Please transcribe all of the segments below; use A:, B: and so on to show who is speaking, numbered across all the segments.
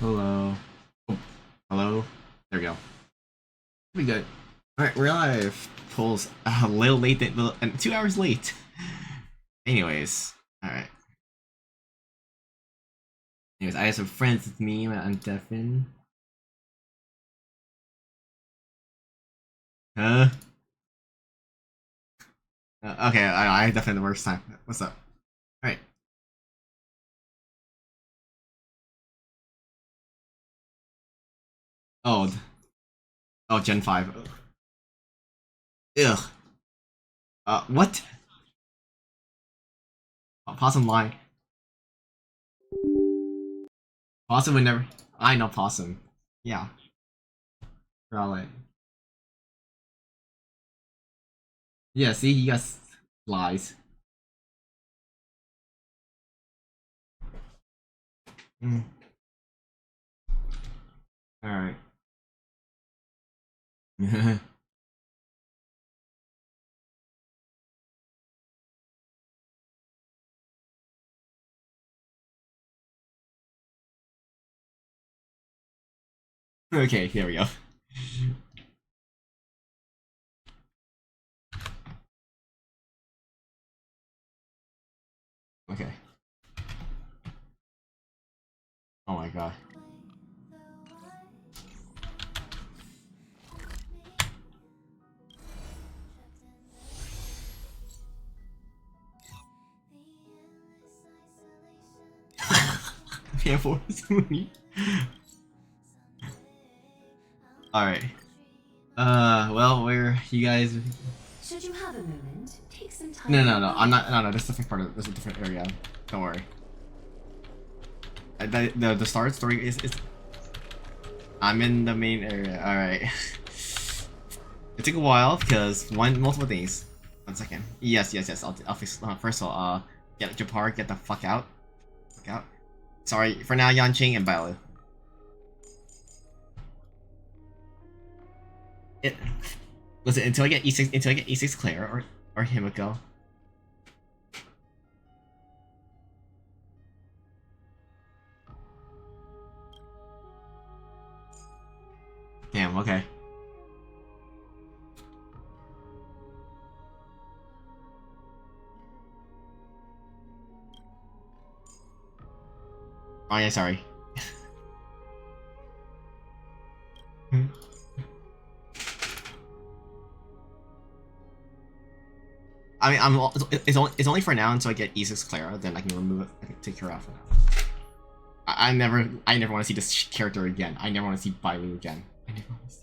A: Hello. Oh, hello. There we go. We good. Alright, we're live. Pulls a little late, and 2 hours late. Anyways, alright. Anyways, I have some friends with me. I'm Devin. Huh? Okay, I definitely the worst time. What's up? Alright. Oh, oh, Gen 5. Ugh. What? Possum lie. Possum would never. I know Possum. Yeah. Raleigh. Yeah, see, you guys lies. Mm. Alright. Okay, here we go. Okay. Oh my god. Yeah, for me. Alright. Well, where you guys?
B: Should you have a moment, take some time.
A: No. I'm not. No. That's a different part of. That's a different area. Don't worry. The start story is. I'm in the main area. All right. It took a while because multiple things. 1 second. Yes. I'll fix. First of all, get Japar, get the fuck out. Fuck out. Sorry for now, Yanqing and Bailu. It. Listen, until I get E6 Claire or Himiko. Damn, okay. Oh yeah, sorry. I mean, it's only for now until I get E6 Clara, then I can remove it. I can take her off for now. I never want to see this character again. I never want to see Bailu again. I never want to see.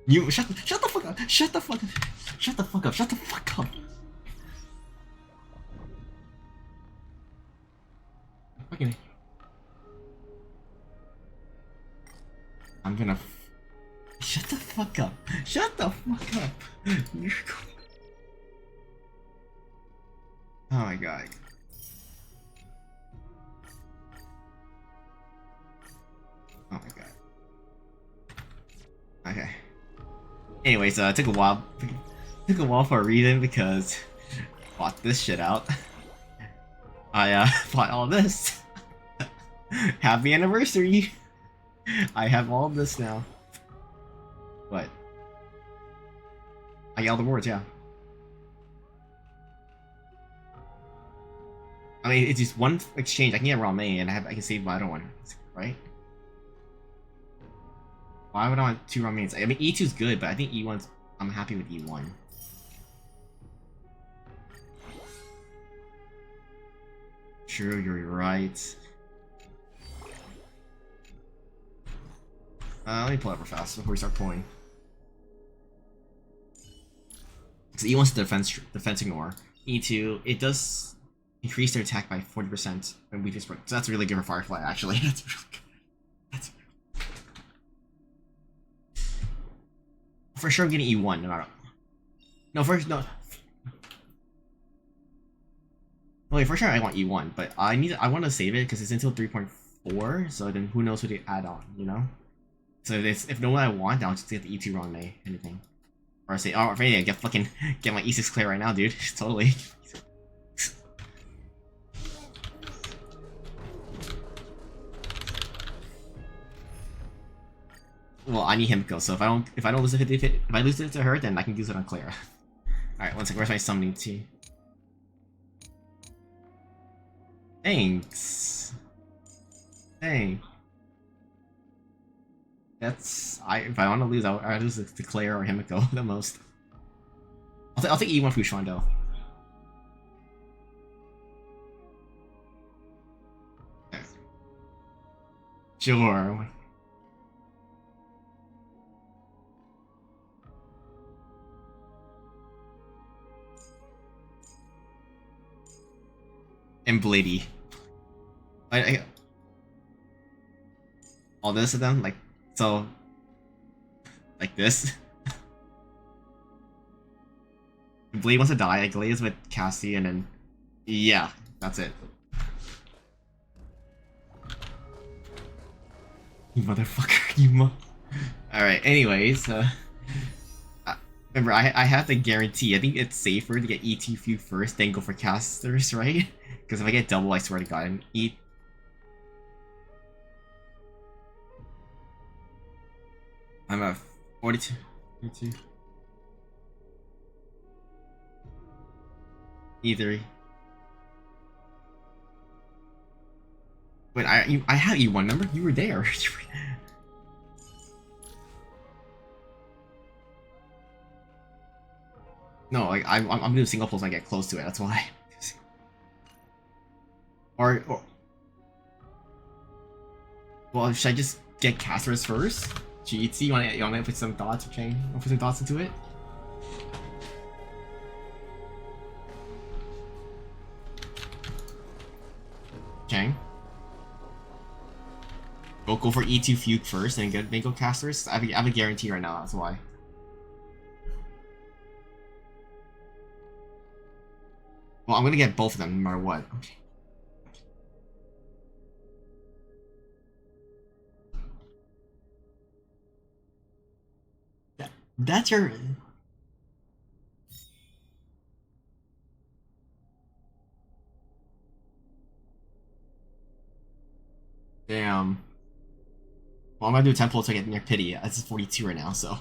A: You shut the fuck up. Shut the fuck up. Shut the fuck up. Shut the fuck up. Fucking. I'm gonna. Shut the fuck up. Shut the fuck up. Oh my god. Oh my god. Okay. Anyways, it took a while. Took a while for a reason because I bought this shit out. I bought all this. Happy anniversary! I have all of this now. What? I get all the rewards, yeah. I mean, it's just one exchange. I can get Rame and I can save my other one, right? Why would I want 2 Rames? I mean, E2 is good, but I think E1's. I'm happy with E1. True, you're right. Let me pull up real fast before we start pulling. So E1's defense ignore. E2, it does increase their attack by 40% when we just so that's really good for Firefly, actually. That's really good. That's for sure I'm getting E1 no matter. No, first no. Wait, for sure I want E1, but I want to save it because it's until 3.4, so then who knows what they add on, you know? So if no one I want, I'll just get the E2 Ron May, anything. Or say, oh, yeah, get my E6 clear right now, dude. Totally. Well, I need Himiko, so if I don't lose it if I lose it to her, then I can use it on Clara. Alright, one second, where's my summoning tea? Thanks. Hey. That's if I want to lose, I'll lose it to Claire or Himiko the most. I'll take E1 Fushan though. Sure. And Blady. All this of them, like, so, like this. Blade wants to die, I glaze with Cassie, and then, yeah, that's it. You motherfucker, you Alright, anyways, remember, I have the guarantee. I think it's safer to get E2 Fugue first, then go for casters, right? Because if I get double, I swear to god, and I'm at 42. 42. E3. Wait, I have E1, remember? You were there. No, like I'm doing single pulls when I get close to it. That's why. Or well, should I just get casters first? GT, you wanna put some thoughts, okay? Put some thoughts into it. Okay. Go for E2 Fugue first, and then go casters. I have a guarantee right now. That's why. Well, I'm gonna get both of them no matter what. Okay. That's your. Damn. Well, I'm gonna do 10 pulls to get near pity. That's 42 right now, so.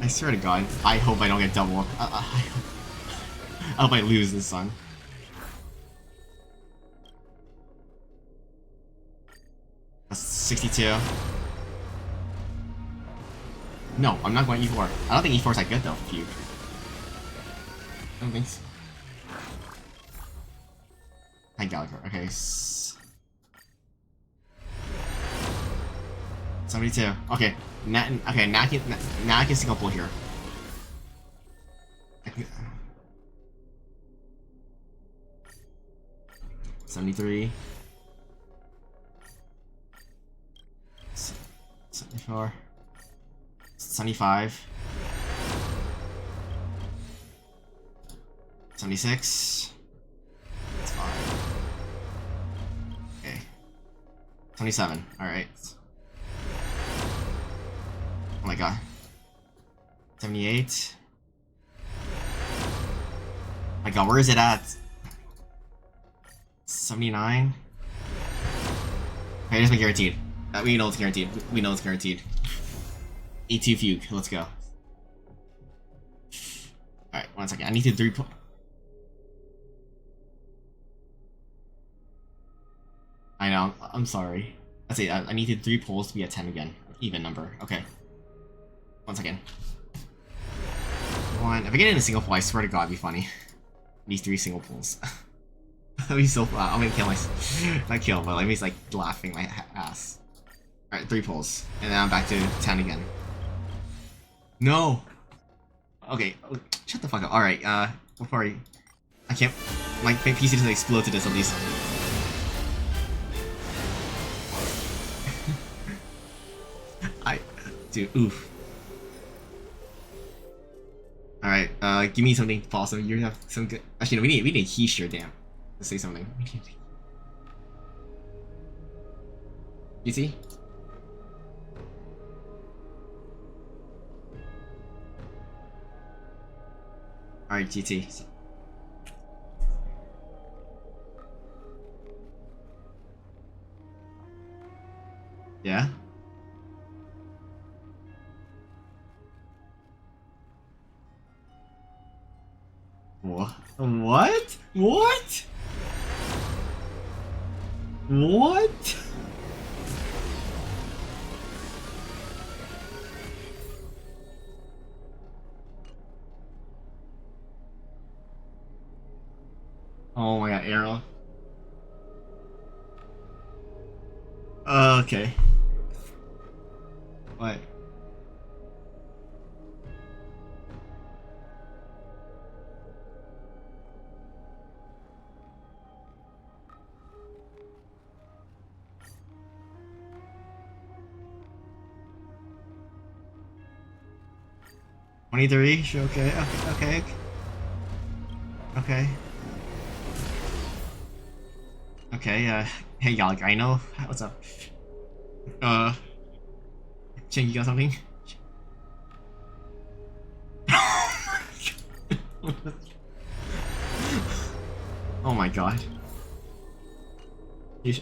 A: I swear to God, I hope I don't get double. I hope I lose this one. That's 62. No, I'm not going E4. I don't think E4 is that good though, Fugue. I don't think so. Hi, Gallagher. Okay. 72. Okay. Now I can single pull here. 73. 74. 75. 76. That's fine. Okay. 27. Alright. Oh my god. 78. My god, where is it at? 79. Okay, here's my guaranteed. We know it's guaranteed. We know it's guaranteed. E2 Fugue. Let's go. Alright, 1 second. I need to 3 pull. I know. I'm sorry. Let's see. I needed 3 pulls to be at 10 again. Even number. Okay. 1 second. 1. If I get in a single pull, I swear to God, it'd be funny. These 3 single pulls. That'd be so fun. I'm gonna kill myself. Not kill, but like me like laughing my ass. Alright, 3 pulls. And then I'm back to 10 again. No! Okay, shut the fuck up. Alright, before I can't. My PC doesn't explode to this at least. Dude, oof. Alright, give me something awesome. You have some good. Actually, no, we need a key damn. Let's say something. You see? Alright, GT. Yeah? What? What? What? What? Oh my god, arrow. Okay. What? $23? Sure, okay, okay, okay. Okay. Okay, hey y'all, I know. What's up? Ching, you got something? Oh my god. Hey,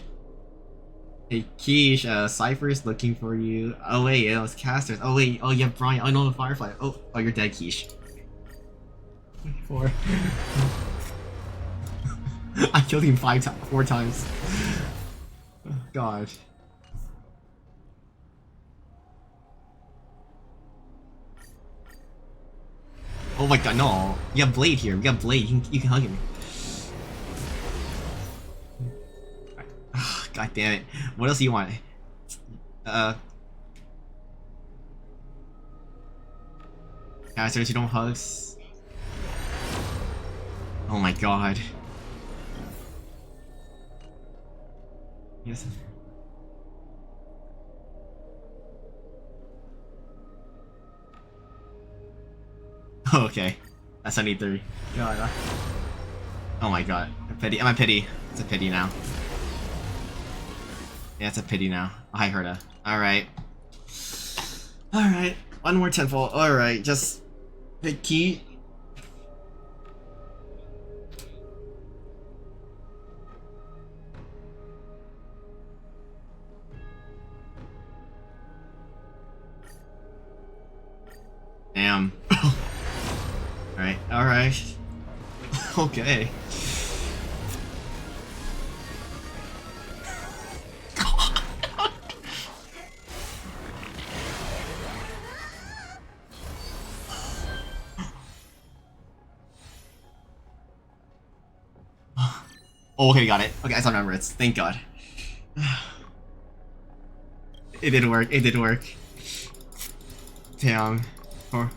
A: Keish, Cypher is looking for you. Oh wait, it was Casters. Oh wait, oh yeah, Brian. Oh no, the Firefly. Oh, you're dead, Keish. 4. I killed him 4 times. God. Oh my god, no. We got Blade here. We got Blade. You can hug him. God damn it. What else do you want? Casters, you don't hugs? Oh my god. Yes. Okay. That's 73. God. Oh my god. I'm a pity. It's a pity now. Yeah, it's a pity now. Hi, Herda. Alright. Alright. One more tenfold. Alright, just... the key. Damn. Alright, alright. Okay. Okay, got it. Okay, I still remember it. Thank God. It did work. It did work. Damn. Or...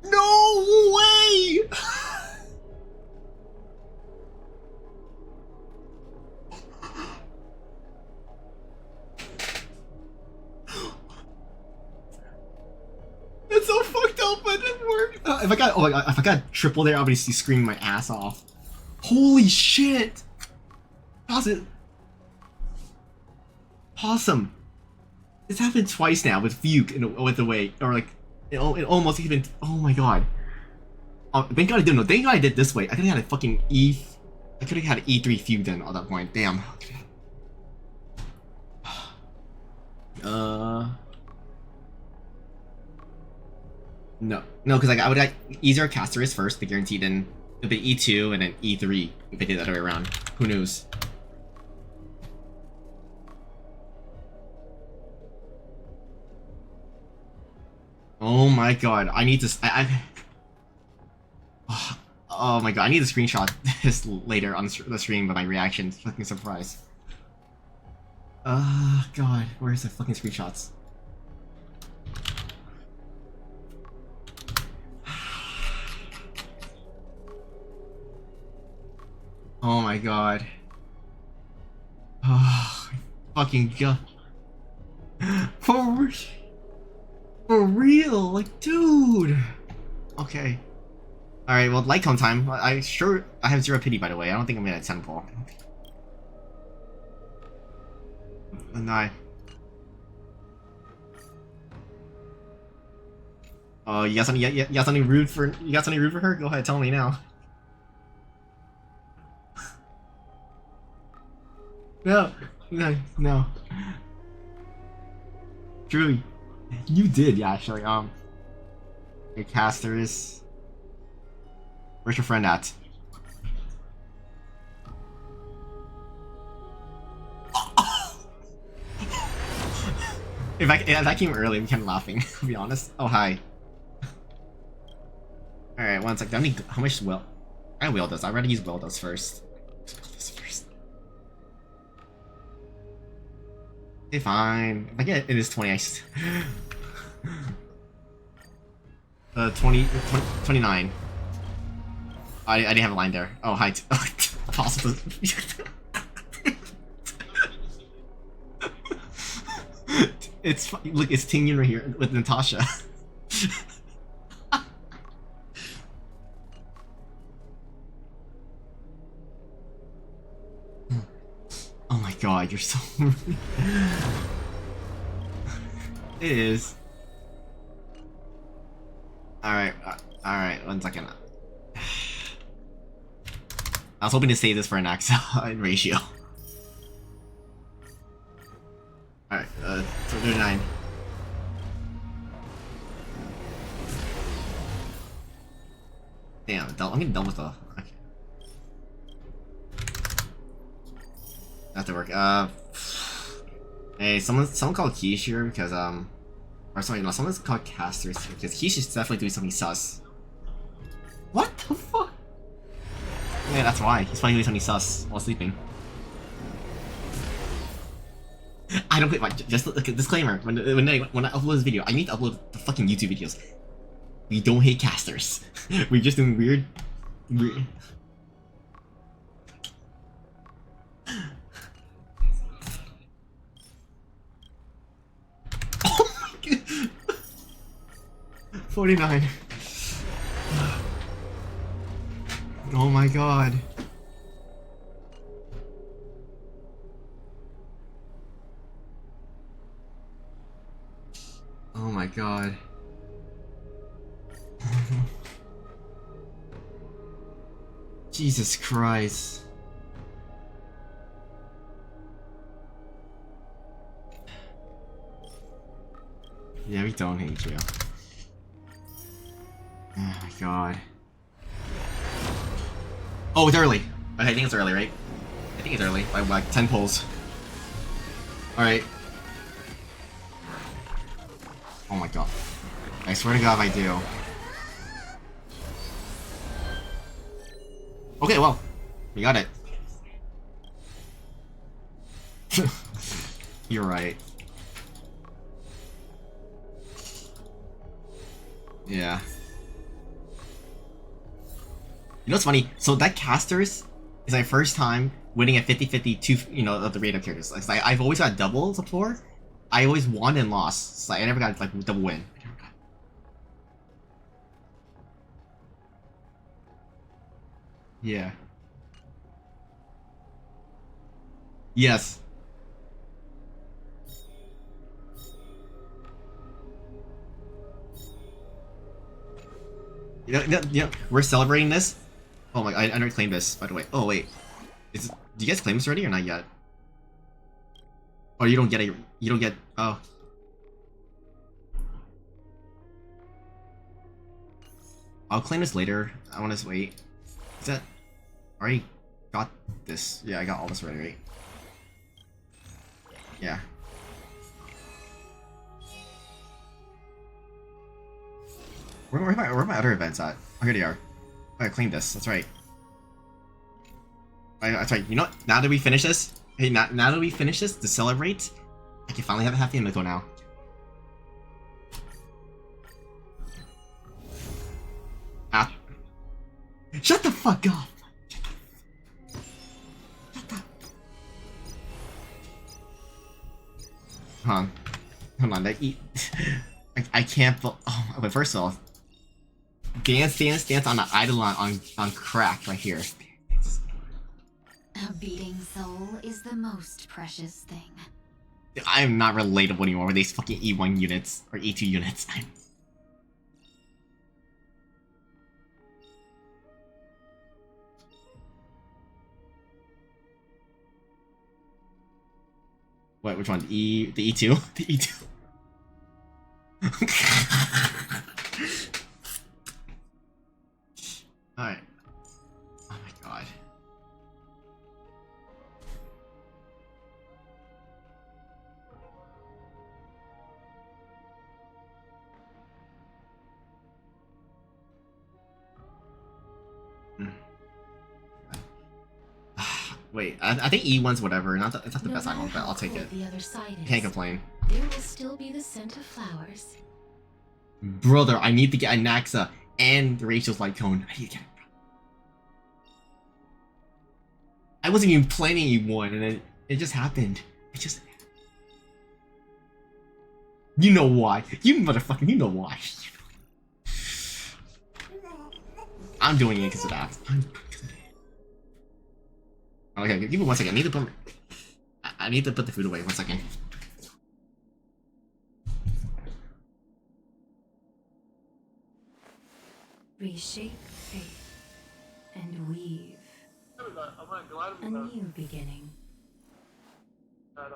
A: No way! That's so fucked up, but it didn't work. If I got, oh my god, if I got triple there, I'll be screaming my ass off. Holy shit! Awesome. This happened twice now with Fugue with the way, or like, it almost even. Oh my god. Thank God I didn't know. Thank God I did this way. I could have had a fucking I could have had an E3 Fugue then at that point. Damn. No, because like I would have easier Castorice first, the guaranteed, then a bit E2 and then E3 if I did that other way around. Who knows? Oh my god, I need to. Oh my god, I need to screenshot this later on the stream, but my reaction. Fucking surprise. God, where's the fucking screenshots? Oh my god. Oh, fucking god. For real, like, dude. Okay. Alright, well, Lycon time. I have 0 pity, by the way. I don't think I'm gonna temple. No. Oh, you got something rude for her? Go ahead, tell me now. No, no, no. Truly, you did, yeah, actually. Your casters. Where's your friend at? If I came early, we kept laughing. To be honest. Oh hi. All right, one sec. How much will? I will does. I'd rather use will does first. Okay, fine. If I get it is 20. 29. I didn't have a line there. Oh hi. Possible. Look, it's Tingyan right here with Natasha. Oh my god, you're so It is. Alright, alright, 1 second. I was hoping to save this for an axe ratio. Alright, 39. Damn, I'm getting done with the. Okay. That to work. Hey, someone called Keish here because or sorry, no, someone's called Castorice because Keish is definitely doing something sus. What the fuck? Yeah, that's why he's probably doing something sus while sleeping. I don't play. Just like a disclaimer: when I upload this video, I need to upload the fucking YouTube videos. We don't hate casters. We're just doing weird. Oh my god. 49. Oh my god. Oh my god. Jesus Christ. Yeah, we don't hate you. Oh my god. Oh, it's early. Okay, I think it's early, right? I think it's early. By like 10 pulls. Alright. Oh my god. I swear to god if I do. Okay, well. We got it. You're right. Yeah. You know what's funny? So that casters is my first time winning a 50-50 two, of the random characters. Like, I've always got doubles before. I always won and lost. So I never got like double win. Yeah. Yes. We're celebrating this. Oh my! I never claimed this, by the way. Oh wait, do you guys claim this already or not yet? Oh, you don't get it. You don't get. Oh. I'll claim this later. I want to wait. Is that? I already got this. Yeah, I got all this already, right? Yeah. Where are my other events at? Oh, here they are. I claimed this. That's right. That's right. You know what? Now that we finish this, hey, now that we finish this to celebrate, I can finally have a happy Miko now. Ah. Shut the fuck up! Shut up. Hold on, I can't. Oh, but first off, dance on the Eidolon on crack right here.
B: A beating soul is the most precious thing.
A: I am not relatable anymore with these fucking E1 units or E2 units. What? Which one? The E2? The E2. Alright. Oh my god. Wait, I think E1's whatever. It's not the best item, but I'll take it.
B: The other side is,
A: Can't complain.
B: there will still be the scent of flowers.
A: Brother, I need to get a Naxa and Rachel's light cone. I need to get it. I wasn't even planning E1, and then it just happened. It just. You know why? You motherfucker, you know why. I'm doing it because of that. Okay, give me 1 second. I need to put the food away. 1 second.
B: Reshape faith and weave a new beginning.
C: I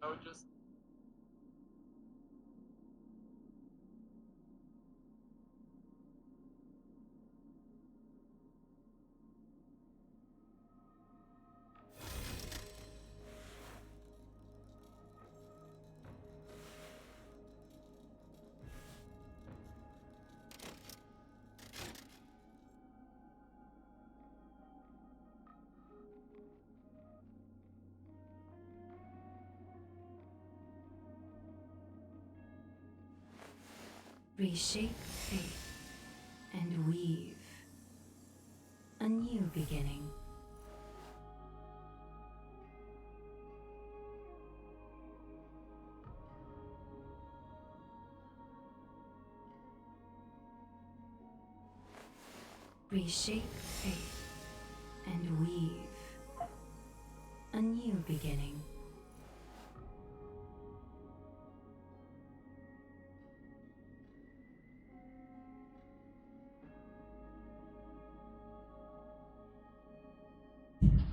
C: would just.
B: Reshape faith and weave a new beginning. Reshape faith and weave a new beginning.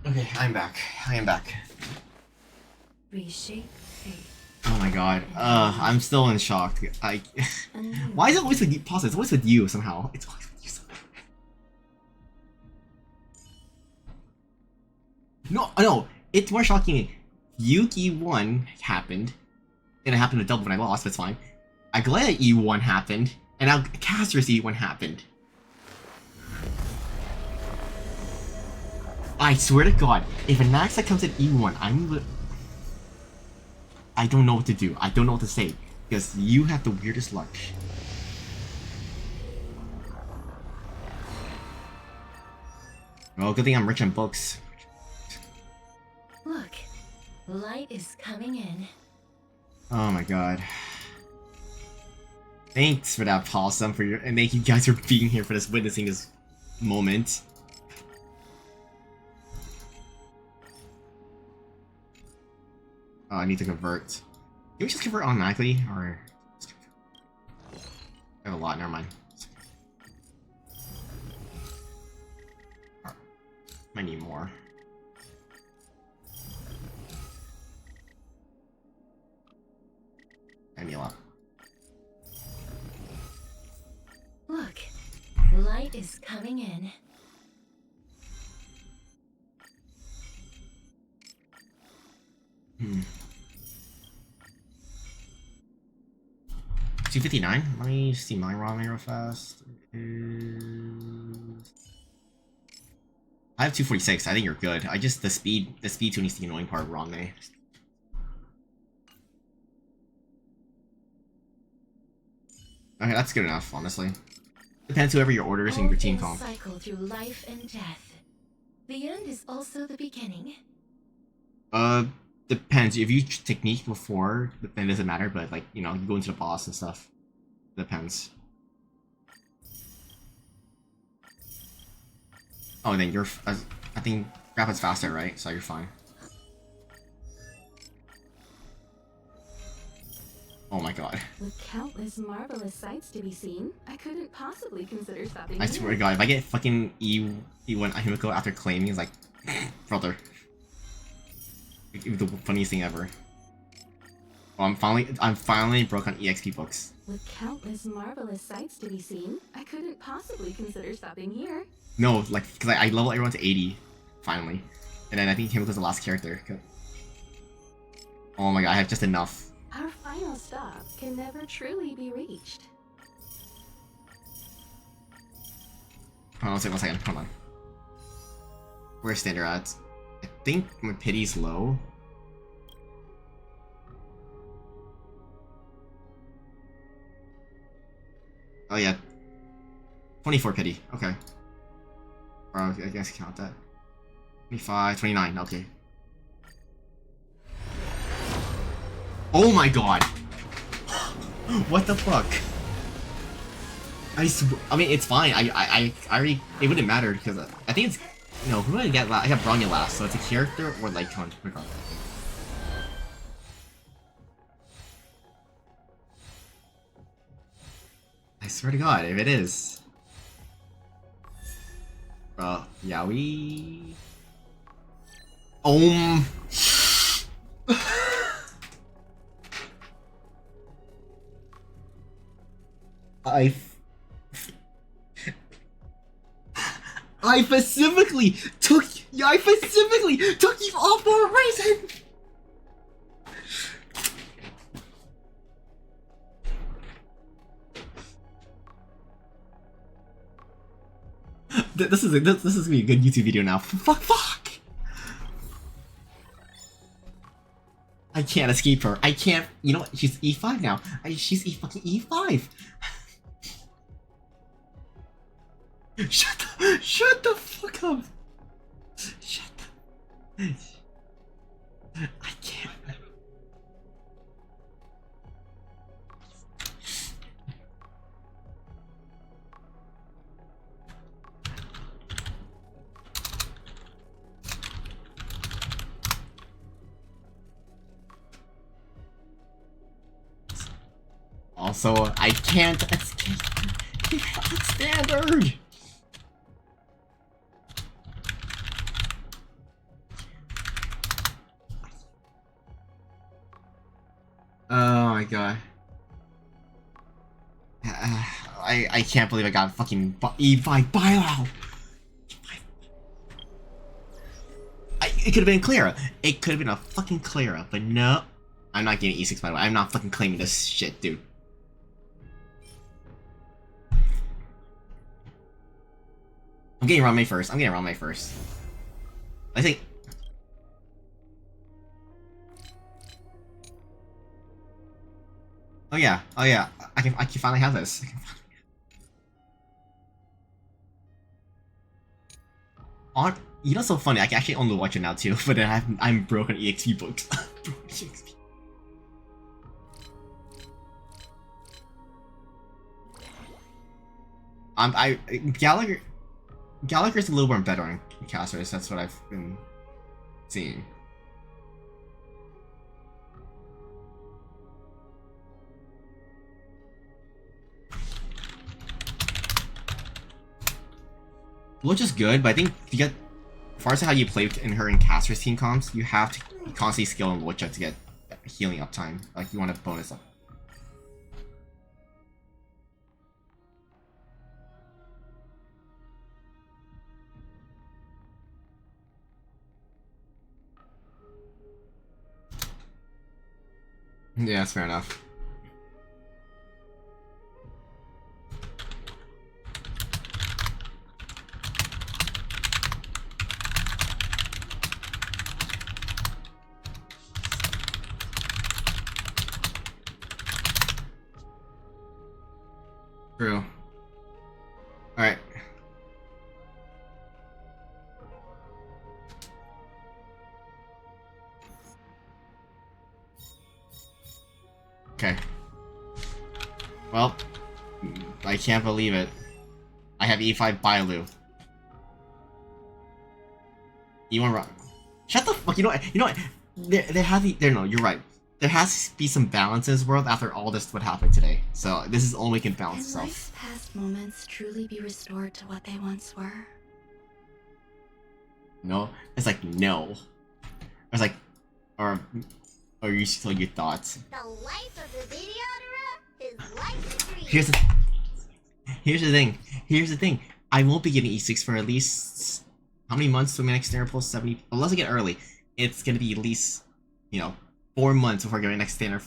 A: Okay, I'm back. I am back.
B: Reshape faith.
A: Oh my god. I'm still in shock. Why is it always with you? Pause. It's always with you somehow. It's always with you somehow. No. It's more shocking. Fugue E1 happened, and it happened to double when I lost. But it's fine. Aglaya E1 happened, and now Castorice E1 happened. I swear to God, if an Naxa comes at E1, I don't know what to do. I don't know what to say. Because you have the weirdest luck. Well, good thing I'm rich in books.
B: Look, light is coming in.
A: Oh my god. Thanks for that, Possum, and thank you guys for being here for this, witnessing this moment. Oh, I need to convert. Can we just convert automatically, or... I have a lot, never mind. Might need more. I need a lot.
B: Look, light is coming in.
A: Hmm. 259? Let me see my raw real fast. I have 246. I think you're good. The speed tuning is the annoying part, wrong me. Okay, that's good enough, honestly. Depends whoever your orders and your team comp.
B: Cycle through life and death. The end is also the beginning.
A: Depends. If you technique before, then it doesn't matter, but like, you know, you go into the boss and stuff. Depends. Oh, and then you're, I think Rapid's faster, right? So you're fine. Oh my god.
D: With countless marvelous sights to be seen, I couldn't possibly consider stopping
A: I
D: here.
A: swear to god, if I get fucking E1 Ahimiko after claiming, it's like, brother. It was the funniest thing ever. Oh, I'm finally broke on EXP books.
D: With countless marvelous sights to be seen, I couldn't possibly consider stopping here.
A: No, like, because I leveled everyone to 80, finally. And then I think Himiko was the last character. Oh my god, I have just enough.
D: Our final stop can never truly be reached.
A: Hold on, one second, hold on. Where's standard at? I think my pity's low. Oh yeah. 24 pity, okay. Or I guess count that. 25, 29, okay. Oh my god! What the fuck? I mean, it's fine. I already. It wouldn't matter because I think it's. You know, who did I get last? I got Bronya last, so it's a character or like regardless. I swear to God, if it is. Yeah, we. I specifically took you off for a reason. This is gonna be a good YouTube video now. Fuck! I can't escape her. I can't. You know what? She's E5 now. She's fucking E5. Shut the fuck up. Shut the. I can't. Also, I can't escape standard. Oh my god. I can't believe I got fucking E5 buyout. It could have been Clara. It could have been a fucking Clara, but no. I'm not getting E6 by the way. I'm not fucking claiming this shit, dude. I'm getting Rame first. I think. Oh yeah. I can finally have this. You know, so funny. I can actually only watch it now too, but then I'm broke on EXP books. Broke EXP. Gallagher's a little more better on Castorice. That's what I've been seeing. Which is good, but I think to get, as far as how you play in her and Castorice team comps, you have to constantly skill in Lucha to get healing uptime. Like you want to bonus up. Yeah, that's fair enough. True. Alright. Okay. Well, I can't believe it. I have E5 Bailu. E1 Rock. Shut the fuck. You know what? No, you're right. There has to be some balance in this world after all this would happen today. So this is only can balance
B: Can
A: itself.
B: life's past moments truly be restored to what they once were?
A: No, it's like no. It's like Or you still your thoughts.
E: The life of the videodera is like a dream.
A: Here's the thing. I won't be getting E6 for at least how many months to my next standard post 70 unless I get early. It's gonna be at least, you know, 4 months before I get my next standard.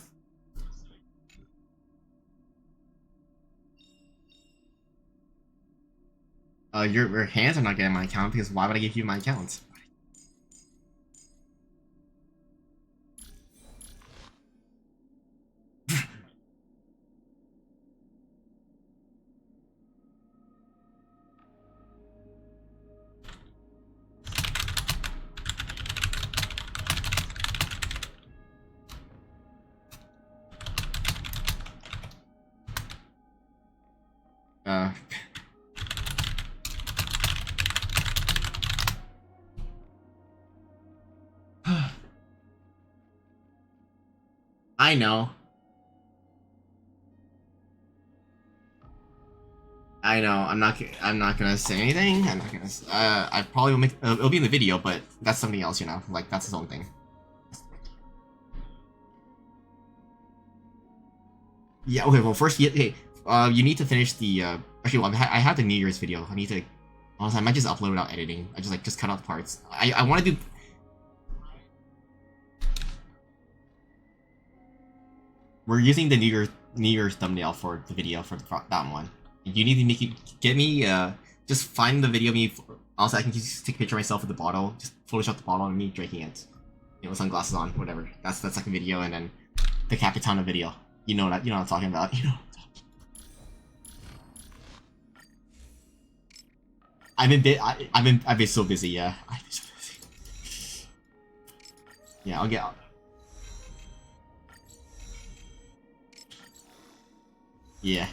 A: Your hands are not getting my account because why would I give you my account? I know. I know. I'm not gonna say anything. I'm not gonna. I probably will make. It'll be in the video, but that's something else, you know. Like that's its own thing. Yeah. Okay. Well, first, hey, you need to finish the. Actually, well, I have the New Year's video. I need to. Honestly, I might just upload without editing. I just cut out the parts. I want to do. We're using the New Year's thumbnail for the video for that one. You need to get me just find the video of me. Also, I can just take a picture of myself with the bottle, just Photoshop the bottle and me drinking it. You know, with sunglasses on, whatever. That's the second video, and then the Capitana video. You know what I'm talking about. You know. I've been so busy. Yeah, I've been so busy. Yeah, I'll get out. Yeah.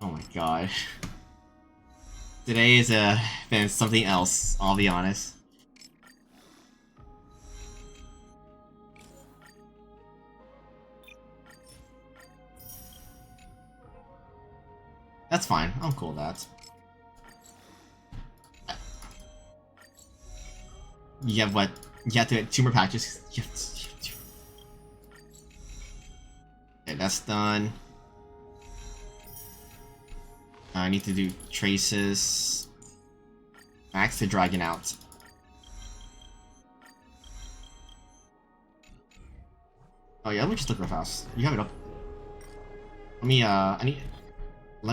A: Oh my god. Today has been something else, I'll be honest. That's fine, I'm cool with that. You have what? You have to get 2 more patches. Okay, that's done. I need to do traces. Max the dragon out. Oh yeah, let me just look real fast. You have it up. Let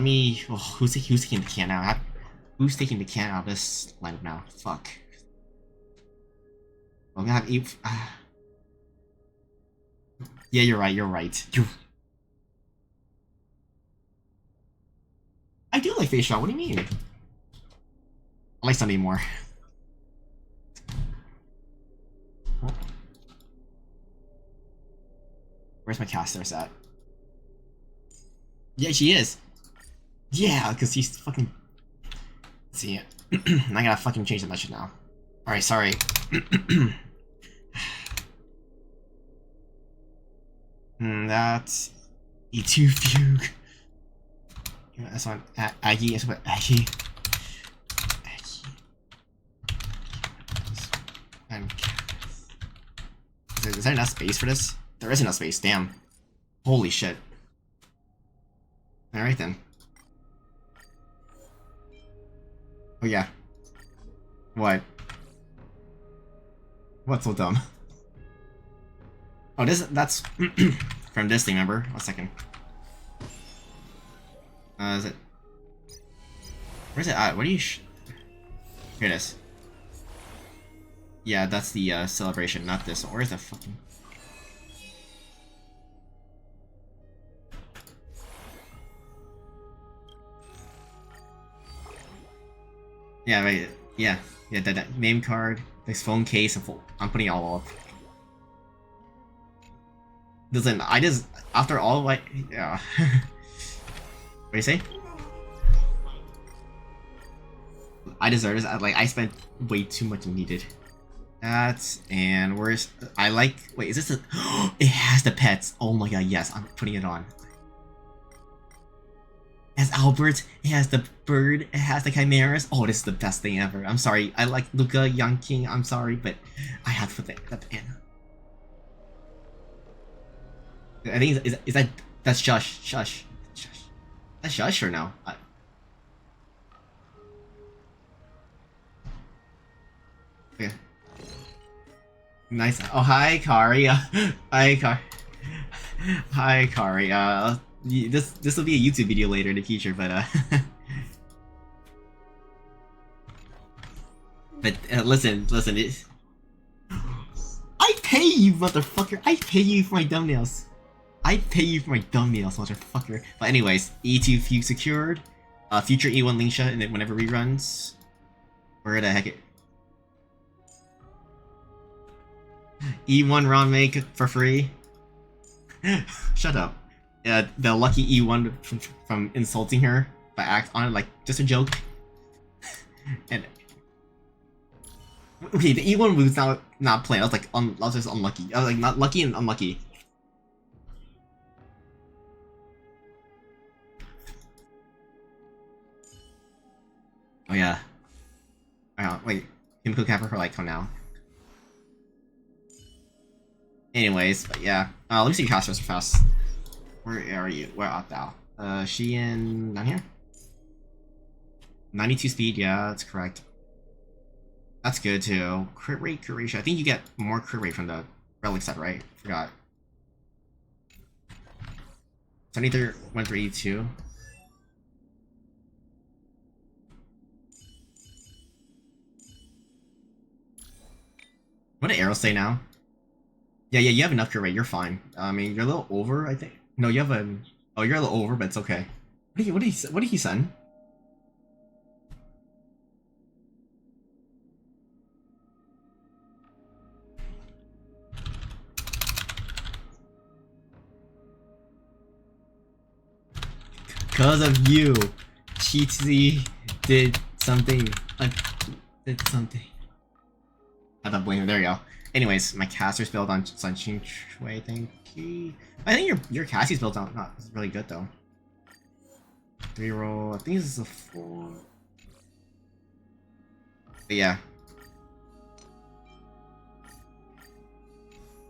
A: me oh, who's taking the can out? Who's taking the can out of this lineup now? Fuck. I'm gonna have 8. Yeah, you're right. I do like Face Shot, what do you mean? I like Sunday more. Where's my Castorice at? Yeah, she is! Yeah, because he's fucking... Let's see. I gotta fucking change the message now. Alright, sorry. That's E2 Fugue. Yeah, that's one. Aggie, that's what Aggie. Is there enough space for this? There isn't enough space, damn. Holy shit. Alright then. Oh yeah. What? What's so dumb? Oh, that's from this thing, remember? 1 second. Is it? Where's it at? What do you Here it is. Yeah, that's the celebration, not this one. Where's the fucking... Yeah, right. Yeah, that name card, this phone case, and I'm putting it all up. Listen, I just after all like yeah. What do you say? I deserve this. I spent way too much needed. That and where's I like wait is this a it has the pets. Oh my god, yes, I'm putting it on. It has Albert, it has the bird, it has the chimeras. Oh, this is the best thing ever. I'm sorry, I like Luca, Young King, I'm sorry, but I had to put that in. I think, is that, that's Shush. That's Shush or no? Okay. Nice. Oh, hi, Kari. Hi, Kari. Hi, Kari. This will be a YouTube video later in the future, but but listen, I pay you, motherfucker. I pay you for my thumbnails. I pay you for my thumbnails, motherfucker. But anyways, E2 Fugue secured. Future E1 Lingsha, and then whenever reruns. Where the heck it? E1 ROM make for free. Shut up. The lucky E1 from insulting her by act on it, like just a joke. And okay, the E1 was not playing. I was like, I was just unlucky. I was like, not lucky and unlucky. Oh yeah. Wait, Kimiko Kappa for like come now. Anyways, but yeah. Let me see Castorice fast. Where are you? Where art thou? She in down here? 92 speed, yeah, that's correct. That's good too. Crit rate, ratio. I think you get more crit rate from the relic set, right? Forgot. 73 went for 82. What did Arrow say now? Yeah, you have enough crit rate, you're fine. I mean, you're a little over, I think. No, you have a... Oh, you're a little over, but it's okay. What did he send? Because of you, Cheatsy did something. Did something. I don't blame him. There you go. Anyways, my caster's built on Sunshine Shui, thank you. I think your Cassie's built on not really good though. 3-roll. I think this is a 4. But yeah.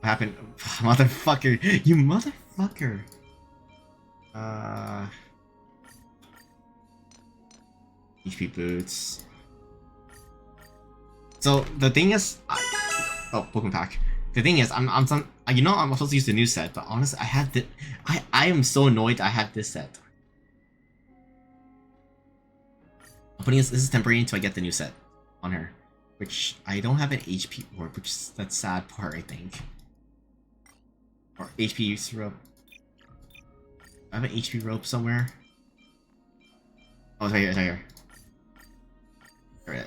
A: What happened? Motherfucker! You motherfucker! HP boots. So the thing is, oh, Pokemon pack. The thing is, I'm you know I'm supposed to use the new set, but honestly, I had the, I am so annoyed I have this set. I'm putting this is temporary until I get the new set on her, which I don't have an HP orb, which is that sad part I think. Or HP use rope. I have an HP rope somewhere. Oh, it's right here. It's right here. Alright.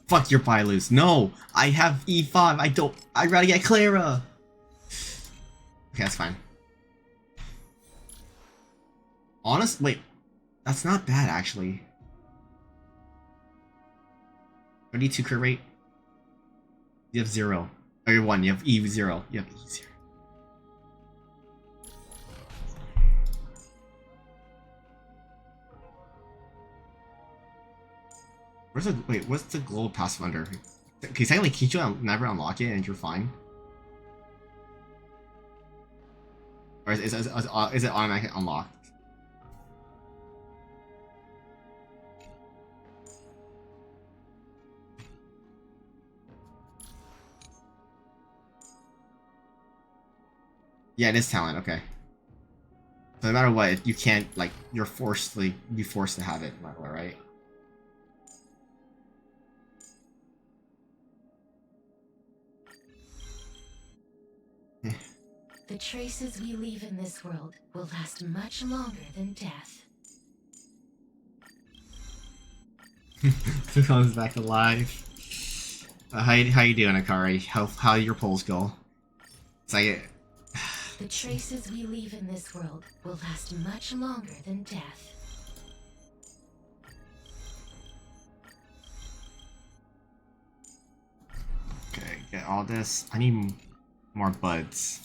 A: Fuck your Bylus. No! I have E5. I don't. I'd rather get Clara. Okay, that's fine. Honest? Wait. That's not bad, actually. 32 crit rate. You have 0. Oh, you're 1. You have E0. You have E0. Wait, what's the global passive under? Okay, technically, can't you never unlock it and you're fine? Or is it automatically unlocked? Yeah, it is talent, okay. So no matter what, you can't, like, you're forced to have it, no matter what, right?
B: The traces we leave in this world will last much longer than death.
A: Who comes back alive? How you doing, Akari? How your polls go? It's like
B: The traces we leave in this world will last much longer than death.
A: okay, get all this. I need more buds.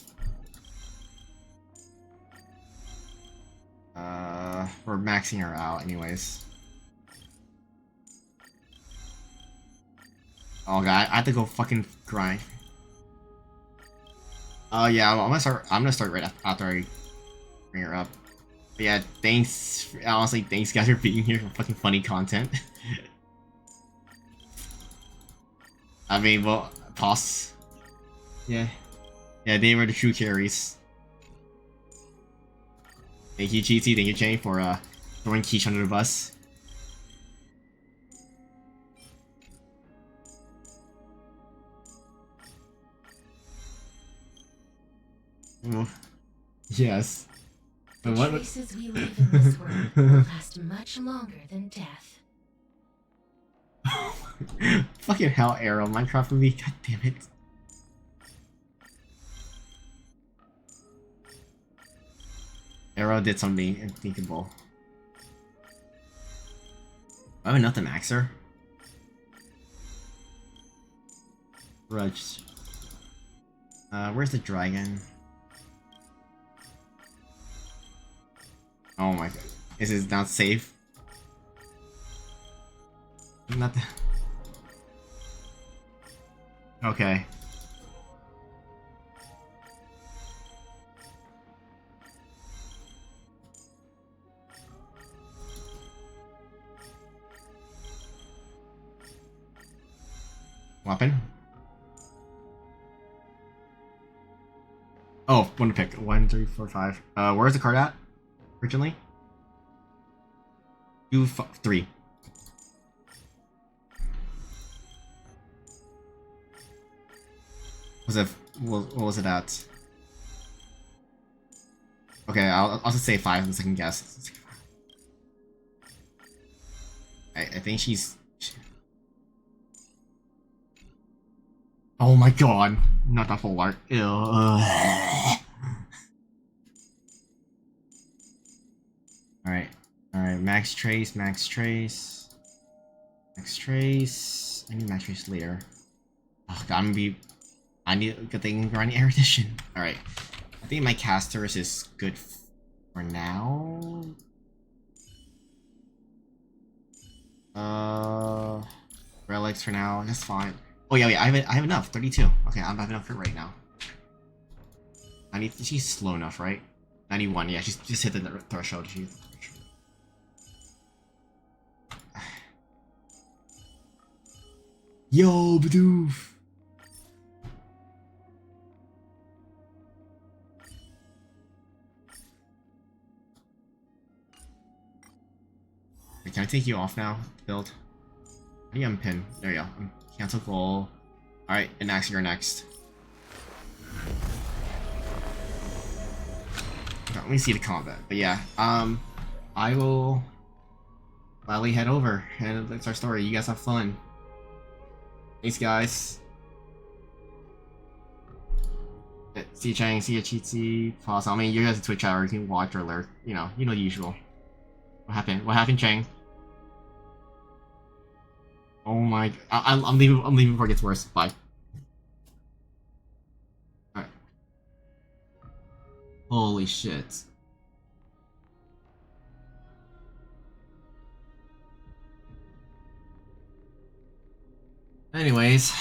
A: We're maxing her out anyways. Oh god, I have to go fucking grind. Oh yeah, I'm gonna start right after I bring her up. But yeah, thanks. Honestly, thanks guys for being here for fucking funny content. I mean, well, pause. Yeah, yeah, they were the true carries. Thank you, GT. Thank you, Jane, for throwing Quiche under the bus. Ooh. Yes.
B: The
A: But
B: traces we leave in this world will last much longer than death.
A: Fucking hell, Arrow, Minecraft movie. God damn it. Arrow did something unthinkable. I have enough to max her. Grudge. Where's the dragon? Oh my god. This is not safe. Not the... Okay. Weapon? Oh, one to pick. 1, 3, 4, 5. Where's the card at? Originally? 2, 3. What was it at? Okay, I'll just say 5 in the second guess. I think she's... Oh my god, not that full art. Ew. Alright, max trace. I need max trace later. Oh god, I need a good thing grinding erudition. Alright, I think my Castorice is good for now. Relics for now, that's fine. Oh yeah, wait, I have enough, 32. Okay, I have enough for right now. She's slow enough, right? 91, yeah, she's just hit the threshold. Yo, Bidoof! Wait, can I take you off now? Build. How do you unpin? There you go. Cancel goal. Alright, and next, you're next. Okay, let me see the combat. But yeah, I will gladly head over, and that's our story. You guys have fun. Thanks, guys. See you, Chang. See you, Cheatsy. Pause. I mean, you guys a Twitch hour. You can watch or lurk. You know the usual. What happened? What happened, Chang? Oh my! I'm leaving. I'm leaving before it gets worse. Bye. All right. Holy shit! Anyways.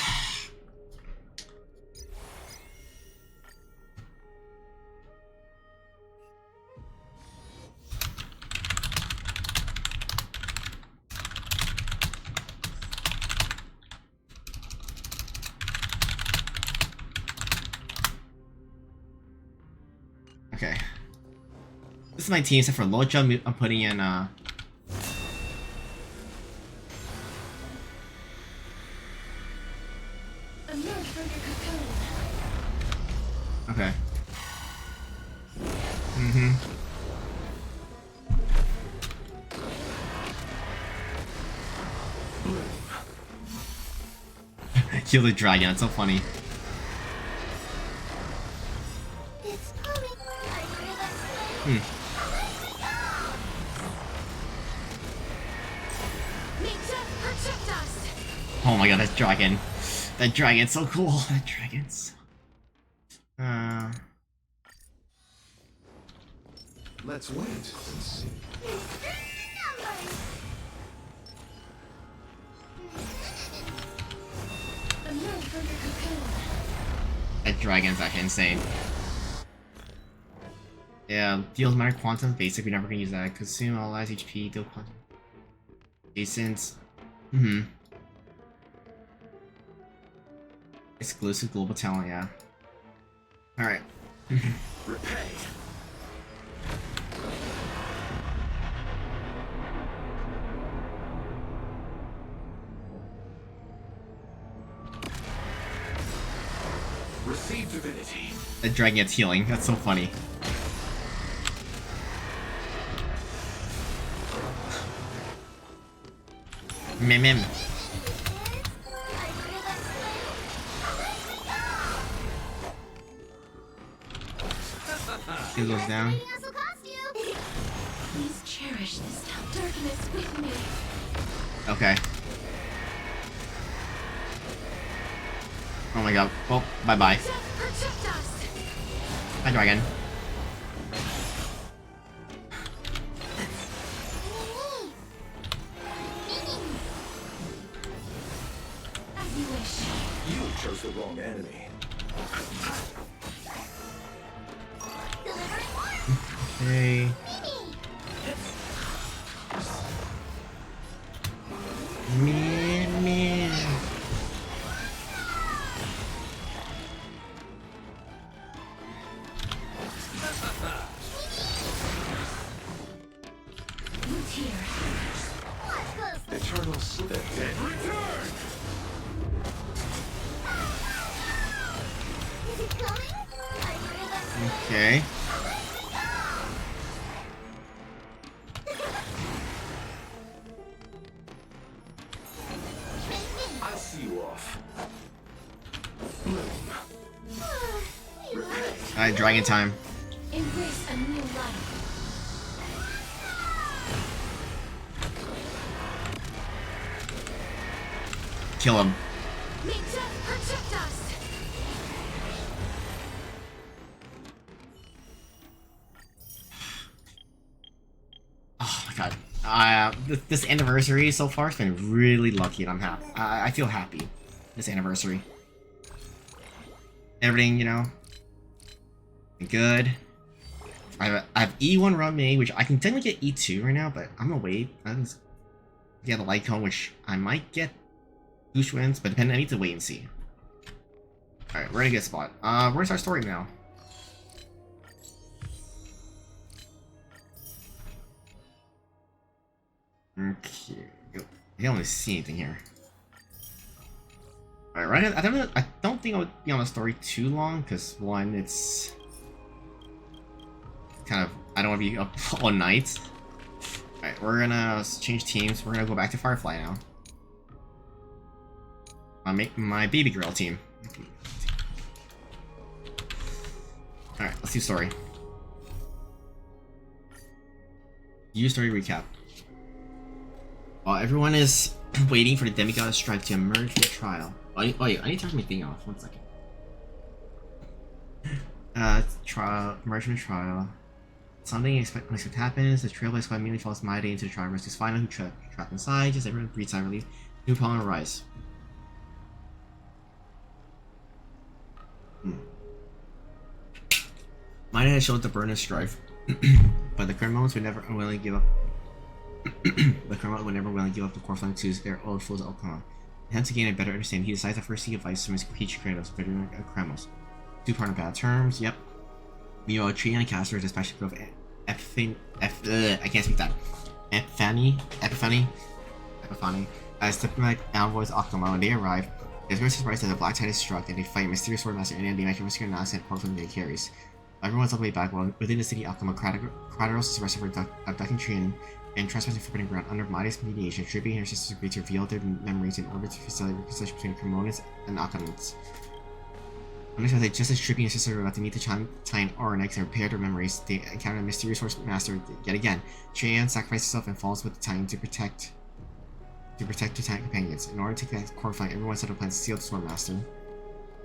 A: Okay. This is my team, except for Locha, I'm putting in, Okay. Mm-hmm. Kill the dragon, it's so funny.
E: It's coming. I hear the
A: Hmm. Oh my god, that dragon. That dragon's so cool. That dragon's...
F: Let's wait and see.
B: Emerge from your cocoon.
A: That dragon's actually insane. Yeah, deals minor quantum basic, we're never gonna use that. Consume all lives HP, deal quantum. Adjacent. Exclusive global talent, yeah. Alright.
F: Repay. Receive divinity.
A: That dragon gets healing, that's so funny. Mim. He goes down.
B: Please cherish this darkness with me.
A: Okay. Oh my god. Well, bye-bye.
B: Protect us.
A: Hi, dragon.
B: As you wish.
F: You chose the wrong enemy.
A: Hey. Me.
B: Who's here?
F: Eternal Slip. Return!
A: Okay.
F: I'll see you off. Bloom. Repay.
A: Alright, dragon time.
B: Embrace a new life.
A: Kill him.
B: May death protect us.
A: Oh my god. This anniversary so far has been really lucky and I'm happy. I feel happy. This anniversary. Everything, you know, good. I have E1 run made, which I can technically get E2 right now, but I'm gonna wait. I'm just get the light cone, which I might get boost wins, but depending, I need to wait and see. Alright, we're in a good spot. Where's our story now? Okay. I don't really see anything here. Alright, right. I don't think I would be on the story too long, because one, it's kind of, I don't want to be up all night. Alright, we're gonna change teams. We're gonna go back to Firefly now. I'll make my baby girl team. Alright, let's do story. Use story recap. While everyone is waiting for the demigod strike to emerge from the trial. Oh wait, I need to turn my thing off. 1 second. Emerge from the trial. Something unexpected happens. The Trailblazer squad immediately follows Maide into the trial, rescues Final, who trapped inside. Just everyone breathes sigh of relief. New problem arise. Maide has showed the burn of strife, but the current moments would never willingly give up. The Kermit would never willingly give up the core flank to their old foes Alcama. And to gain a better understanding, he decides to first seek advice from his creature Kratos, veteran of Kremos. Two partner bad terms, yep. Meanwhile, Tree and Castor is dispatched to go I can't speak that. Epiphany, as diplomatic envoys Akama. When they arrive, they are very surprised that the Black Tide is struck and they fight mysterious swordmaster and the Magic Nasa and Portland they carries. Everyone's on the way back while within the city Akama, Kratos is arrested for abducting Trian and trespassing forbidden ground. Under Midas' mediation, Trippy and her sisters agree to reveal their memories in order to facilitate reconciliation between Cremonus and Akamans. Unexpectedly, just as Trippy and her sisters are about to meet the Titan Oronex and repair their memories, they encounter a mysterious horse master yet again. Trian sacrifices herself and falls with the Titan to protect her Titan companions. In order to take that core flank, everyone set up plans to steal the Sword Master.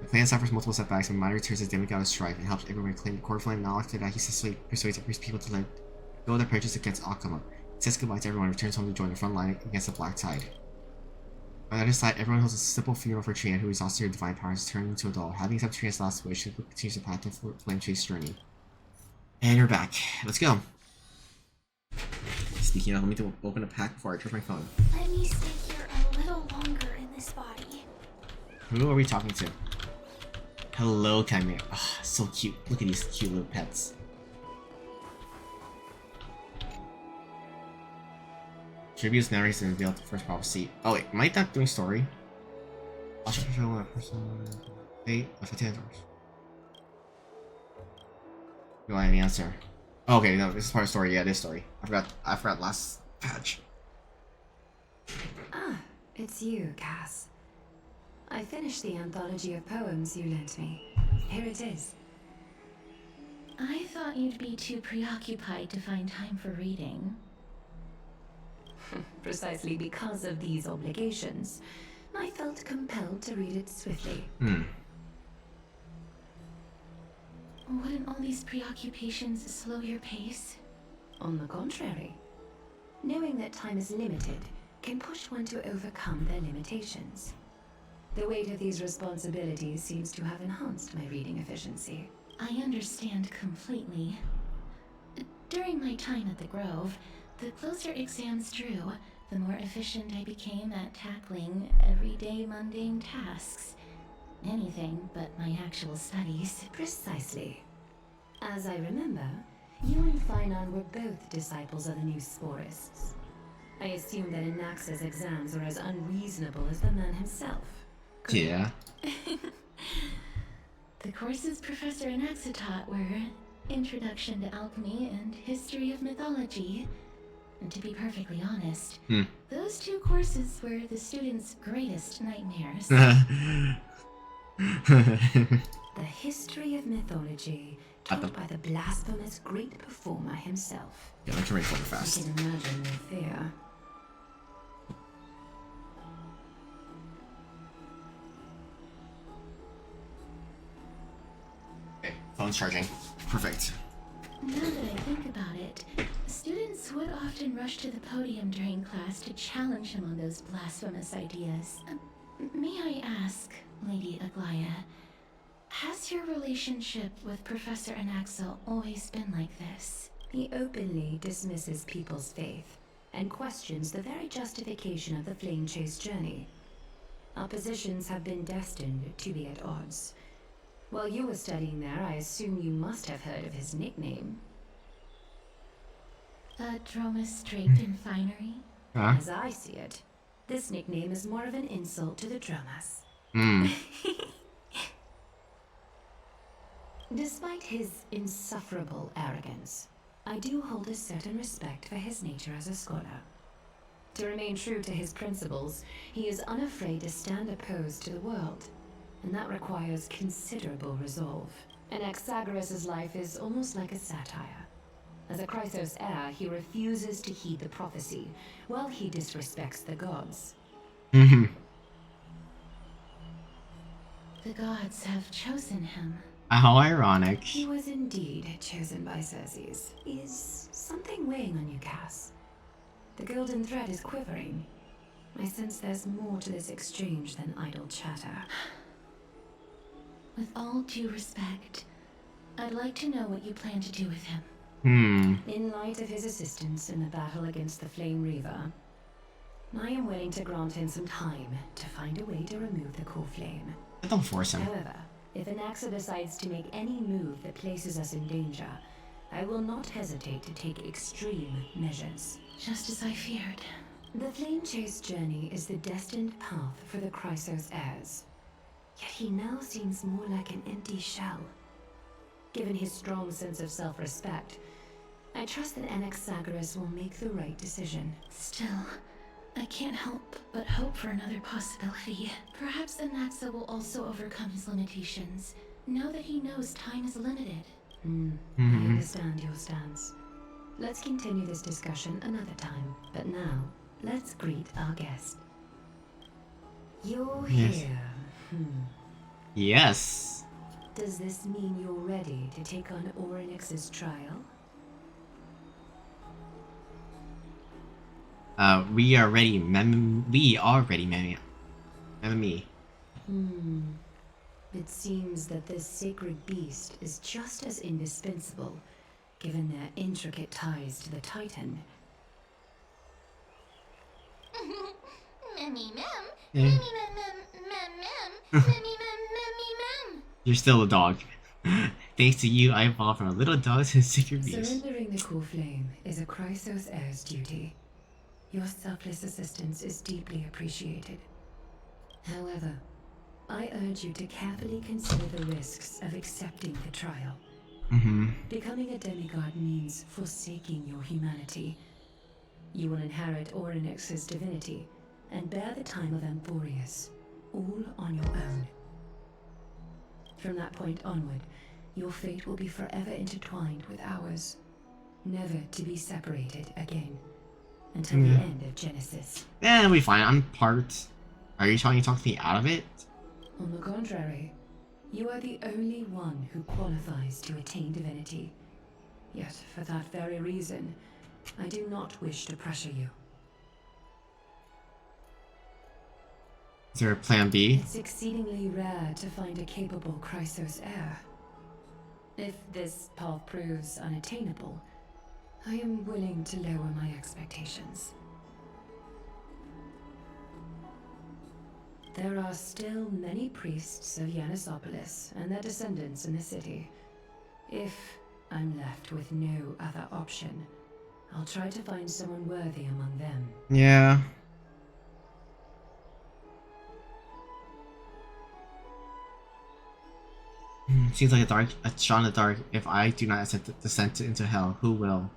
A: The plan suffers multiple setbacks, and Midas returns as demigod of strife and helps everyone claim the core flame. Not after that, he successfully persuades people to let Go the purchase against Akama. Says goodbye to everyone and returns home to join the front line against the Black Tide. On the other side, everyone holds a simple funeral for Trian, who exhausted her divine powers, turning into a doll. Having accepted Trian's last wish, she continues the path to Flame Chase journey. And we're back. Let's go. Speaking of, let me open a pack before I charge my phone.
E: Let me stay here a little longer in this body.
A: Who are we talking to? Hello, Chimera. Ah, so cute. Look at these cute little pets. Tribute's narrates and revealed the first prophecy. Oh wait, am I not doing story? I'll show you a person. Hey, what's the doors? Do I have the answer? Oh, okay, no, this is part of story. Yeah, this story. I forgot last patch.
G: Ah, it's you, Cass. I finished the anthology of poems you lent me. Here it is.
B: I thought you'd be too preoccupied to find time for reading.
G: Precisely because of these obligations, I felt compelled to read it swiftly.
B: Wouldn't all these preoccupations slow your pace?
G: On the contrary, knowing that time is limited can push one to overcome their limitations. The weight of these responsibilities seems to have enhanced my reading efficiency.
B: I understand completely. During my time at the Grove, the closer exams drew, the more efficient I became at tackling everyday mundane tasks. Anything but my actual studies.
G: Precisely. As I remember, you and Finon were both disciples of the new Sporists. I assume that Anaxa's exams were as unreasonable as the man himself.
A: Yeah.
B: The courses Professor Anaxa taught were Introduction to Alchemy and History of Mythology. And to be perfectly honest, those two courses were the students' greatest nightmares.
G: The history of mythology, taught by the blasphemous great performer himself.
A: Yeah, let's read for
G: I
A: fast.
G: can imagine their fear.
A: Okay, phone's charging. Perfect.
B: Now that I think about it, students would often rush to the podium during class to challenge him on those blasphemous ideas. May I ask, Lady Aglaya, has your relationship with Professor Anaxa always been like this?
G: He openly dismisses people's faith and questions the very justification of the Flame Chase journey. Our positions have been destined to be at odds. While you were studying there, I assume you must have heard of his nickname.
B: The Dromus draped in finery?
A: Huh?
G: As I see it, this nickname is more of an insult to the Dromus. Despite his insufferable arrogance, I do hold a certain respect for his nature as a scholar. To remain true to his principles, he is unafraid to stand opposed to the world, and that requires considerable resolve. Anaxagoras' life is almost like a satire. As a Chrysos heir, he refuses to heed the prophecy, while he disrespects the gods.
B: The gods have chosen him.
A: How ironic.
G: He was indeed chosen by Circes. Is something weighing on you, Cass? The golden thread is quivering. I sense there's more to this exchange than idle chatter.
B: With all due respect, I'd like to know what you plan to do with him.
G: In light of his assistance in the battle against the Flame Reaver, I am willing to grant him some time to find a way to remove the core flame.
A: Don't force him.
G: However, if Anaxa decides to make any move that places us in danger, I will not hesitate to take extreme measures.
B: Just as I feared.
G: The Flame Chase journey is the destined path for the Chrysos heirs. Yet he now seems more like an empty shell. Given his strong sense of self-respect, I trust that Anaxagoras will make the right decision.
B: Still, I can't help but hope for another possibility. Perhaps Anaxa will also overcome his limitations, now that he knows time is limited.
G: I understand your stance. Let's continue this discussion another time, but now, let's greet our guest. You're
A: Yes.
G: here.
A: Yes.
G: Does this mean you're ready to take on Orynyx's trial?
A: We are ready, we are ready, me.
G: It seems that this sacred beast is just as indispensable, given their intricate ties to the Titan.
E: Memmy mem.
A: Yeah.
E: Memmy mem mem mem mem. Memmy mem memmy mem.
A: You're still a dog. Thanks to you, I evolved from a little dog to a sacred beast.
G: Surrendering the core flame is a Chrysos heir's duty. Your selfless assistance is deeply appreciated. However, I urge you to carefully consider the risks of accepting the trial. Becoming a demigod means forsaking your humanity. You will inherit Orynyx's divinity and bear the time of Amphorius, all on your own. From that point onward, your fate will be forever intertwined with ours, never to be separated again, until the end of Genesis.
A: Yeah, it'll be fine. I'm part. Are you trying to talk me out of it?
G: On the contrary, you are the only one who qualifies to attain divinity. Yet, for that very reason, I do not wish to pressure you.
A: Is there a plan B?
G: It's exceedingly rare to find a capable Chrysos heir. If this path proves unattainable, I am willing to lower my expectations. There are still many priests of Yanisopolis and their descendants in the city. If I'm left with no other option, I'll try to find someone worthy among them.
A: Yeah. Seems like a shot in the dark. If I do not descend into hell, who will?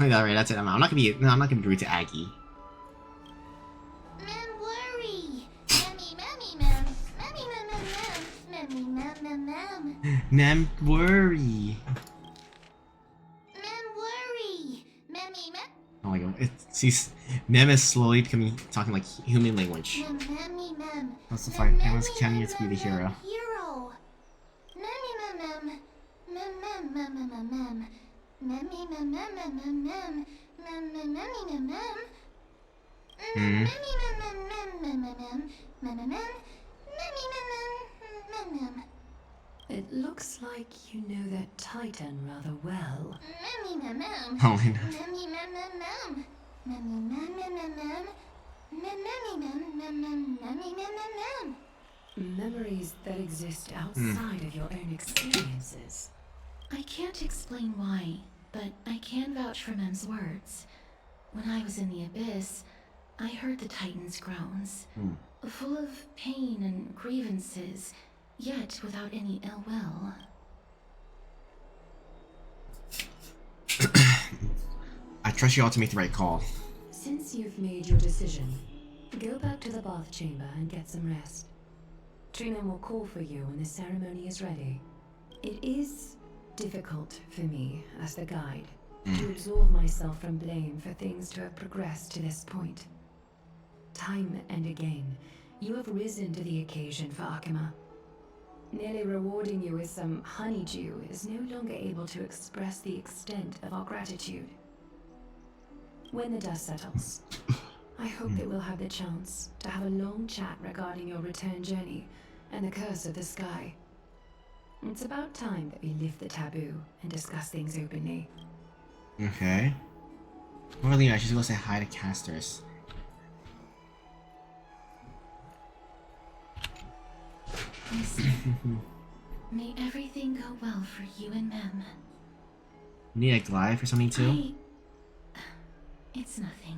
A: Alright, that's it. I'm not gonna be rude to Aggie.
E: Mem worry. Memmy memmy mem. Memmy mem mem mem. Memmy mem mem mem.
A: Mem worry.
E: Mem worry. Memmy mem.
A: Oh my god, Mem is slowly talking like human language.
E: Mem memmy mem.
A: Let's fight. Everyone's counting you to be the hero.
E: Hero. Memmy mem mem. Mem mem mem mem mem. Memmy mem mem mem mem mem. Mem mem memmy mem mem. Memmy mem mem mem mem mem. Mem mem mem. Memmy mem mem mem.
G: It looks like you know that Titan rather well.
E: Memmy mem mem.
A: Oh my god.
E: Memmy mem mem mem. Memmy mem mem mem mem. Memmy mem mem mem. Memmy mem mem mem.
G: Memories that exist outside of your own experiences.
B: I can't explain why, but I can vouch for Mem's words. When I was in the abyss, I heard the Titan's groans, full of pain and grievances, yet without any ill will.
A: I trust you all to make the right call.
G: Since you've made your decision, go back to the bath chamber and get some rest. Trina will call for you when the ceremony is ready. It is difficult for me, as the guide, to absolve myself from blame for things to have progressed to this point. Time and again, you have risen to the occasion for Akima. Nearly rewarding you with some honeydew is no longer able to express the extent of our gratitude. When the dust settles, I hope that we'll have the chance to have a long chat regarding your return journey and the curse of the sky. It's about time that we lift the taboo and discuss things openly.
A: Okay. Really, I should go say hi to Castorice.
B: Listen, may everything go well for you and Mem.
A: Need a glide for something too?
B: It's nothing.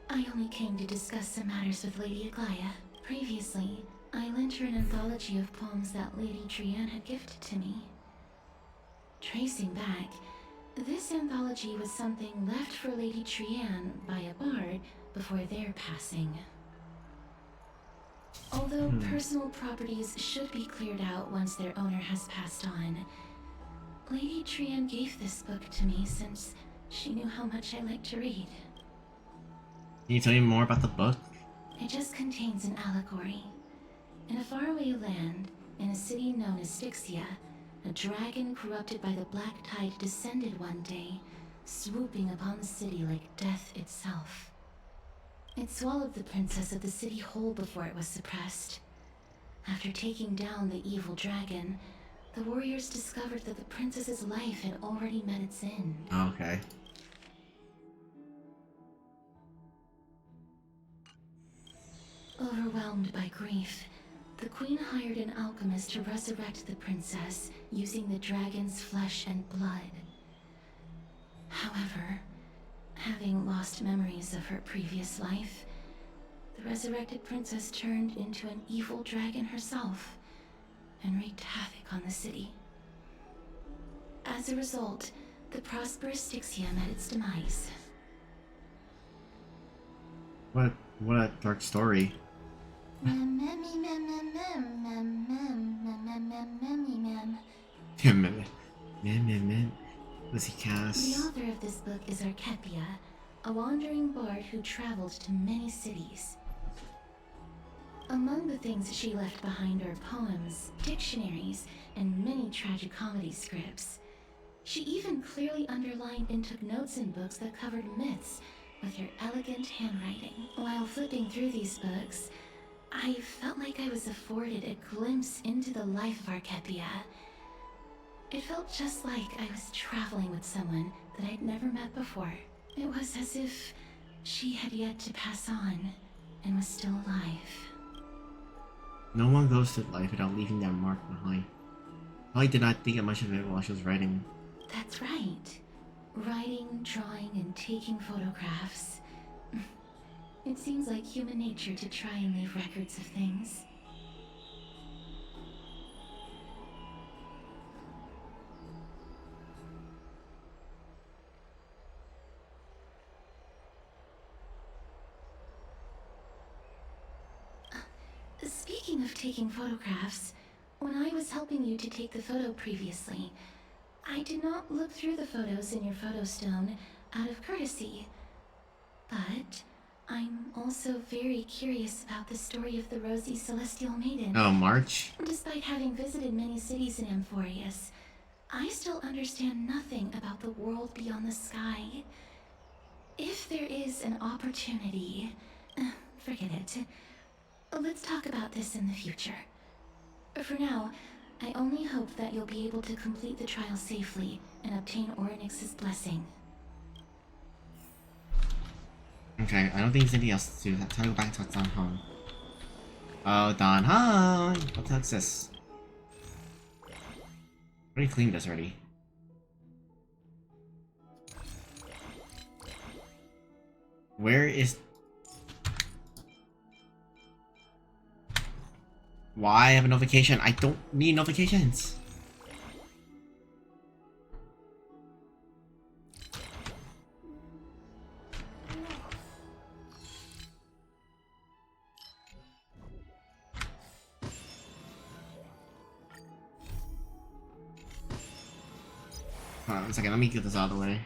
B: I only came to discuss some matters with Lady Aglaya. Previously, I lent her an anthology of poems that Lady Trianne had gifted to me. Tracing back, this anthology was something left for Lady Trianne by a bard before their passing. Although personal properties should be cleared out once their owner has passed on, Lady Trianne gave this book to me since she knew how much I like to read.
A: Can you tell me more about the book?
B: It just contains an allegory. In a faraway land, in a city known as Styxia, a dragon corrupted by the black tide descended one day, swooping upon the city like death itself. It swallowed the princess of the city whole before it was suppressed. After taking down the evil dragon, the warriors discovered that the princess's life had already met its end.
A: Okay.
B: Overwhelmed by grief, the queen hired an alchemist to resurrect the princess using the dragon's flesh and blood. However, having lost memories of her previous life, the resurrected princess turned into an evil dragon herself and wreaked havoc on the city. As a result, the prosperous Stixia met its demise.
A: What a dark story. Does he cast?
B: The author of this book is Archepia, a wandering bard who traveled to many cities. Among the things she left behind are poems, dictionaries, and many tragicomedy scripts. She even clearly underlined and took notes in books that covered myths with her elegant handwriting. While flipping through these books, I felt like I was afforded a glimpse into the life of Archepia. It felt just like I was traveling with someone that I'd never met before. It was as if she had yet to pass on and was still alive.
A: No one goes through life without leaving that mark behind. I did not think much of it while she was writing.
B: That's right. Writing, drawing, and taking photographs. It seems like human nature to try and leave records of things. Speaking of taking photographs, when I was helping you to take the photo previously, I did not look through the photos in your photo stone out of courtesy. But I'm also very curious about the story of the Rosy Celestial Maiden.
A: Oh, March?
B: Despite having visited many cities in Amphorius, I still understand nothing about the world beyond the sky. If there is an opportunity, forget it. Let's talk about this in the future. For now, I only hope that you'll be able to complete the trial safely and obtain Orynyx's blessing.
A: Okay, I don't think there's anything else to do. Time to go back to Dan Han. Oh, Dan Han! What the heck's this? I already cleaned this already. Where is... Why have a notification? I don't need notifications. Hold on a second, let me get this out of the way.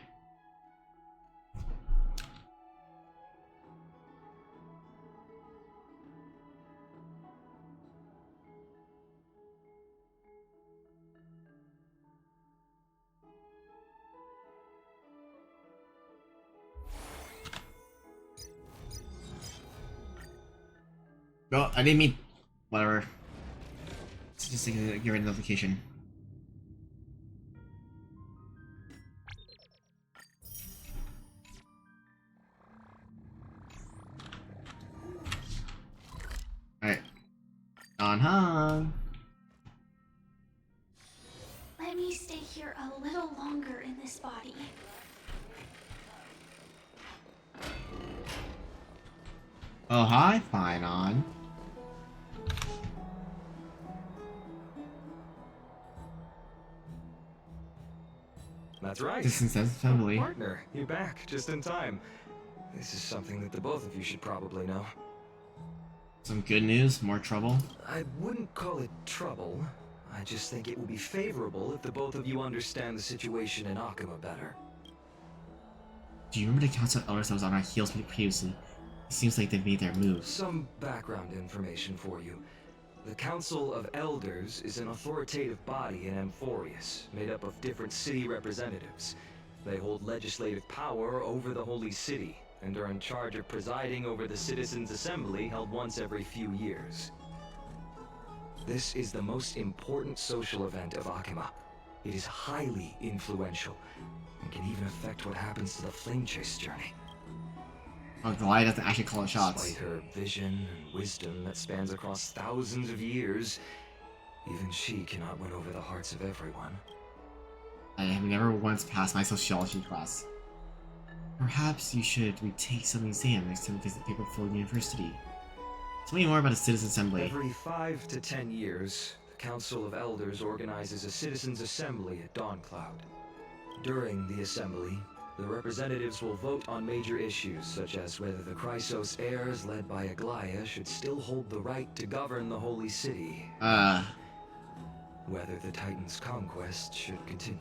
A: No, I didn't mean... Whatever. It's just like get rid of notification. Alright. Dan Han.
E: Let me stay here a little longer in this body.
A: Oh, hi, Finon.
H: That's right.
A: Distance as family.
H: Partner, you're back just in time. This is something that the both of you should probably know.
A: Some good news, more trouble.
H: I wouldn't call it trouble. I just think it will be favorable if the both of you understand the situation in Akuma better.
A: Do you remember the council elders that was on our heels previously? It seems like they've made their moves.
H: Some background information for you. The Council of Elders is an authoritative body in Amphorius, made up of different city representatives. They hold legislative power over the Holy City and are in charge of presiding over the Citizens' Assembly held once every few years. This is the most important social event of Akima. It is highly influential and can even affect what happens to the Flame Chase journey.
A: Oh, Goliath doesn't actually call the shots.
H: Despite her vision and wisdom that spans across thousands of years, even she cannot win over the hearts of everyone.
A: I have never once passed my sociology class. Perhaps you should retake some exam next time you visit Paperful University. Tell me more about the Citizens' Assembly.
H: Every 5 to 10 years, the Council of Elders organizes a Citizens' Assembly at Dawncloud. During the assembly, the representatives will vote on major issues such as whether the Chrysos heirs led by Aglaya should still hold the right to govern the Holy City, whether the Titan's conquest should continue.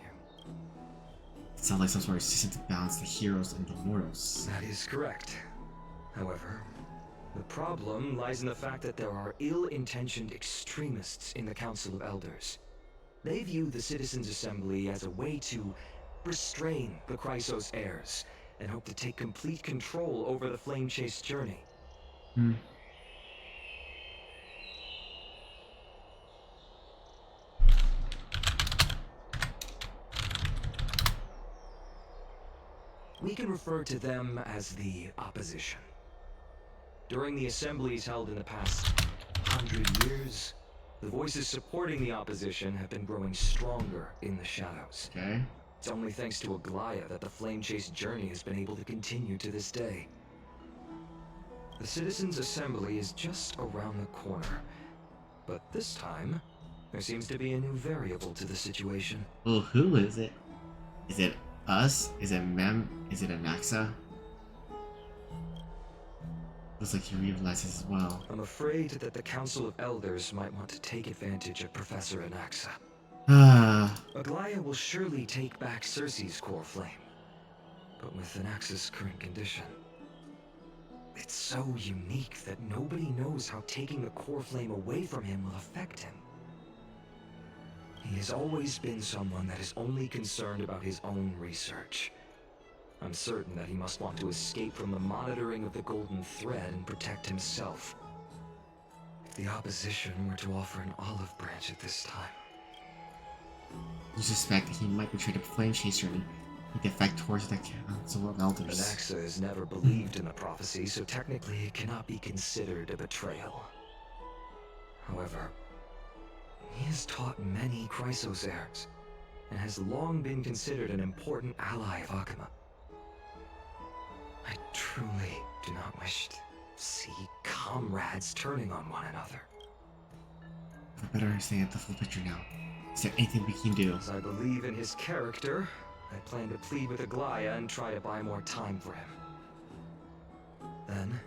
A: It sounds like some sort of system to balance the heroes and the mortals.
H: That is correct. However, the problem lies in the fact that there are ill-intentioned extremists in the Council of Elders. They view the Citizens' Assembly as a way to restrain the Chrysos heirs and hope to take complete control over the Flame Chase journey. We can refer to them as the opposition. During the assemblies held in the past 100 years, the voices supporting the opposition have been growing stronger in the shadows.
A: Okay.
H: It's only thanks to Aglaya that the Flame Chase journey has been able to continue to this day. The Citizens' Assembly is just around the corner, but this time, there seems to be a new variable to the situation.
A: Well, who is it? Is it us? Is it Mem? Is it Anaxa? Looks like he realizes as well.
H: I'm afraid that the Council of Elders might want to take advantage of Professor Anaxa. Aglaya will surely take back Cersei's core flame, but with Anaxa's current condition, it's so unique that nobody knows how taking the core flame away from him will affect him. He has always been someone that is only concerned about his own research. I'm certain that he must want to escape from the monitoring of the Golden Thread and protect himself. If the opposition were to offer an olive branch at this time,
A: You suspect that he might betray the Flame Chase journey and defect towards the Council of Elders.
H: Anaxa has never believed in the prophecy, so technically it cannot be considered a betrayal. However, he has taught many Chrysos heirs, and has long been considered an important ally of Akima. I truly do not wish to see comrades turning on one another.
A: I better understand the full picture now. Is there anything we can do?
H: As I believe in his character, I plan to plead with Aglaya and try to buy more time for him. Then,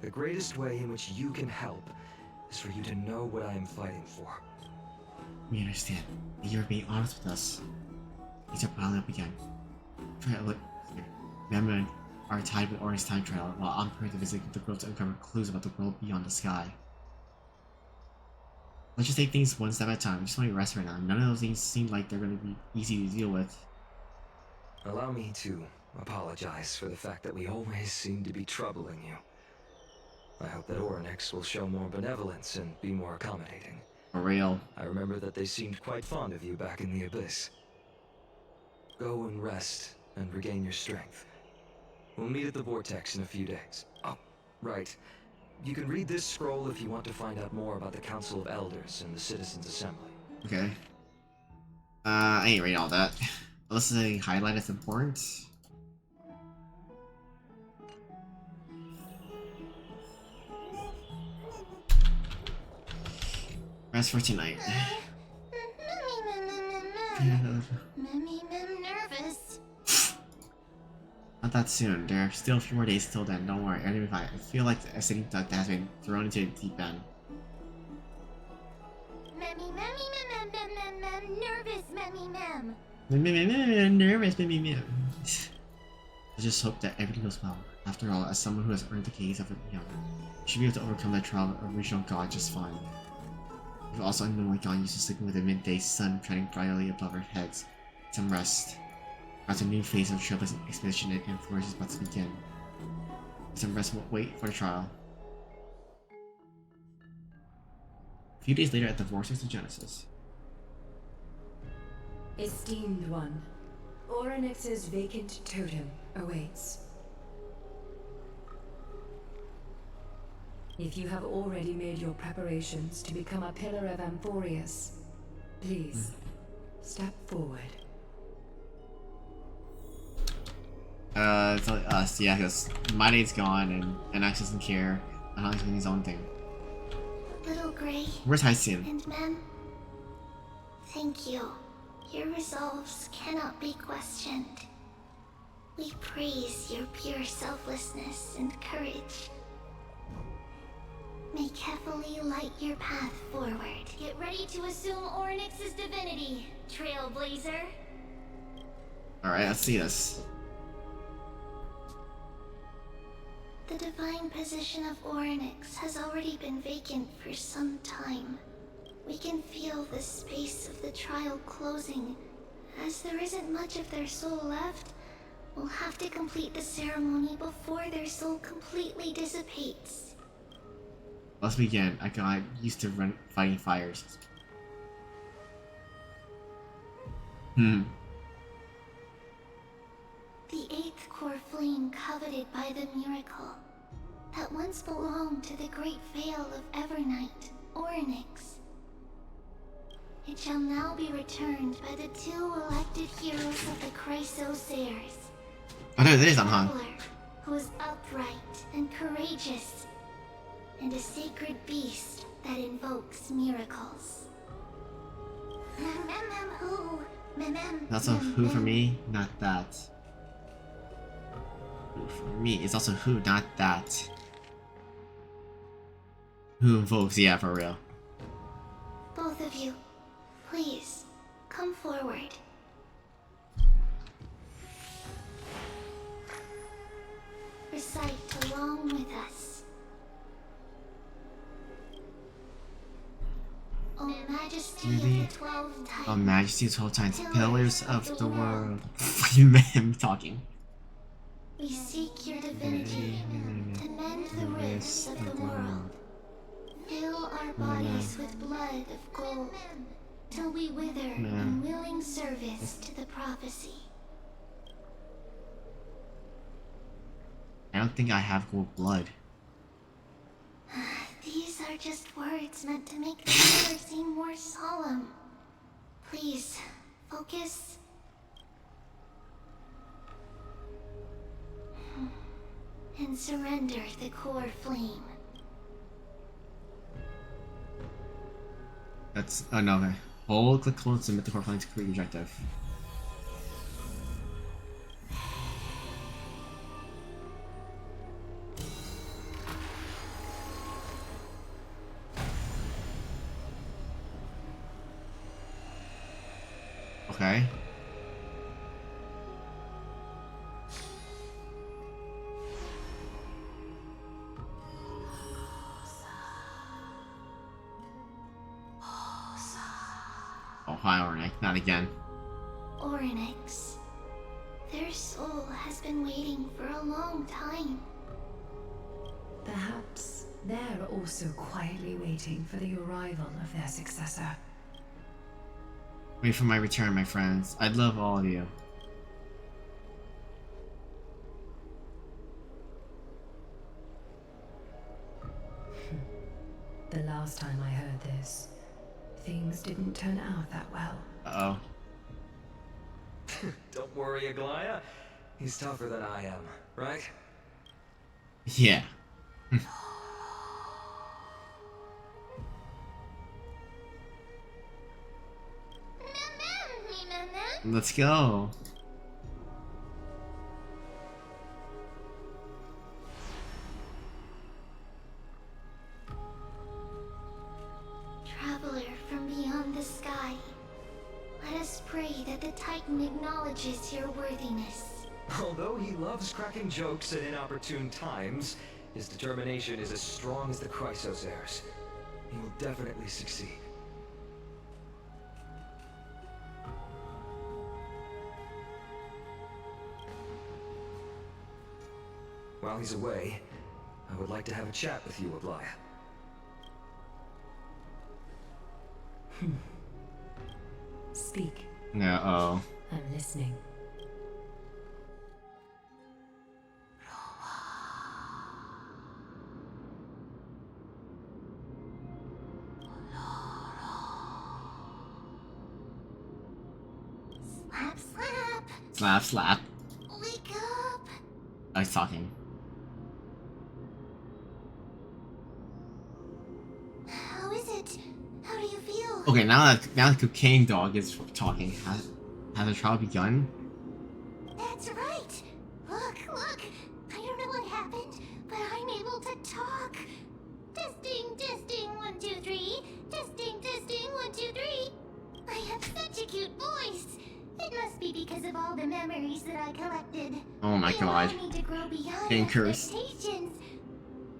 H: the greatest way in which you can help is for you to know what I am fighting for.
A: We understand. You're being honest with us. Things are piling up again. Try to look here. Mem are tied with Orange Time Trail, while I'm prepared to visit the world to uncover clues about the world beyond the sky. Let's just take things one step at a time. I just want to rest right now. None of those things seem like they're going to be easy to deal with.
H: Allow me to apologize for the fact that we always seem to be troubling you. I hope that Oryx will show more benevolence and be more accommodating.
A: For real.
H: I remember that they seemed quite fond of you back in the Abyss. Go and rest and regain your strength. We'll meet at the Vortex in a few days. Oh, right. You can read this scroll if you want to find out more about the Council of Elders and the Citizens' Assembly.
A: Okay. I ain't reading all that. Unless there's any highlight that's important. Rest for tonight.
E: Memmy nervous.
A: Not that soon. There are still a few more days till then. Don't worry, everything will be fine. I feel like a sitting duck that has been thrown into a deep end.
E: Memmy nervous mem.
A: Nervous, baby. I just hope that everything goes well. After all, as someone who has earned the gaze of a young, you should be able to overcome that trial of original God just fine. We've also unknowingly gone used to sleeping with the midday sun shining brightly above our heads. Some rest. As a new phase of Trailblazer expedition and Flourish is about to begin. Some rest will wait for the trial. A few days later at the Vortex of Genesis.
G: Esteemed one, Orynyx's vacant totem awaits. If you have already made your preparations to become a pillar of Amphorius, please step forward.
A: It's like us, yeah, because my date's gone and Axe doesn't care. And Alex doing his own thing.
E: Little Gray.
A: Where's Hyacinth?
E: And Mem, thank you. Your resolves cannot be questioned. We praise your pure selflessness and courage. May carefully light your path forward. Get ready to assume Orynyx's divinity, Trailblazer.
A: Alright, let's see this.
E: The divine position of Orynyx has already been vacant for some time. We can feel the space of the trial closing. As there isn't much of their soul left, we'll have to complete the ceremony before their soul completely dissipates.
A: Let's begin. I got used to fighting fires.
E: The eighth core flame coveted by the miracle that once belonged to the great Veil of Evernight, Orynyx. It shall now be returned by the two elected heroes of the Chrysosairs.
A: Oh, there it is, huh?
E: Traveler, who is upright and courageous, and a sacred beast that invokes miracles.
A: That's a who for me, not that. Who for me, it's also who, not that. Who invokes, yeah, for real.
E: Both of you, please, come forward. Recite along with us. O Majesty of the 12 Titans.
A: Oh, Majesty of 12 Titans, Pillars of the World. Fucking man talking.
E: We seek your divinity to mend the rifts of the world. Fill our bodies with blood of gold, till we wither in willing service to the prophecy.
A: I don't think I have gold blood.
E: These are just words meant to make the matter seem more solemn. Please, focus. And surrender the core flame.
A: That's, oh no, okay. Hold, click, hold, and submit the core flame to complete the objective. Okay. Oh, hi, Orynyx. Not again.
E: Orynyx. Their soul has been waiting for a long time.
G: Perhaps they're also quietly waiting for the arrival of their successor.
A: Wait for my return, my friends. I'd love all of you.
G: The last time I heard this, things didn't turn out that well.
A: Uh-oh.
H: Don't worry, Aglaya. He's tougher than I am, right?
A: Yeah. Let's go.
E: Traveler from beyond the sky, let us pray that the Titan acknowledges your worthiness.
H: Although he loves cracking jokes at inopportune times, his determination is as strong as the Chrysosairs. He will definitely succeed. While he's away, I would like to have a chat with you, Aglaya.
G: Speak.
A: No.
G: I'm listening.
E: Slap, slap.
A: Slap, slap.
E: Wake up.
A: I was talking.
E: How is it? How do you feel?
A: Okay, now that Cocaine Dog is talking, has the trial begun?
E: That's right. Look, look. I don't know what happened, but I'm able to talk. Testing, testing, 1, 2, 3. Testing, testing, 1, 2, 3. I have such a cute voice. It must be because of all the memories that I collected.
A: Oh my
E: They
A: god.
E: allow me to grow beyond
A: Getting cursed.
E: expectations.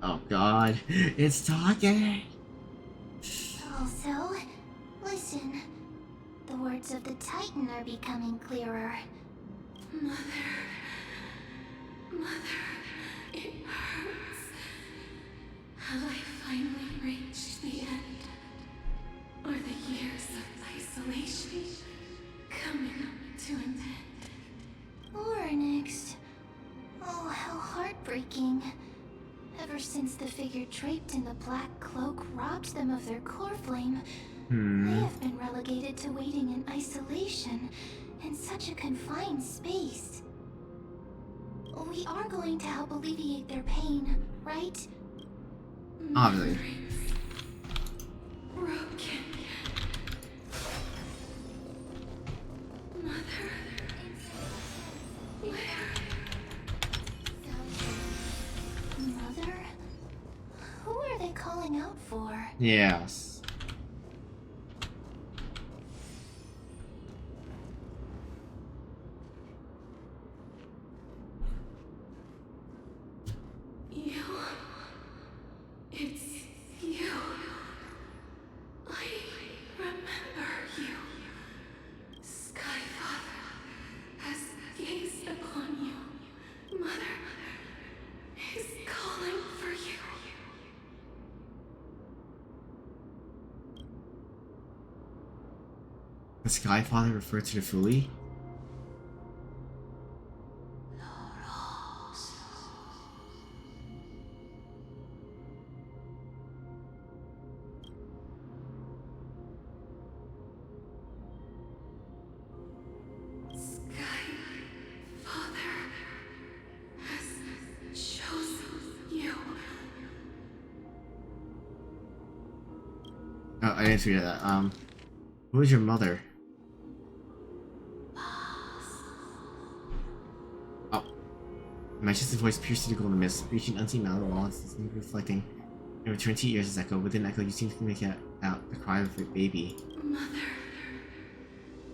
A: Oh god. It's talking!
E: Also, listen. The words of the Titan are becoming clearer.
D: Mother, it hurts. Have I finally reached the end? Are the years of isolation coming to an end?
E: Or next. Oh, how heartbreaking. Ever since the figure draped in the black cloak robbed them of their core flame, they have been relegated to waiting in isolation in such a confined space. We are going to help alleviate their pain, right?
A: Obviously.
D: Broken. Mother.
E: Mother? Who are they calling out for?
A: Yes.
D: You. It's you. I remember you. Skyfather has gazed upon you. Mother is calling for you.
A: The Skyfather referred to the Fuli?
D: Skyfather has chosen you.
A: Oh, I didn't figure that. Who is your mother? Oh. Manchester's voice pierced through the golden mist, reaching unseen mountain walls, reflecting. In return to ears as echo. Within echo, you seem to make out the cry of a baby.
D: Mother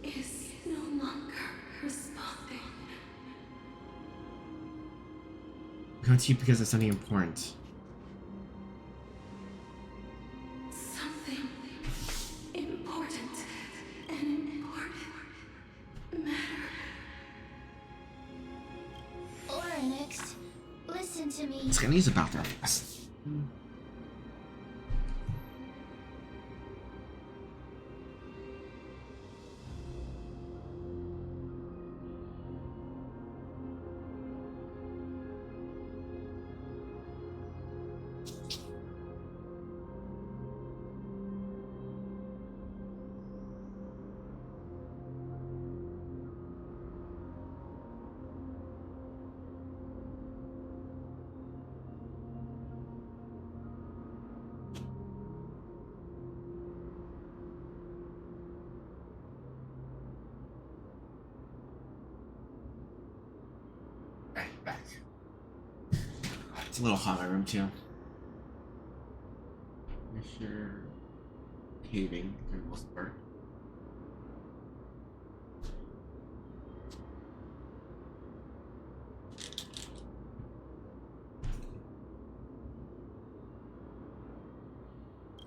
D: is no longer responding.
A: I come to you because of something important.
D: Something important. An important matter.
E: Oryx, listen to me.
A: This guy needs about that. Back. It's a little hot in my room too. Sure. Caving for the most part.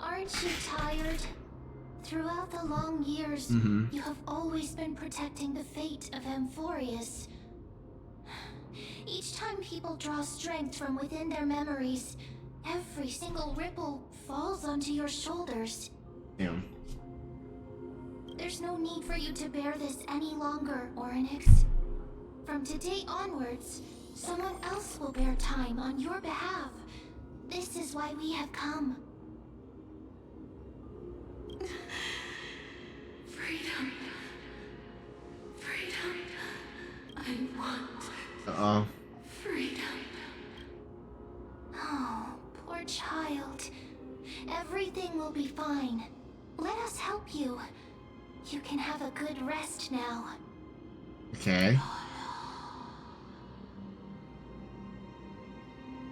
E: Aren't you tired? Throughout the long years, you have always been protecting the fate of Amphorius. Each time people draw strength from within their memories, every single ripple falls onto your shoulders.
A: Damn.
E: There's no need for you to bear this any longer, Orynyx. From today onwards, someone else will bear time on your behalf. This is why we have come.
D: Freedom. Freedom. I want
A: Uh-oh.
D: freedom.
E: Oh, poor child. Everything will be fine. Let us help you. You can have a good rest now.
A: Okay.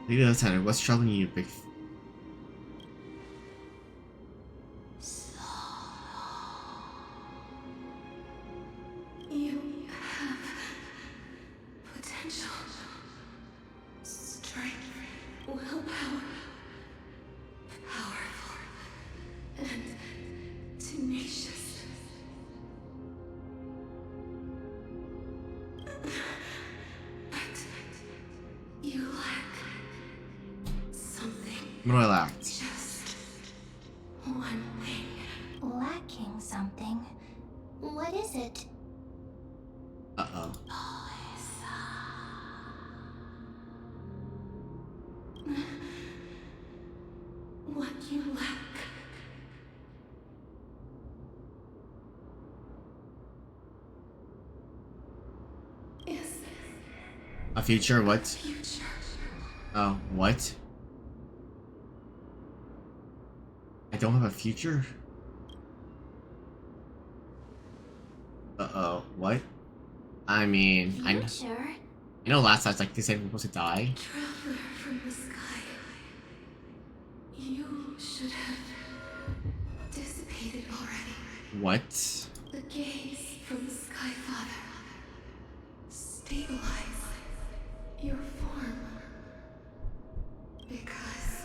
A: Lady Lieutenant, what's troubling you, big...
D: You have potential, strength, willpower, powerful, and tenacious. But you lack something.
A: What do I lack?
D: Just one thing.
E: Lacking something. What is it?
A: Uh-oh.
D: What you lack. Is
A: A future? What?
D: future.
A: Oh, what? I don't have a future? Uh-oh. What? I mean, I
E: Future?
A: know last time it's like they said we're supposed to die.
D: Traveler from the sky. You should have dissipated already.
A: What?
D: The gaze from the Sky Father. Stabilize your form. Because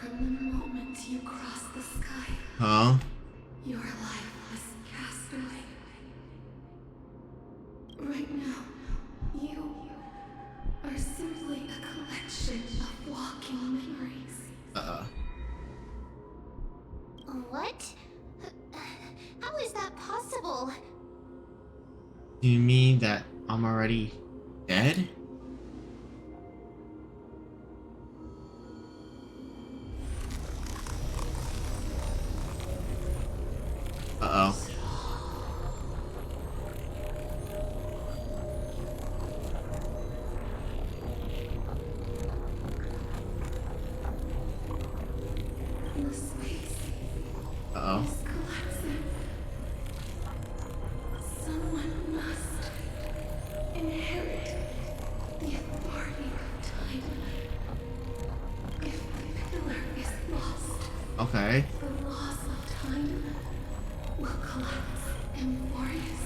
D: from the moment you crossed the sky,
A: Huh?
D: your life was cast away. Right now, you are simply a collection of walking memories.
A: Uh-oh.
E: What? How is that possible?
A: Do you mean that I'm already dead? Uh-oh.
D: The space
A: Uh-oh.
D: is collapsing. Someone must inherit the authority of time. If the pillar is lost,
A: Okay.
D: the laws of time will collapse Emporius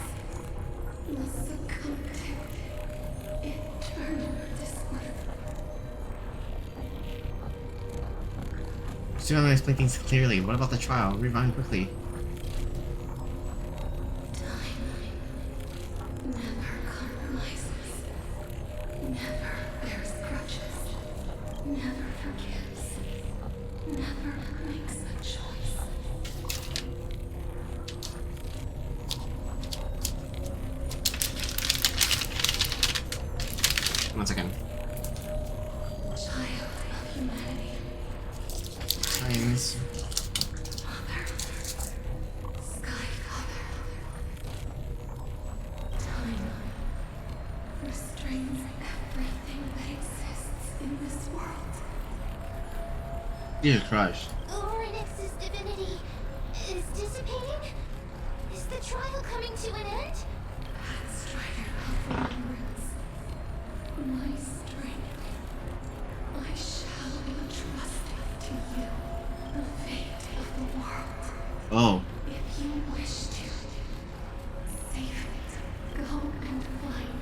D: will succumb to eternal disorder.
A: Still haven't explained things clearly. What about the trial? Rewind quickly.
D: Time never compromises, never bears grudges, never forgives, never makes a choice.
A: One second.
D: Child of humanity,
A: Times.
D: Mother, Sky Father. Time restrains everything that exists in this world.
A: Jesus Christ.
E: Orynyx's divinity is dissipating? Is the trial coming to an end?
D: Strider of remembrance, my strength, I shall entrust to you the fate of the world.
A: Oh.
D: If you wish to save it, go and find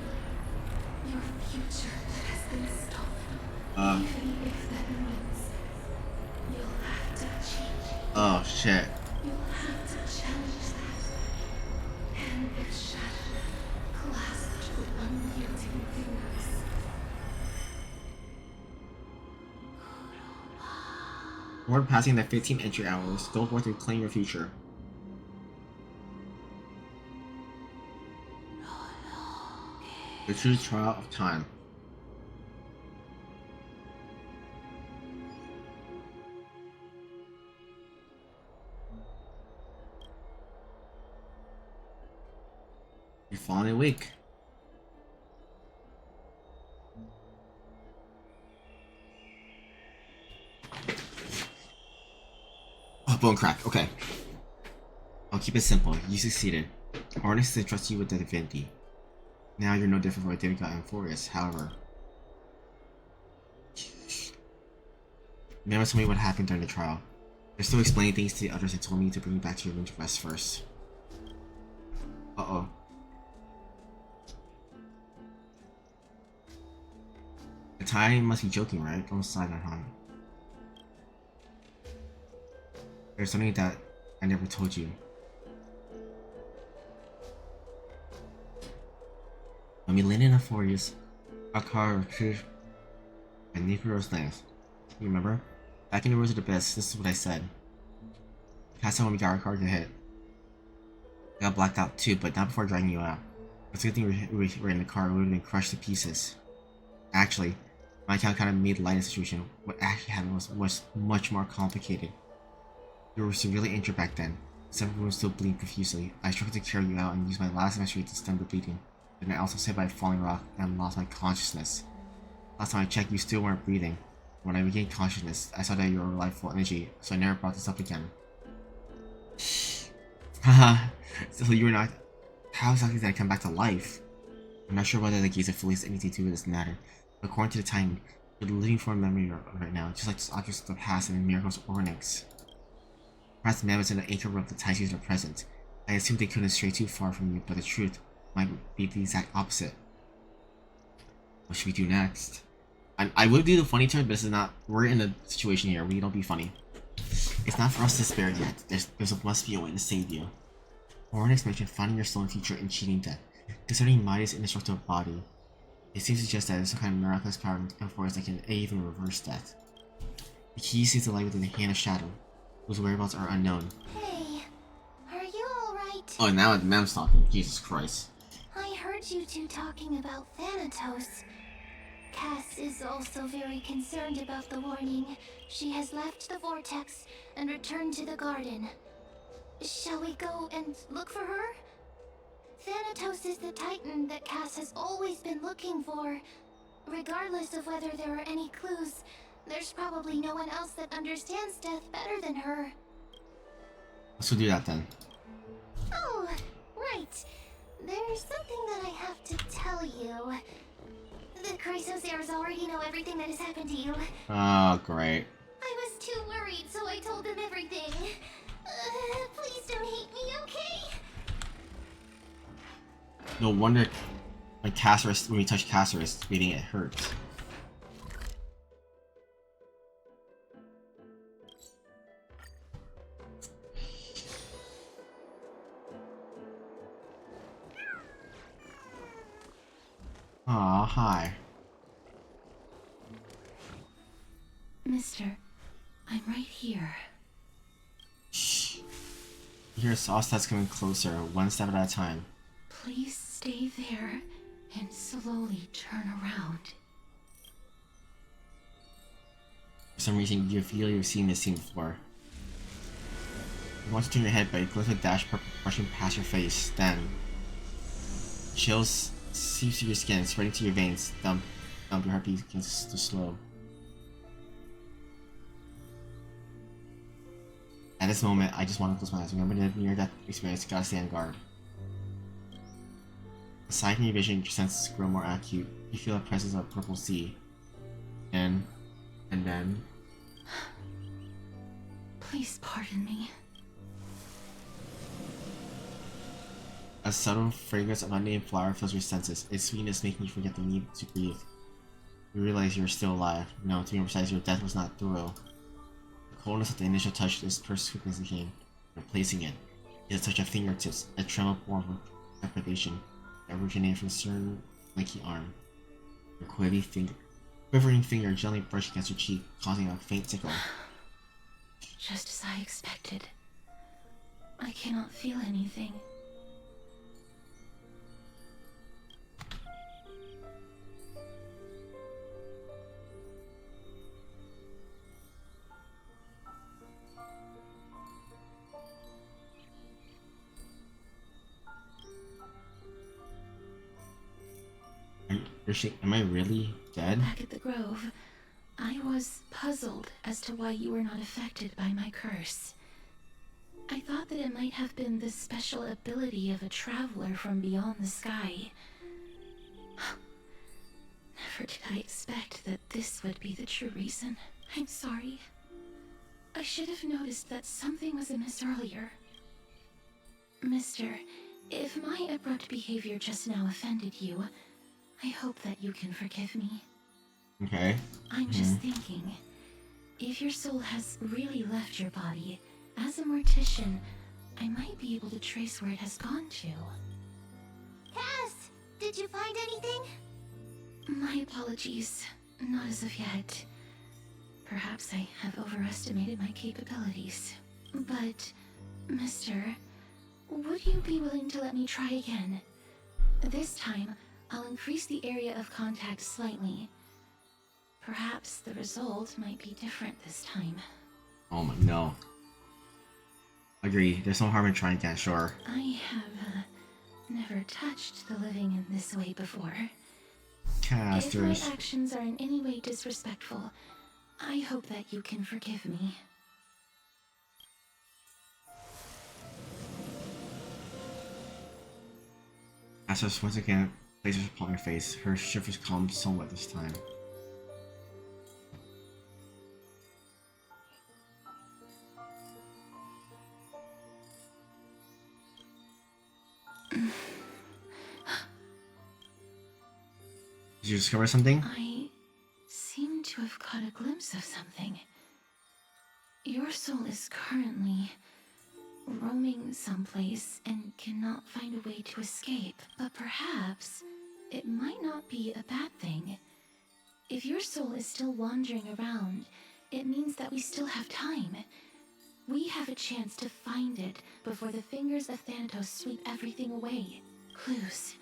D: your future that has been stolen. Even if that means you'll have to cheat,
A: Oh, shit.
D: you'll have to challenge that. And if Shadow clasped with unwielding fleeting fingers.
A: We're passing the 15 entry hours. Go forth and claim your future. The true trial of time. You're finally awake. Oh, bone crack. Okay. I'll keep it simple. You succeeded. Arnis entrusted you with the divinity. Now you're no different from a demigod in Forest. However, Mama told me what happened during the trial. They're still explaining things to the others and told me to bring you back to your room to rest first. Uh-oh. The Italian must be joking, right? Don't sign that, huh? There's something that I never told you. When we landed in the forest, our car was retrieved by Nico's lands. You remember? Back in the Rose of the Abyss, this is what I said. That's when we got our car to hit. I got blacked out too, but not before dragging you out. It's a good thing we were in the car, we would have been crushed to pieces. Actually, my account kind of made light of the situation. What actually happened was much more complicated. You were severely injured back then. Several wounds still bleeding profusely. I struggled to carry you out and used my last mastery to stem the bleeding. Then I also saved by a falling rock and lost my consciousness. Last time I checked, you still weren't breathing. When I regained consciousness, I saw that you were alive full energy, so I never brought this up again. Haha, so you were not... How exactly did I come back to life? I'm not sure whether the gates of Philly has anything to do with this matter, but according to the time, you're living for a memory right now, just like the objects of the past and the miracles of Ornyx. Perhaps the mammoths and the anchor of the Tysees are present. I assumed they couldn't stray too far from you, but the truth might be the exact opposite. What should we do next? I would do the funny turn, but this is not. We're in a situation here. We don't be funny. It's not for us to spare yet. Must be a way to save you. Ornyx mentioned finding your stolen future and cheating death. Concerning Midas' indestructible body, it seems to suggest that there's some kind of miraculous power in force that can even reverse death. The key seems to lie within the hand of Shadow, whose whereabouts are unknown.
E: Hey, are you alright?
A: Oh, now the man's talking. Jesus Christ.
E: I heard you two talking about Thanatos. Cass is also very concerned about the warning. She has left the vortex and returned to the garden. Shall we go and look for her? Thanatos is the Titan that Cass has always been looking for. Regardless of whether there are any clues, there's probably no one else that understands death better than her.
A: Let's go do that then.
E: Oh, right. There's something that I have to tell you. The Chrysosaurs already know everything that has happened to you.
A: Oh, great.
E: I was too worried, so I told them everything. Please don't hate me, okay?
A: No wonder when we touch Castorice, breathing it hurts. Aw, hi.
B: Mister, I'm right here.
A: Shh. You hear sauce that's coming closer, one step at a time.
B: Please stay there and slowly turn around.
A: For some reason, you feel you've seen this scene before. You want to turn your head, but a glimpse of dash brushing past your face. Then, chills seeps through your skin, spreading to your veins. Dump your heartbeat begins to slow. At this moment, I just want to close my eyes. Remember the near-death experience. Gotta stay on guard. Aside from your vision, your senses grow more acute. You feel the presence of a purple sea. And then...
B: Please pardon me.
A: A subtle fragrance of unnamed flower fills your senses. Its sweetness making you forget the need to breathe. You realize you are still alive. No, to be precise, your death was not thorough. The coldness of the initial touch is first quickness again, replacing it. It is a touch of fingertips, a tremor born with deprivation, that originated from certain flaky arm. Her quivering finger gently brushed against her cheek, causing a faint tickle.
B: Just as I expected. I cannot feel anything.
A: Am I really dead?
B: Back at the Grove, I was puzzled as to why you were not affected by my curse. I thought that it might have been the special ability of a traveler from beyond the sky. Never did I expect that this would be the true reason. I'm sorry. I should have noticed that something was amiss earlier. Mister, if my abrupt behavior just now offended you, I hope that you can forgive me.
A: Okay.
B: I'm just thinking, if your soul has really left your body, as a mortician, I might be able to trace where it has gone to.
E: Cass, did you find anything?
B: My apologies, not as of yet. Perhaps I have overestimated my capabilities. But, mister, would you be willing to let me try again? This time, I'll increase the area of contact slightly. Perhaps the result might be different this time.
A: Oh my, no. Agree, there's no harm in trying again, sure.
B: I have never touched the living in this way before. If
A: Castorice.
B: my actions are in any way disrespectful, I hope that you can forgive me.
A: Castorice once again places upon her face. Her shivers calmed somewhat this time. Did you discover something?
B: I seem to have caught a glimpse of something. Your soul is currently roaming someplace and cannot find a way to escape. But perhaps it might not be a bad thing. If your soul is still wandering around, it means that we still have time. We have a chance to find it before the fingers of Thanatos sweep everything away. Clues.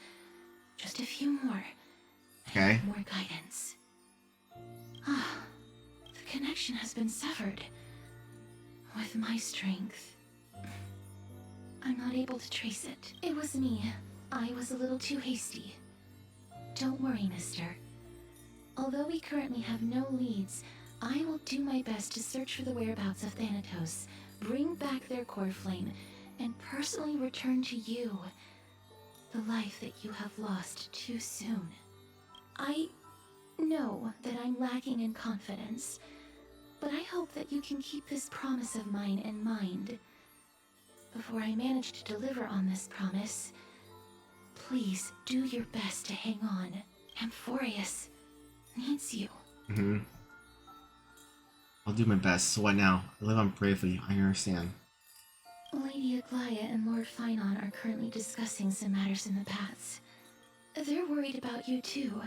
B: Just a few more.
A: Okay.
B: More guidance. Ah, the connection has been severed. With my strength, I'm not able to trace it. It was me. I was a little too hasty. Don't worry, mister. Although we currently have no leads, I will do my best to search for the whereabouts of Thanatos, bring back their core flame, and personally return to you the life that you have lost too soon. I know that I'm lacking in confidence, but I hope that you can keep this promise of mine in mind. Before I manage to deliver on this promise, please do your best to hang on. Amphorius needs you.
A: I'll do my best. So what now? I live on bravely. I understand.
B: Lady Aglaya and Lord Finon are currently discussing some matters in the paths. They're worried about you too.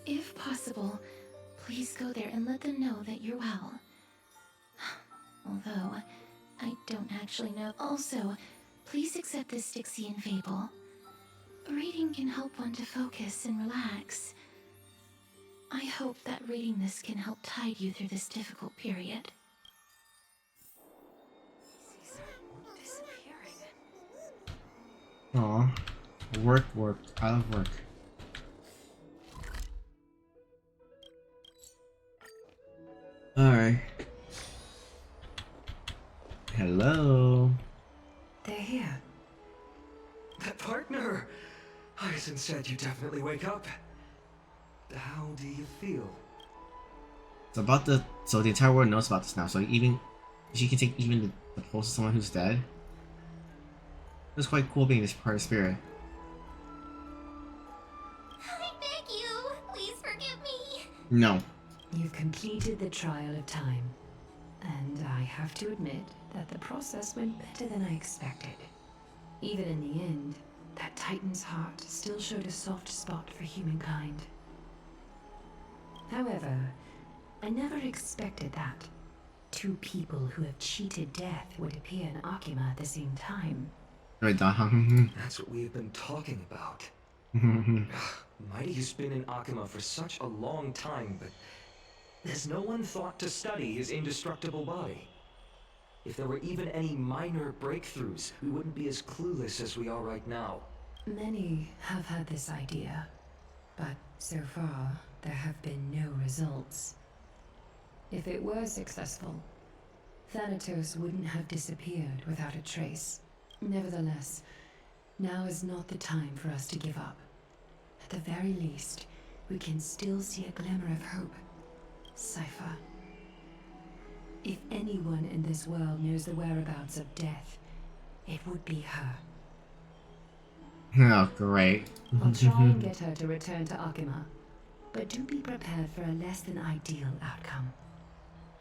B: If possible, please go there and let them know that you're well. Although, I don't actually know. Also, please accept this Styxian fable. Reading can help one to focus and relax. I hope that reading this can help tide you through this difficult period.
A: Aw. Work. I love work. Alright. Hello.
G: They're here.
H: That partner! Hyacinth said you definitely wake up. How do you feel?
A: So the entire world knows about this now. So even she can take even the pulse of someone who's dead. It was quite cool being this part of spirit.
E: I beg you, please forgive me.
A: No.
G: You've completed the trial of time. And I have to admit that the process went better than I expected. Even in the end, that Titan's heart still showed a soft spot for humankind. However, I never expected that two people who have cheated death would appear in Akima at the same time.
H: That's what we have been talking about. Mighty has been in Akima for such a long time, but has no one thought to study his indestructible body? If there were even any minor breakthroughs, we wouldn't be as clueless as we are right now.
G: Many have had this idea, but so far, there have been no results. If it were successful, Thanatos wouldn't have disappeared without a trace. Nevertheless, now is not the time for us to give up. At the very least, we can still see a glimmer of hope. Cypher. If anyone in this world knows the whereabouts of death, it would be her.
A: Oh, great.
G: I'll try and get her to return to Akima, but do be prepared for a less than ideal outcome.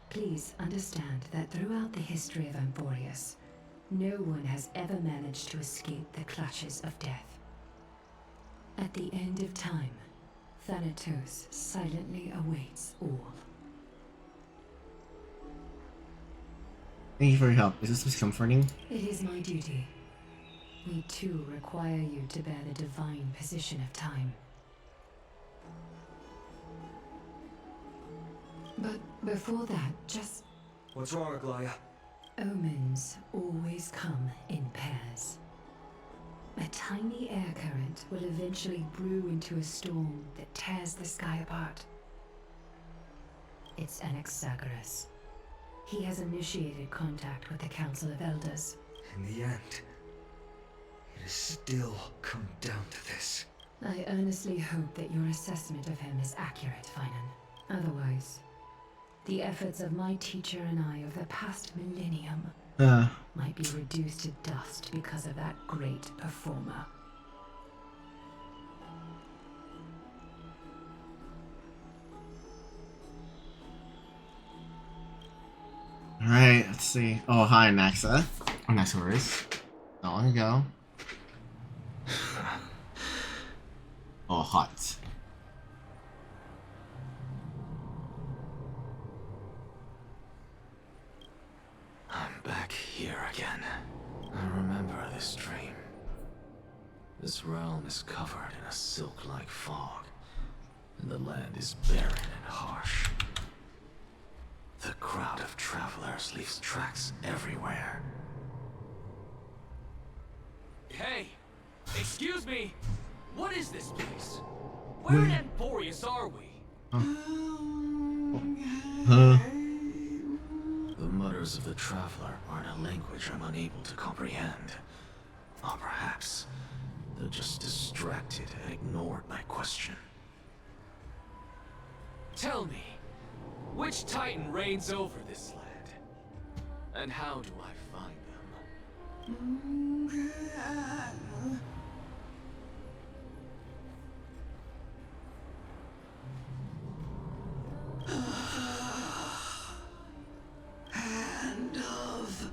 G: Please understand that throughout the history of Amphorius, no one has ever managed to escape the clutches of death. At the end of time, Thanatos silently awaits all.
A: Thank you for your help. Is this comforting?
G: It is my duty. We too require you to bear the divine position of time. But before that, just...
H: What's wrong, Aglaya?
G: Omens always come in pairs. A tiny air current will eventually brew into a storm that tears the sky apart. It's Anaxagoras. He has initiated contact with the Council of Elders.
H: In the end, it has still come down to this.
G: I earnestly hope that your assessment of him is accurate, Finan. Otherwise, the efforts of my teacher and I of the past millennium might be reduced to dust because of that great performer.
A: Alright, let's see. Oh, hi, Naxa. Anaxagoras. Not long ago. Oh, hot.
F: I'm back here again. I remember this dream. This realm is covered in a silk-like fog, and the land is barren and harsh. The crowd of travelers leaves tracks everywhere.
I: Hey! Excuse me! What is this place? Where in Amphorius are we?
F: The mutters of the traveler are in a language I'm unable to comprehend. Or perhaps they're just distracted and ignored my question.
I: Tell me, which Titan reigns over this land? And how do I find them?
F: Hand of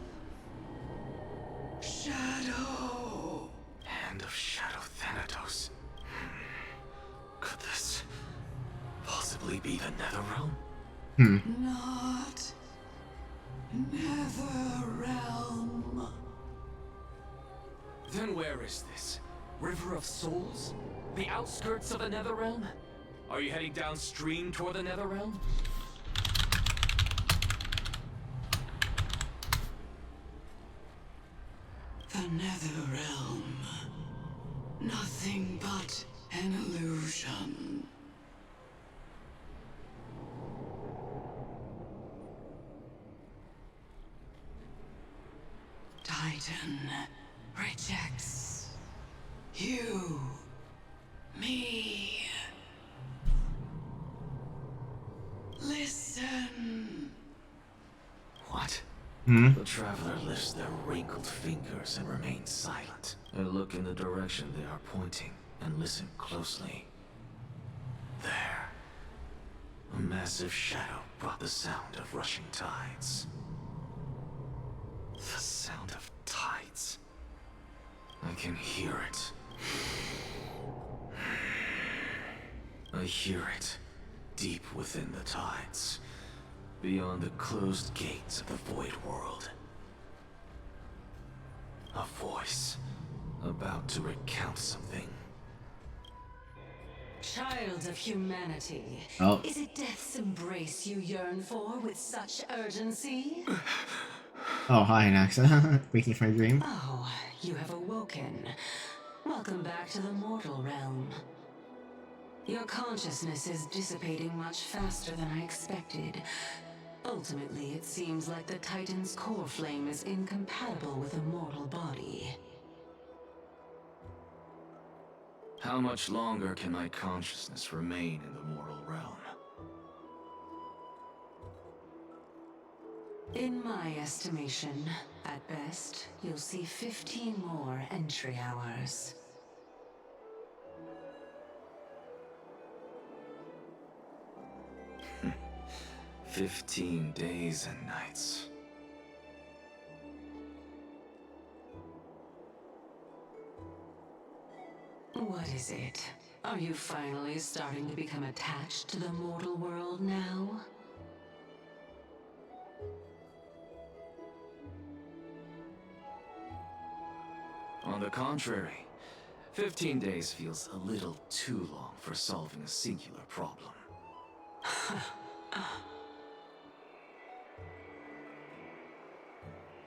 F: Shadow. Hand of Shadow Thanatos. Could this possibly be the Netherrealm? Not Netherrealm.
I: Then where is this? River of Souls? The outskirts of the Netherrealm? Are you heading downstream toward the Netherrealm?
F: The Netherrealm. Nothing but an illusion. Titan rejects you, me. Listen. What? The traveler lifts their wrinkled fingers and remains silent. I look in the direction they are pointing and listen closely. There. A massive shadow brought the sound of rushing tides. The sound of tides. I can hear it. I hear it, deep within the tides, beyond the closed gates of the void world. A voice, about to recount something.
G: Child of humanity,
A: Oh.
G: is it death's embrace you yearn for with such urgency?
A: Oh, hi, Anaxa. Waking from a dream.
G: Oh, you have awoken. Welcome back to the mortal realm. Your consciousness is dissipating much faster than I expected. Ultimately, it seems like the Titan's core flame is incompatible with a mortal body.
F: How much longer can my consciousness remain in the mortal realm?
G: In my estimation, at best, you'll see 15 more entry hours.
F: 15 days and nights.
G: What is it? Are you finally starting to become attached to the mortal world now?
F: On the contrary, 15 days feels a little too long for solving a singular problem.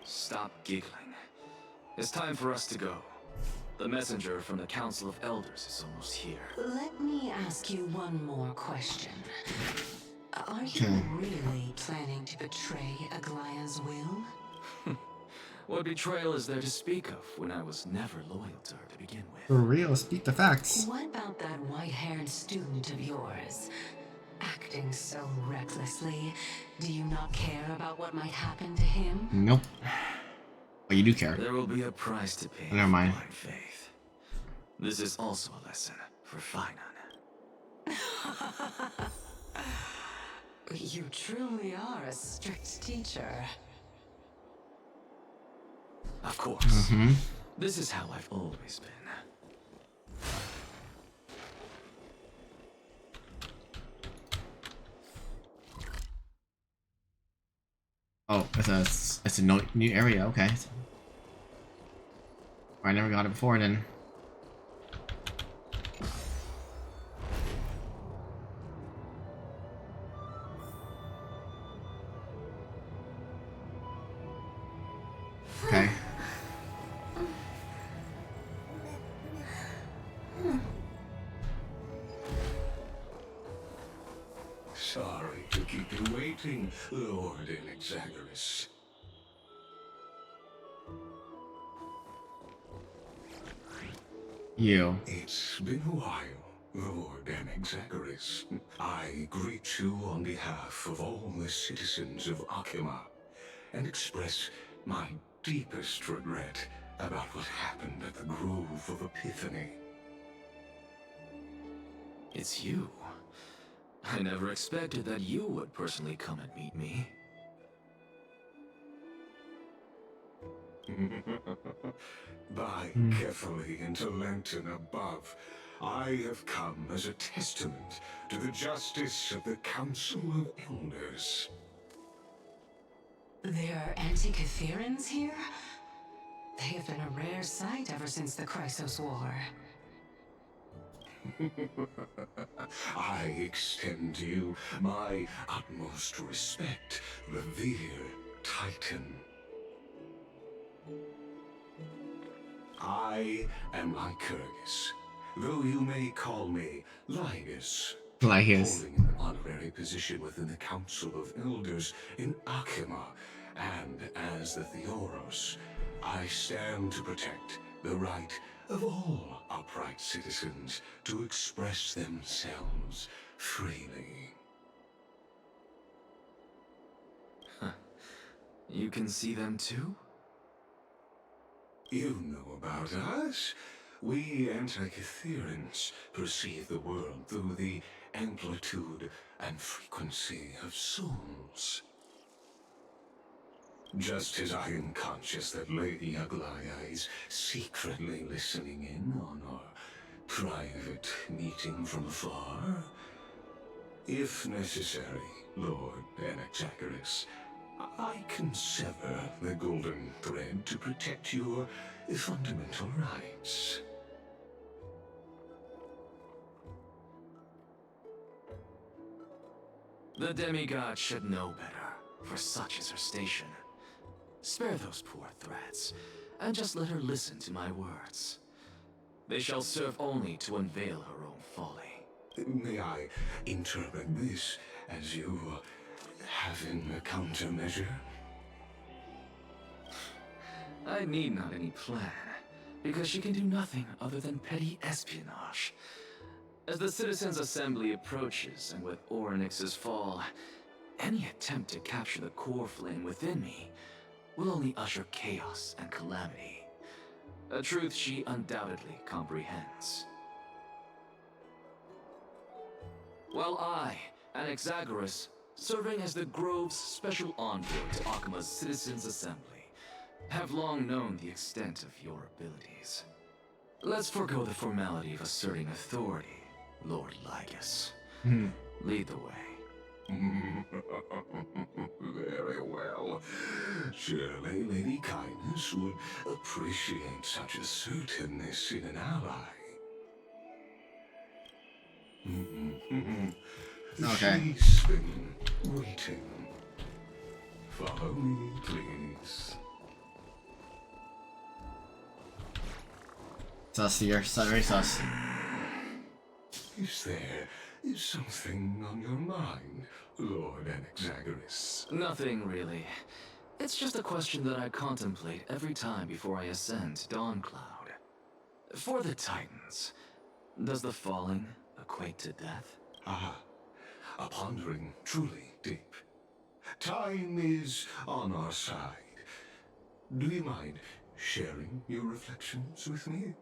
F: Stop giggling. It's time for us to go. The messenger from the Council of Elders is almost here.
G: Let me ask you one more question. Are you really planning to betray Aglaya's will?
F: What betrayal is there to speak of when I was never loyal to her to begin with?
A: For real, speak the facts.
G: What about that white-haired student of yours? Acting so recklessly, do you not care about what might happen to him?
A: Nope. But you do care.
F: There will be a price to pay
A: Never mind.
F: for blind faith. This is also a lesson for Finan.
G: You truly are a strict teacher.
F: Of course. This is how I've always been.
A: Oh, it's a new area. Okay. I never got it before then. Okay.
J: Sorry to keep you waiting, Lord Inexagorous.
A: You.
J: It's been a while, Lord Inexagorous. I greet you on behalf of all the citizens of Akima, and express my deepest regret about what happened at the Grove of Epiphany.
F: It's you. I never expected that you would personally come and meet me.
J: By carefully into Lantern above, I have come as a testament to the justice of the Council of Elders.
G: There are anti-Catherians here? They have been a rare sight ever since the Chrysos War.
J: I extend to you my utmost respect, revered Titan. I am Lycurgus, though you may call me Lygus.
A: Lygus.
J: Holding an honorary position within the Council of Elders in Akima, and as the Theoros, I stand to protect the right of all upright citizens to express themselves freely.
F: You can see them too?
J: You know about us. We anti-Catherians perceive the world through the amplitude and frequency of souls. Just as I am conscious that Lady Aglaya is secretly listening in on our private meeting from afar. If necessary, Lord Anaxagoras, I can sever the golden thread to protect your fundamental rights.
F: The demigod should know better, for such is her station. Spare those poor threats, and just let her listen to my words. They shall serve only to unveil her own folly.
J: May I interpret this as you having a countermeasure?
F: I need not any plan, because she can do nothing other than petty espionage. As the Citizens' Assembly approaches, and with Orynyx's fall, any attempt to capture the core flame within me will only usher chaos and calamity. A truth she undoubtedly comprehends. While I, Anaxagoras, serving as the Grove's special envoy to Akima's Citizens' Assembly, have long known the extent of your abilities. Let's forego the formality of asserting authority, Lord Lygus. Lead the way.
J: Very well. Surely Lady Kindness would appreciate such assertiveness in an ally.
A: Okay.
J: She's been waiting. Follow me, please.
A: Sus here. Very sus.
J: Is there something on your mind, Lord Anaxagoras?
F: Nothing really. It's just a question that I contemplate every time before I ascend to Dawncloud. For the Titans, does the falling equate to death?
J: Ah, a pondering truly deep. Time is on our side. Do you mind sharing your reflections with me?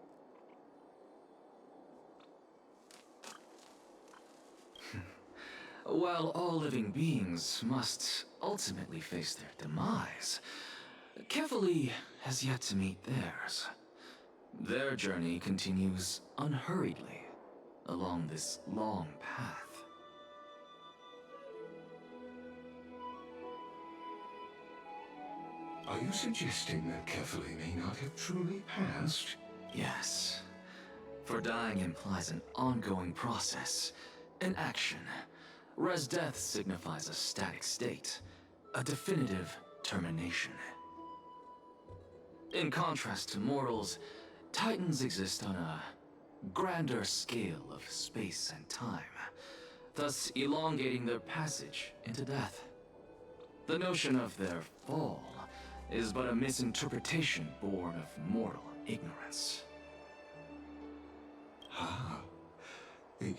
F: While all living beings must ultimately face their demise, Kefali has yet to meet theirs. Their journey continues unhurriedly along this long path.
J: Are you suggesting that Kefali may not have truly passed?
F: Yes, for dying implies an ongoing process, an action. Whereas death signifies a static state, a definitive termination. In contrast to mortals, Titans exist on a grander scale of space and time, thus elongating their passage into death. The notion of their fall is but a misinterpretation born of mortal ignorance.
J: Ah, an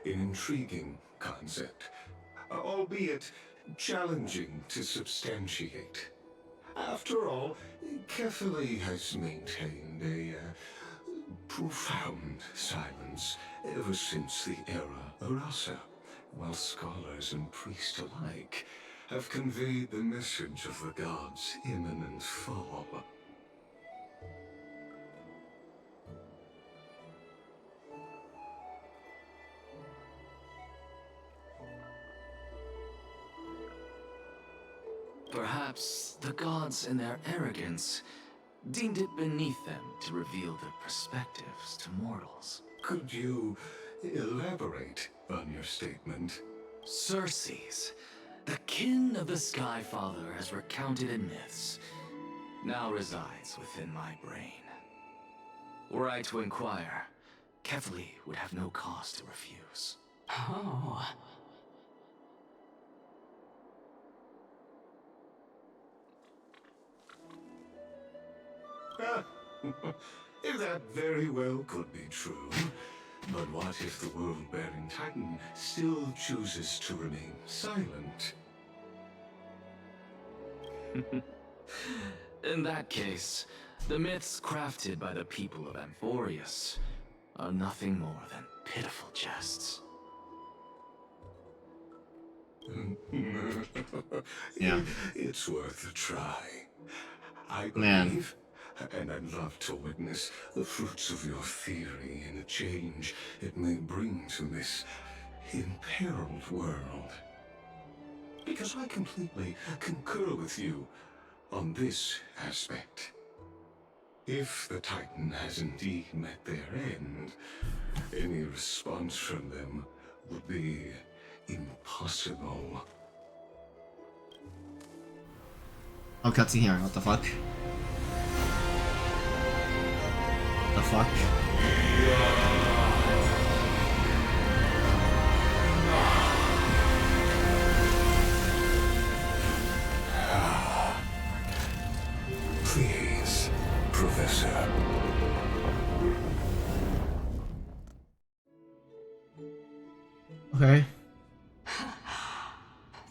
J: intriguing concept, albeit challenging to substantiate. After all, Kefali has maintained a profound silence ever since the era Arasa, while scholars and priests alike have conveyed the message of the gods' imminent fall.
F: Perhaps the gods, in their arrogance, deemed it beneath them to reveal their perspectives to mortals.
J: Could you elaborate on your statement?
F: Circes, the kin of the Sky Father as recounted in myths, now resides within my brain. Were I to inquire, Kefali would have no cause to refuse.
G: Oh.
J: That very well could be true. But what if the world-bearing Titan still chooses to remain silent?
F: In that case, the myths crafted by the people of Amphorius are nothing more than pitiful jests.
A: Yeah.
J: It's worth a try. I
A: Man.
J: believe, and I'd love to witness the fruits of your theory and the change it may bring to this imperiled world. Because I completely concur with you on this aspect. If the Titan has indeed met their end, any response from them would be impossible.
A: Oh, cutscene here. What the fuck? What the fuck?
J: Please, Professor.
A: Okay.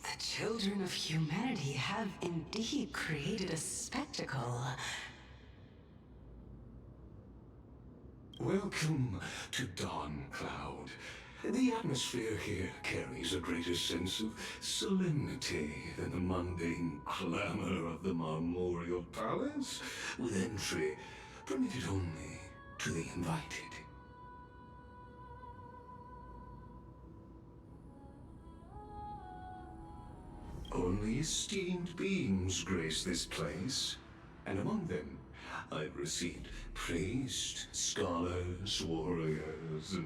G: The children of humanity have indeed created a spectacle.
J: Welcome to Dawn Cloud. The atmosphere here carries a greater sense of solemnity than the mundane clamor of the Marmorial Palace, with entry permitted only to the invited. Only esteemed beings grace this place, and among them I've received priests, scholars, warriors,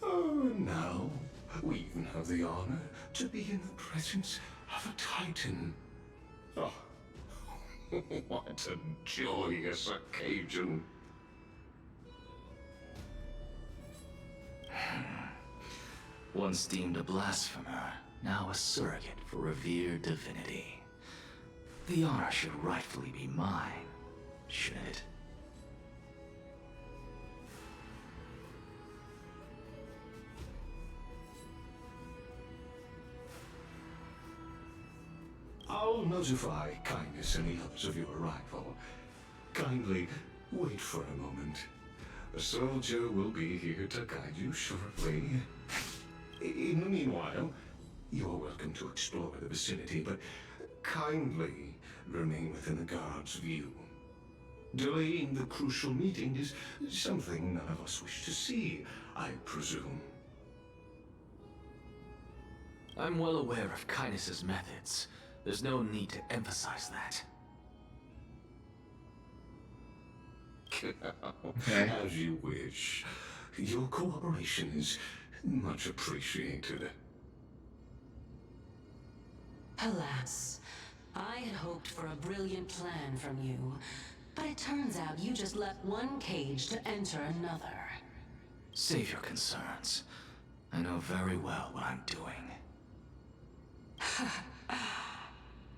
J: and now we even have the honor to be in the presence of a Titan. Oh, what a joyous occasion.
F: Once deemed a blasphemer, now a surrogate for revered divinity. The honor should rightfully be mine, shouldn't it?
J: I'll notify Kindness and the others of your arrival. Kindly wait for a moment. A soldier will be here to guide you shortly. In the meanwhile, you're welcome to explore the vicinity, but kindly remain within the guard's view. Delaying the crucial meeting is something none of us wish to see, I presume.
F: I'm well aware of Kindness's methods. There's no need to emphasize that.
A: Okay.
J: As you wish. Your cooperation is much appreciated.
G: Alas, I had hoped for a brilliant plan from you, but it turns out you just left one cage to enter another.
F: Save your concerns. I know very well what I'm doing.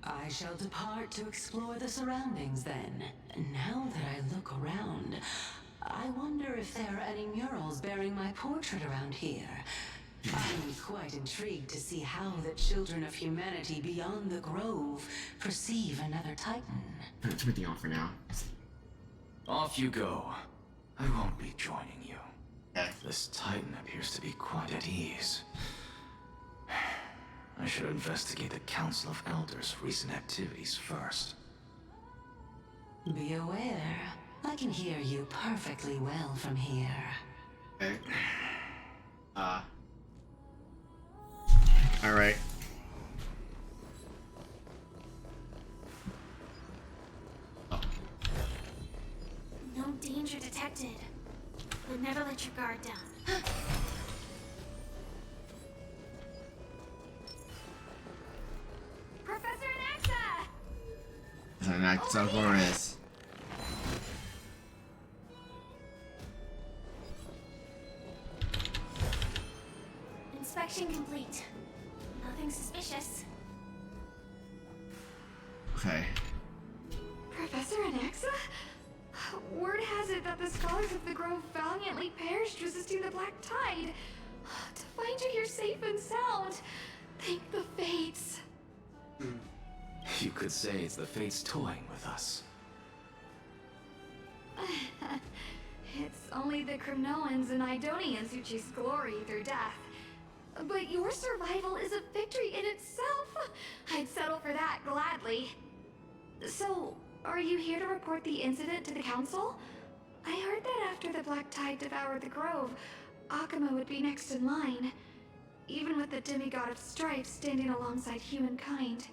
G: I shall depart to explore the surroundings then. Now that I look around, I wonder if there are any murals bearing my portrait around here. I'm quite intrigued to see how the children of humanity beyond the grove perceive another Titan.
A: Turn everything off for now.
F: Off you go. I won't be joining you.
A: Okay.
F: This Titan appears to be quite at ease. I should investigate the Council of Elders' recent activities first.
G: Be aware, I can hear you perfectly well from here.
A: Okay. Alright.
E: No danger detected. But never let your guard down. Professor Anaxa!
A: There's an act of Boris.
E: Inspection complete. Nothing suspicious.
A: Okay.
D: Professor Anaxa? Word has it that the scholars of the Grove valiantly perished resisting the Black Tide. To find you here safe and sound, thank the Fates.
F: You could say it's the Fates toying with us.
D: It's only the Kremnoans and Idonians who chase glory through death. but your survival is a victory in itself. I'd settle for that gladly. So, are you here to report the incident to the council? I heard that after the Black Tide devoured the grove, Akuma would be next in line, even with the demigod of strife standing alongside humankind.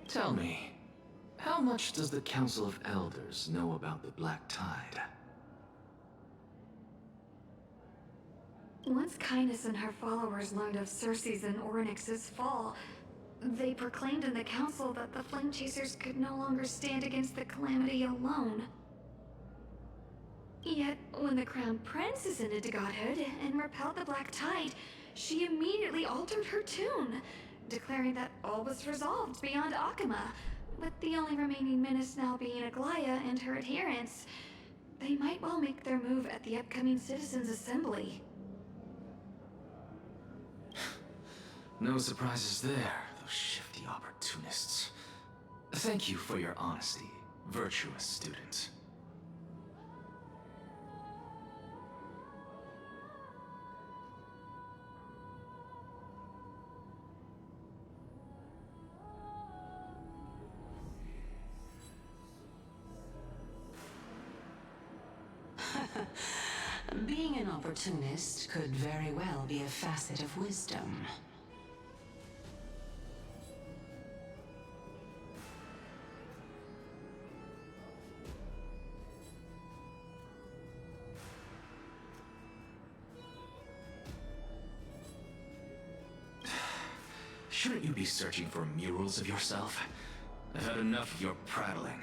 F: Tell me, how much does the Council of Elders know about the Black Tide?
D: Once Kindness and her followers learned of Circe's and Orynyx's fall, they proclaimed in the council that the Flame Chasers could no longer stand against the calamity alone. Yet, when the Crown Prince ascended to godhood and repelled the Black Tide, she immediately altered her tune, declaring that all was resolved beyond Akuma, with the only remaining menace now being Aglaya and her adherents. They might well make their move at the upcoming Citizens' Assembly.
F: No surprises there, those shifty opportunists. Thank you for your honesty, virtuous student.
G: Being an opportunist could very well be a facet of wisdom.
F: Shouldn't you be searching for murals of yourself? I've had enough of your prattling.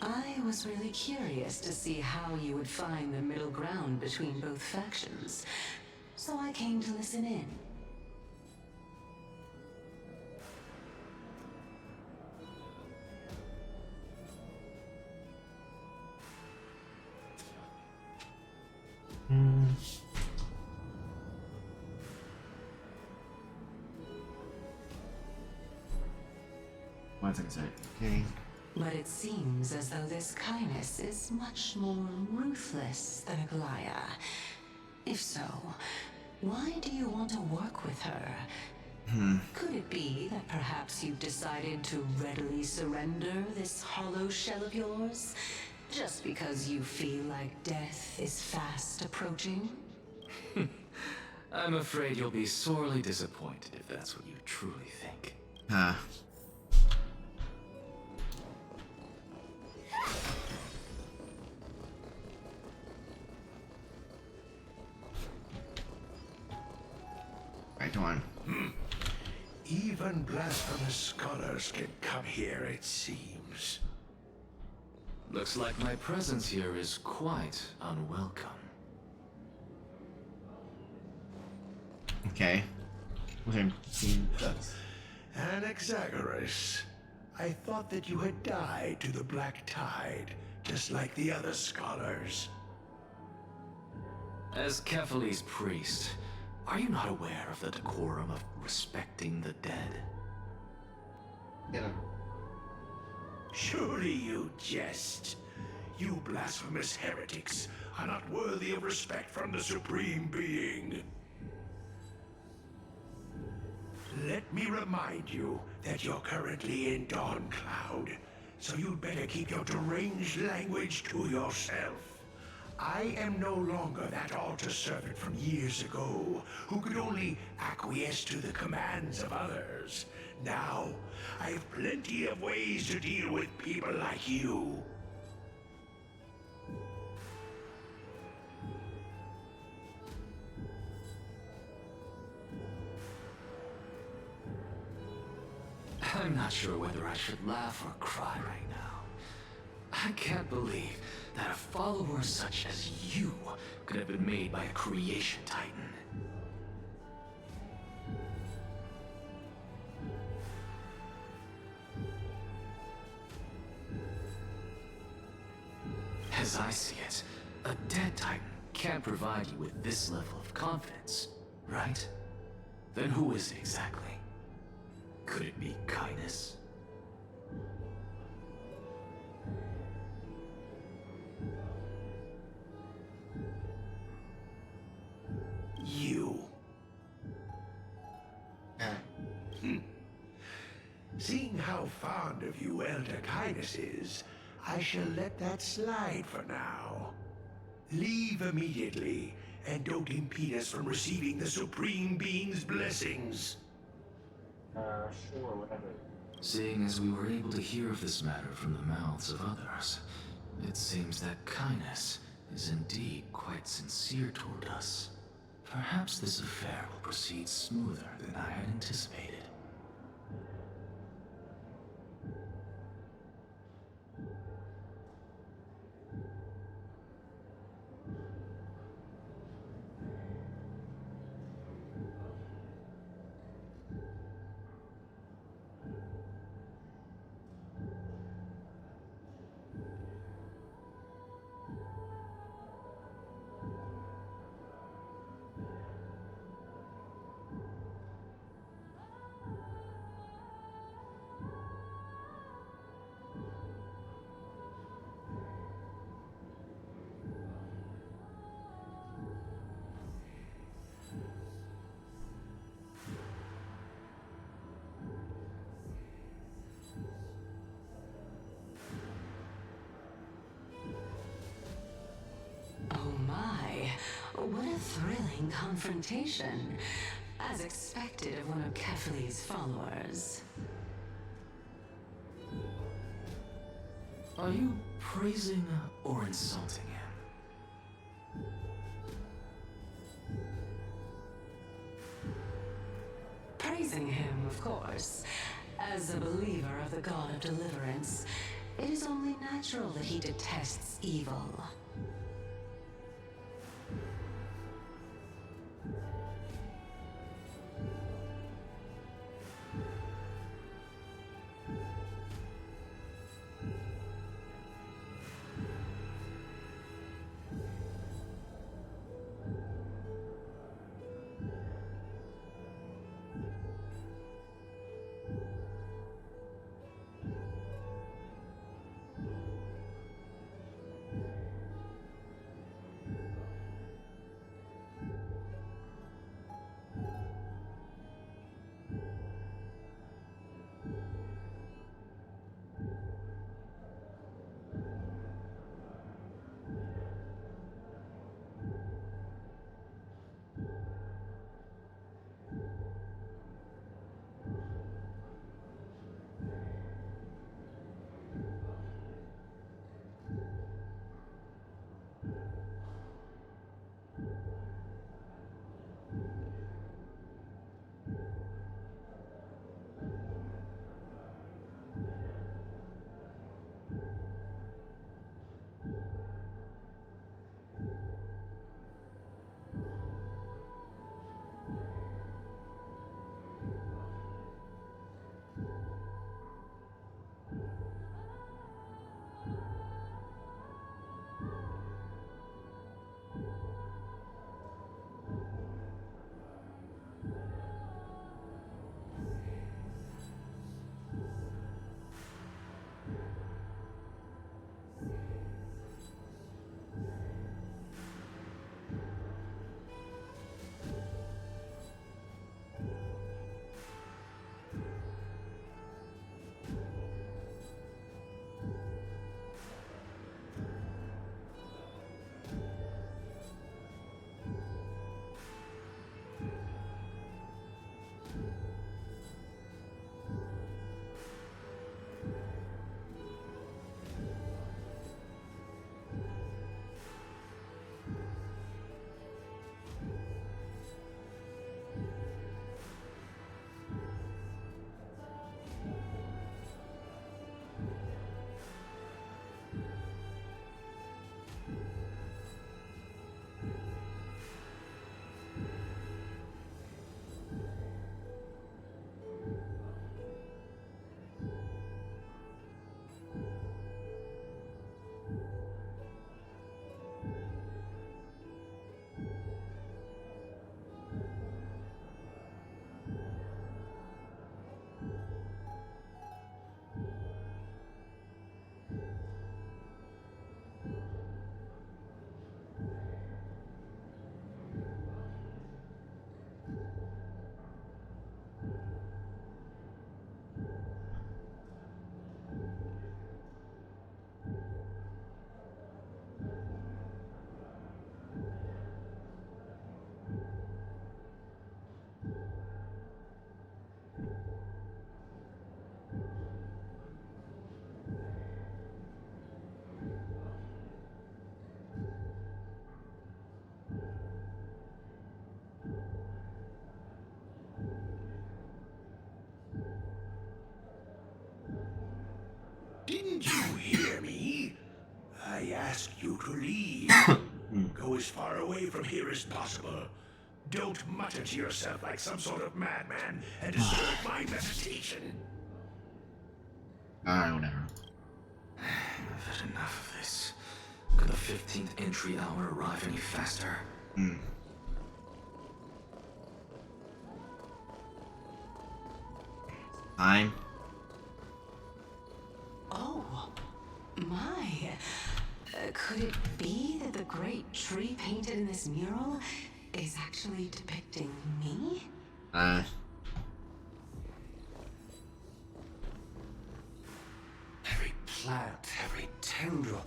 G: I was really curious to see how you would find the middle ground between both factions, so I came to listen in.
A: One second, sorry. Okay.
G: But it seems as though this kindness is much more ruthless than Aglaya. If so, why do you want to work with her? Could it be that perhaps you've decided to readily surrender this hollow shell of yours? Just because you feel like death is fast approaching?
F: I'm afraid you'll be sorely disappointed if that's what you truly think.
A: Huh. Right, come on.
J: Even blasphemous scholars can come here, it seems.
F: Looks like my presence here is quite unwelcome.
A: Okay. Okay.
J: Anaxagoras, I thought that you had died to the Black Tide, just like the other scholars.
F: As Kephales's priest, are you not aware of the decorum of respecting the dead?
J: Surely you jest. You blasphemous heretics are not worthy of respect from the Supreme Being. Let me remind you that you're currently in Dawn Cloud, so you'd better keep your deranged language to yourself. I am no longer that altar servant from years ago, who could only acquiesce to the commands of others. Now, I have plenty of ways to deal with people like you.
F: I'm not sure whether I should laugh or cry right now. I can't believe that a follower such as you could have been made by a creation titan. As I see it, a dead titan can't provide you with this level of confidence, right? Then who is it exactly? Could it be kindness?
J: You. Seeing how fond of you Elder Kindness is, I shall let that slide for now. Leave immediately, and don't impede us from receiving the Supreme Being's blessings.
C: Sure, whatever.
F: Seeing as we were able to hear of this matter from the mouths of others, it seems that kindness is indeed quite sincere toward us. Perhaps this affair will proceed smoother than I had anticipated.
G: Oh my, what a thrilling confrontation. As expected of one of Kephales's followers.
F: Are you praising or insulting him?
G: Praising him, of course. As a believer of the god of deliverance, it is only natural that he detests evil.
J: from here as possible. Don't mutter to yourself like some sort of madman and disturb my meditation.
A: Alright, whatever.
F: I've had enough of this. Could the 15th entry hour arrive any faster?
A: Time.
G: Oh, my. Could it be that the great tree painted in this mural is actually depicting me?
J: Every plant, every tendril,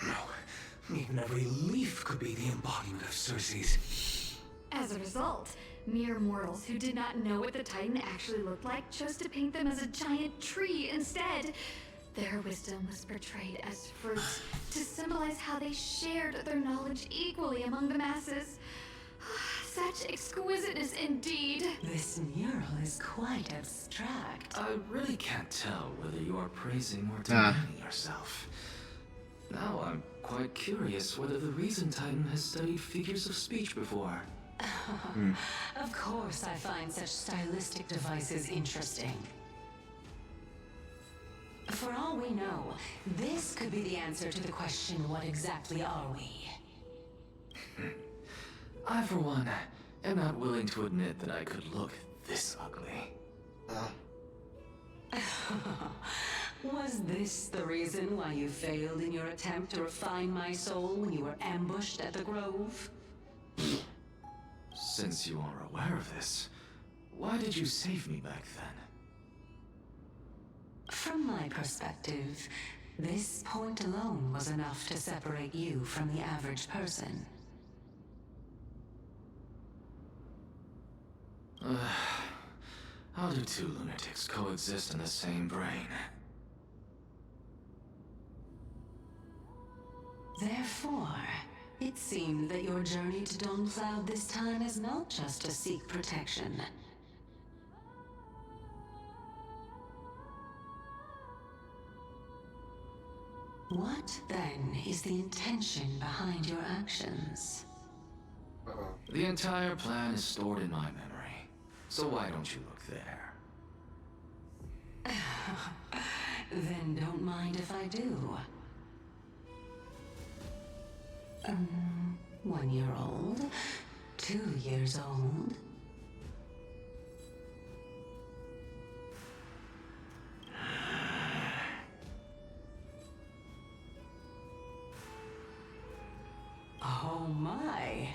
J: no, even every leaf could be the embodiment of Circe's.
D: As a result, mere mortals who did not know what the Titan actually looked like chose to paint them as a giant tree instead. Their wisdom was portrayed as fruit to symbolize how they shared their knowledge equally among the masses. Such exquisiteness indeed.
G: This mural is quite abstract.
F: I really can't tell whether you are praising or demeaning yourself. Now I'm quite curious whether the Reason Titan has studied figures of speech before.
G: Of course I find such stylistic devices interesting. For all we know, this could be the answer to the question, what exactly are we?
F: I, for one, am not willing to admit that I could look this ugly.
G: Was this the reason why you failed in your attempt to refine my soul when you were ambushed at the Grove?
F: Since you are aware of this, why did you save me back then?
G: From my perspective, this point alone was enough to separate you from the average person.
F: How do two lunatics coexist in the same brain?
G: Therefore, it seemed that your journey to Dawncloud this time is not just to seek protection. What, then, is the intention behind your actions?
F: The entire plan is stored in my memory, so why don't you look there?
G: Then don't mind if I do. 1 year old? 2 years old? Oh my!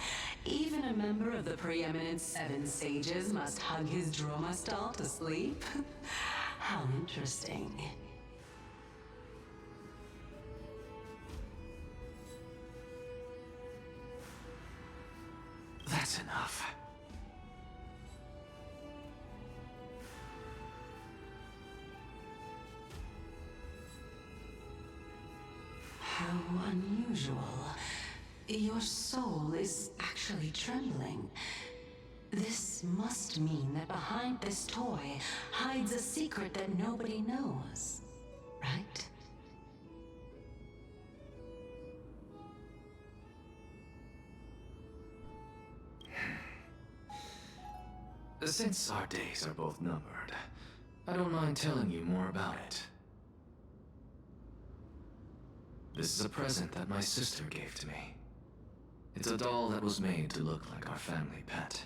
G: Even a member of the preeminent 7 sages must hug his droma stall to sleep? How interesting.
F: That's enough.
G: How unusual. Your soul is actually trembling. This must mean that behind this toy hides a secret that nobody knows, right?
F: Since our days are both numbered, I don't mind telling you more about it. This is a present that my sister gave to me. It's a doll that was made to look like our family pet.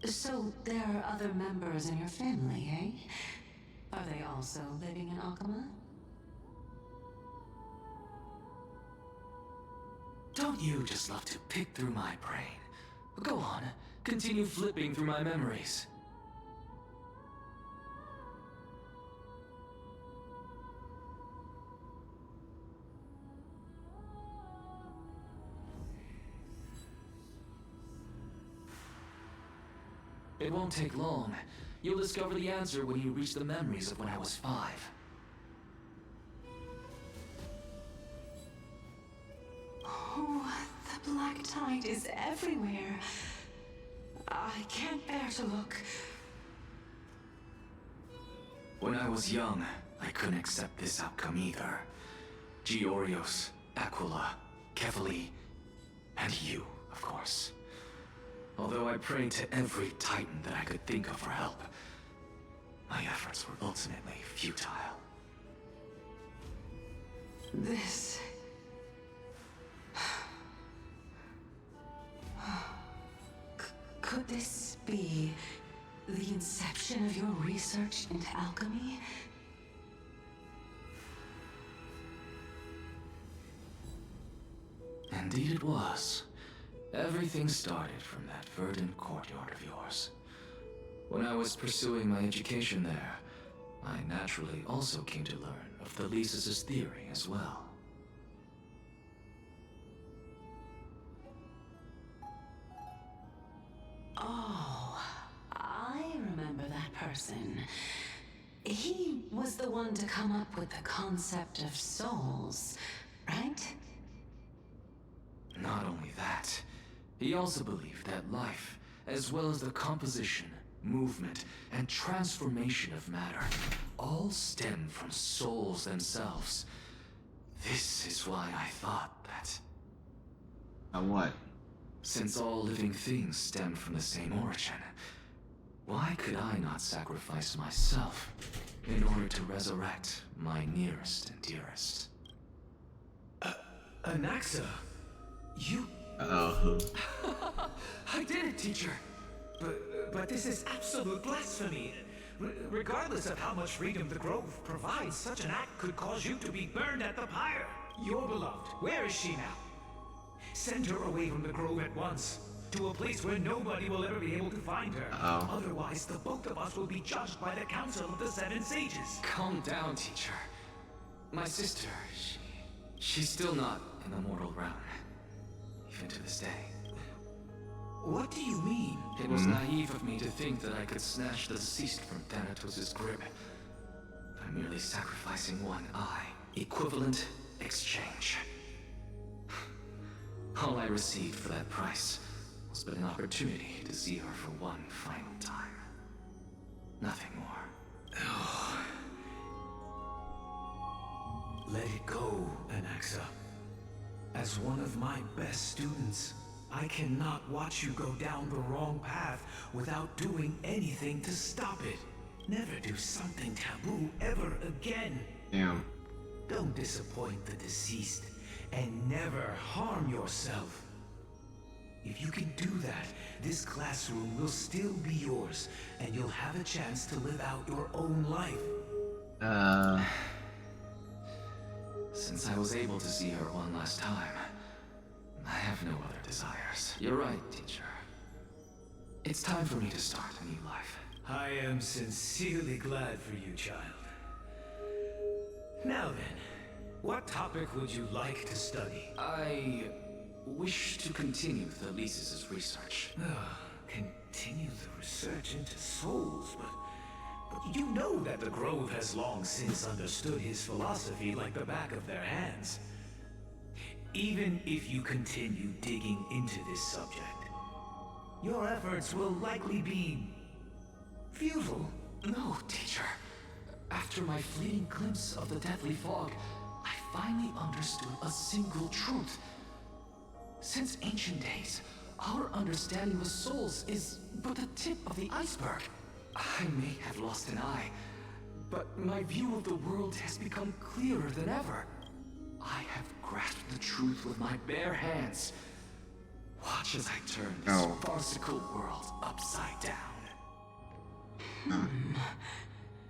G: So, there are other members in your family, eh? Are they also living in Akama?
F: Don't you just love to pick through my brain? Go on, continue flipping through my memories. It won't take long. You'll discover the answer when you reach the memories of when I was 5.
D: Oh, the black tide is everywhere. I can't bear to look.
F: When I was young, I couldn't accept this outcome either. Georios, Aquila, Kefali, and you, of course. Although I prayed to every titan that I could think of for help, my efforts were ultimately futile.
D: This... Could this be the inception of your research into alchemy?
F: Indeed it was. Everything started from that verdant courtyard of yours. When I was pursuing my education there, I naturally also came to learn of Thalesis' theory as well.
D: Oh, I remember that person. He was the one to come up with the concept of souls, right?
F: Not only that, he also believed that life, as well as the composition, movement, and transformation of matter, all stem from souls themselves. This is why I thought that...
A: What?
F: Since all living things stem from the same origin, why could I not sacrifice myself in order to resurrect my nearest and dearest?
I: Anaxa, you...
A: Uh-oh.
I: I did it, teacher. But this is absolute blasphemy. Regardless of how much freedom the Grove provides, such an act could cause you to be burned at the pyre. Your beloved, where is she now? Send her away from the Grove at once, to a place where nobody will ever be able to find her.
A: Uh-oh.
I: Otherwise, the both of us will be judged by the Council of the Seven Sages.
F: Calm down, teacher. My sister, she's still not in the mortal realm. Even to this day.
I: What do you mean?
F: It was naive of me to think that I could snatch the deceased from Thanatos' grip by merely sacrificing one eye. Equivalent exchange. All I received for that price was but an opportunity to see her for one final time. Nothing more.
I: Let it go, Anaxa. As one of my best students, I cannot watch you go down the wrong path without doing anything to stop it. Never do something taboo ever again.
A: Damn.
I: Don't disappoint the deceased, and never harm yourself. If you can do that, this classroom will still be yours, and you'll have a chance to live out your own life.
F: Since I was able to see her one last time, I have no other desires. You're right, teacher. It's time for me to start a new life.
I: I am sincerely glad for you, child. Now then, what topic would you like to study?
F: I wish to continue Thalesis' research.
I: Continue the research into souls, but you know that the Grove has long since understood his philosophy like the back of their hands. Even if you continue digging into this subject, your efforts will likely be futile.
F: No, teacher. After my fleeting glimpse of the deadly fog, I finally understood a single truth. Since ancient days, our understanding of souls is but the tip of the iceberg. I may have lost an eye, but my view of the world has become clearer than ever. I have grasped the truth with my bare hands. Watch as I turn this farcical world upside down.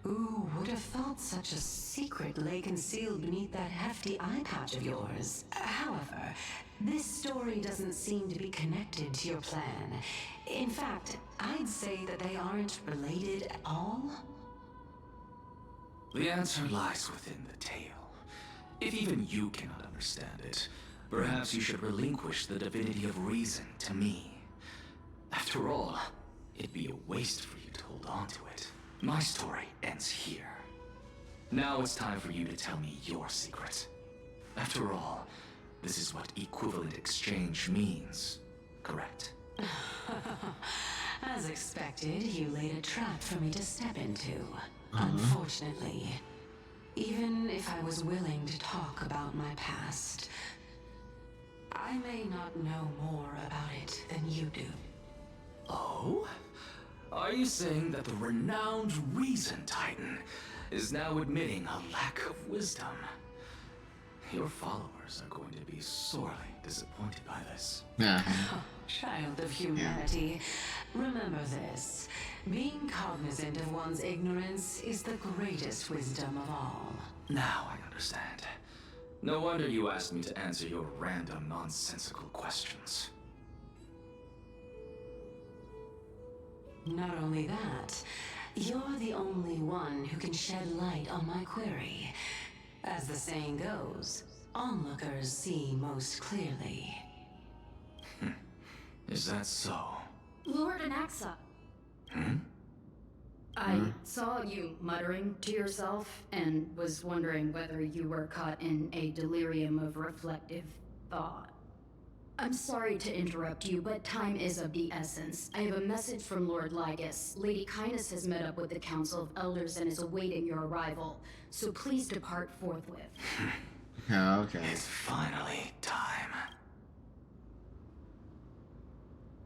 D: Who would have thought such a secret lay concealed beneath that hefty eye patch of yours? However, this story doesn't seem to be connected to your plan. In fact, I'd say that they aren't related at all.
F: The answer lies within the tale. If even you cannot understand it, perhaps you should relinquish the divinity of reason to me. After all, it'd be a waste for you to hold on to it. My story ends here. Now it's time for you to tell me your secret. After all, this is what equivalent exchange means, correct?
G: As expected, you laid a trap for me to step into. Unfortunately, even if I was willing to talk about my past, I may not know more about it than you do.
F: Oh? Are you saying that the renowned Reason Titan is now admitting a lack of wisdom? Your followers are going to be sorely disappointed by this.
A: Yeah.
G: Child of humanity, remember this. Being cognizant of one's ignorance is the greatest wisdom of all.
F: Now I understand. No wonder you asked me to answer your random, nonsensical questions.
G: Not only that, you're the only one who can shed light on my query. As the saying goes, onlookers see most clearly.
F: Is that so?
K: Lord Anaxa. I saw you muttering to yourself and was wondering whether you were caught in a delirium of reflective thought. I'm sorry to interrupt you, but time is of the essence. I have a message from Lord Lygus. Lady Kindness has met up with the Council of Elders and is awaiting your arrival, so please depart forthwith.
A: Okay.
F: It's finally time.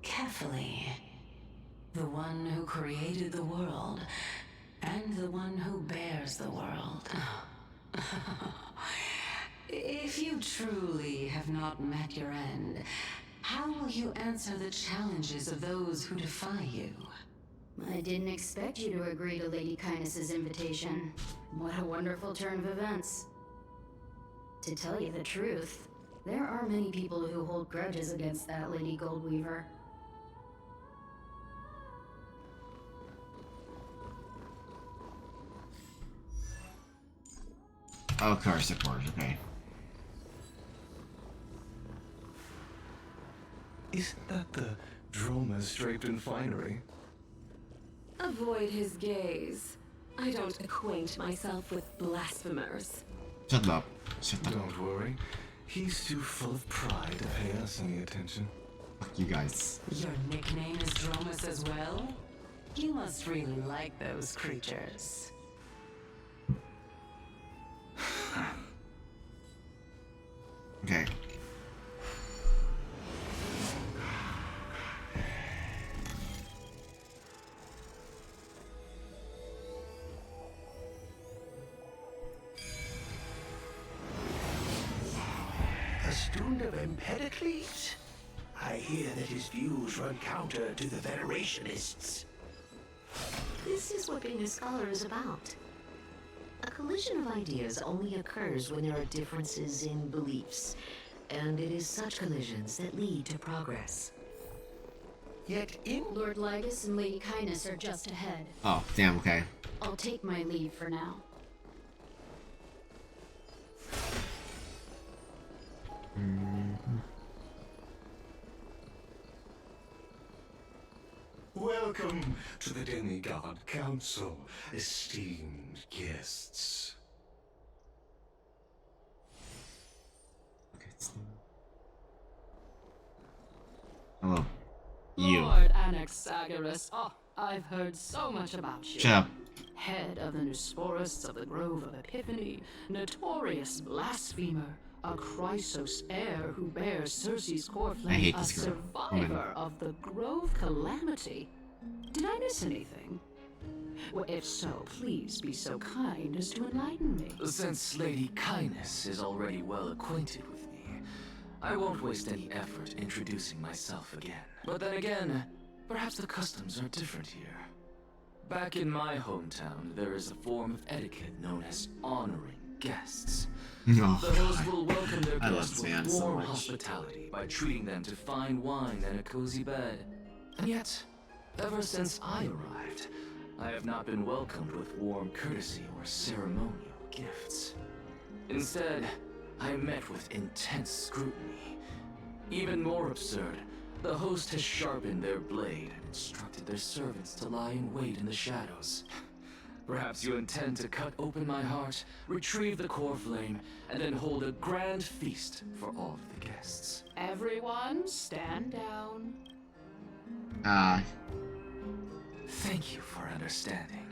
G: Carefully. The one who created the world, and the one who bears the world. If you truly have not met your end, how will you answer the challenges of those who defy you?
K: I didn't expect you to agree to Lady Kindness's invitation. What a wonderful turn of events. To tell you the truth, there are many people who hold grudges against that Lady Goldweaver.
A: Of course, okay.
I: Isn't that the Dromas draped in finery?
L: Avoid his gaze. I don't acquaint myself with blasphemers.
A: Shut up. Shut up.
I: Don't worry. He's too full of pride to pay us any attention.
A: Fuck you guys.
G: Your nickname is Dromas as well? You must really like those creatures.
A: Okay.
I: A student of Empedocles? I hear that his views run counter to the Venerationists.
M: This is what being a scholar is about. A collision of ideas only occurs when there are differences in beliefs, and it is such collisions that lead to progress.
I: Yet in
K: Lord Lygus and Lady Kindness are just ahead.
A: Oh, damn, okay.
K: I'll take my leave for now.
J: Welcome to the Demigod Council, esteemed guests.
A: Okay, hello. You.
L: Lord Anaxagoras. Oh, I've heard so much about you.
A: Shut up.
L: Head of the Nusporists of the Grove of Epiphany, notorious blasphemer, a Chrysos heir who bears Circe's core
A: I
L: flame,
A: hate
L: a
A: this girl.
L: survivor of the Grove Calamity. Did I miss anything? Well, if so, please be so kind as to enlighten me.
F: Since Lady Kindness is already well acquainted with me, I won't waste any effort introducing myself again. But then again, perhaps the customs are different here. Back in my hometown, there is a form of etiquette known as honoring guests.
A: Oh,
F: The host will welcome their
A: I love
F: guests
A: this man
F: with
A: so
F: warm
A: much.
F: hospitality by treating them to fine wine and a cozy bed. And yet, ever since I arrived, I have not been welcomed with warm courtesy or ceremonial gifts. Instead, I am met with intense scrutiny. Even more absurd, The host has sharpened their blade and instructed their servants to lie in wait in the shadows. Perhaps you intend to cut open my heart, retrieve the core flame, and then hold a grand feast for all of the guests.
L: Everyone, stand down.
F: Thank you for understanding.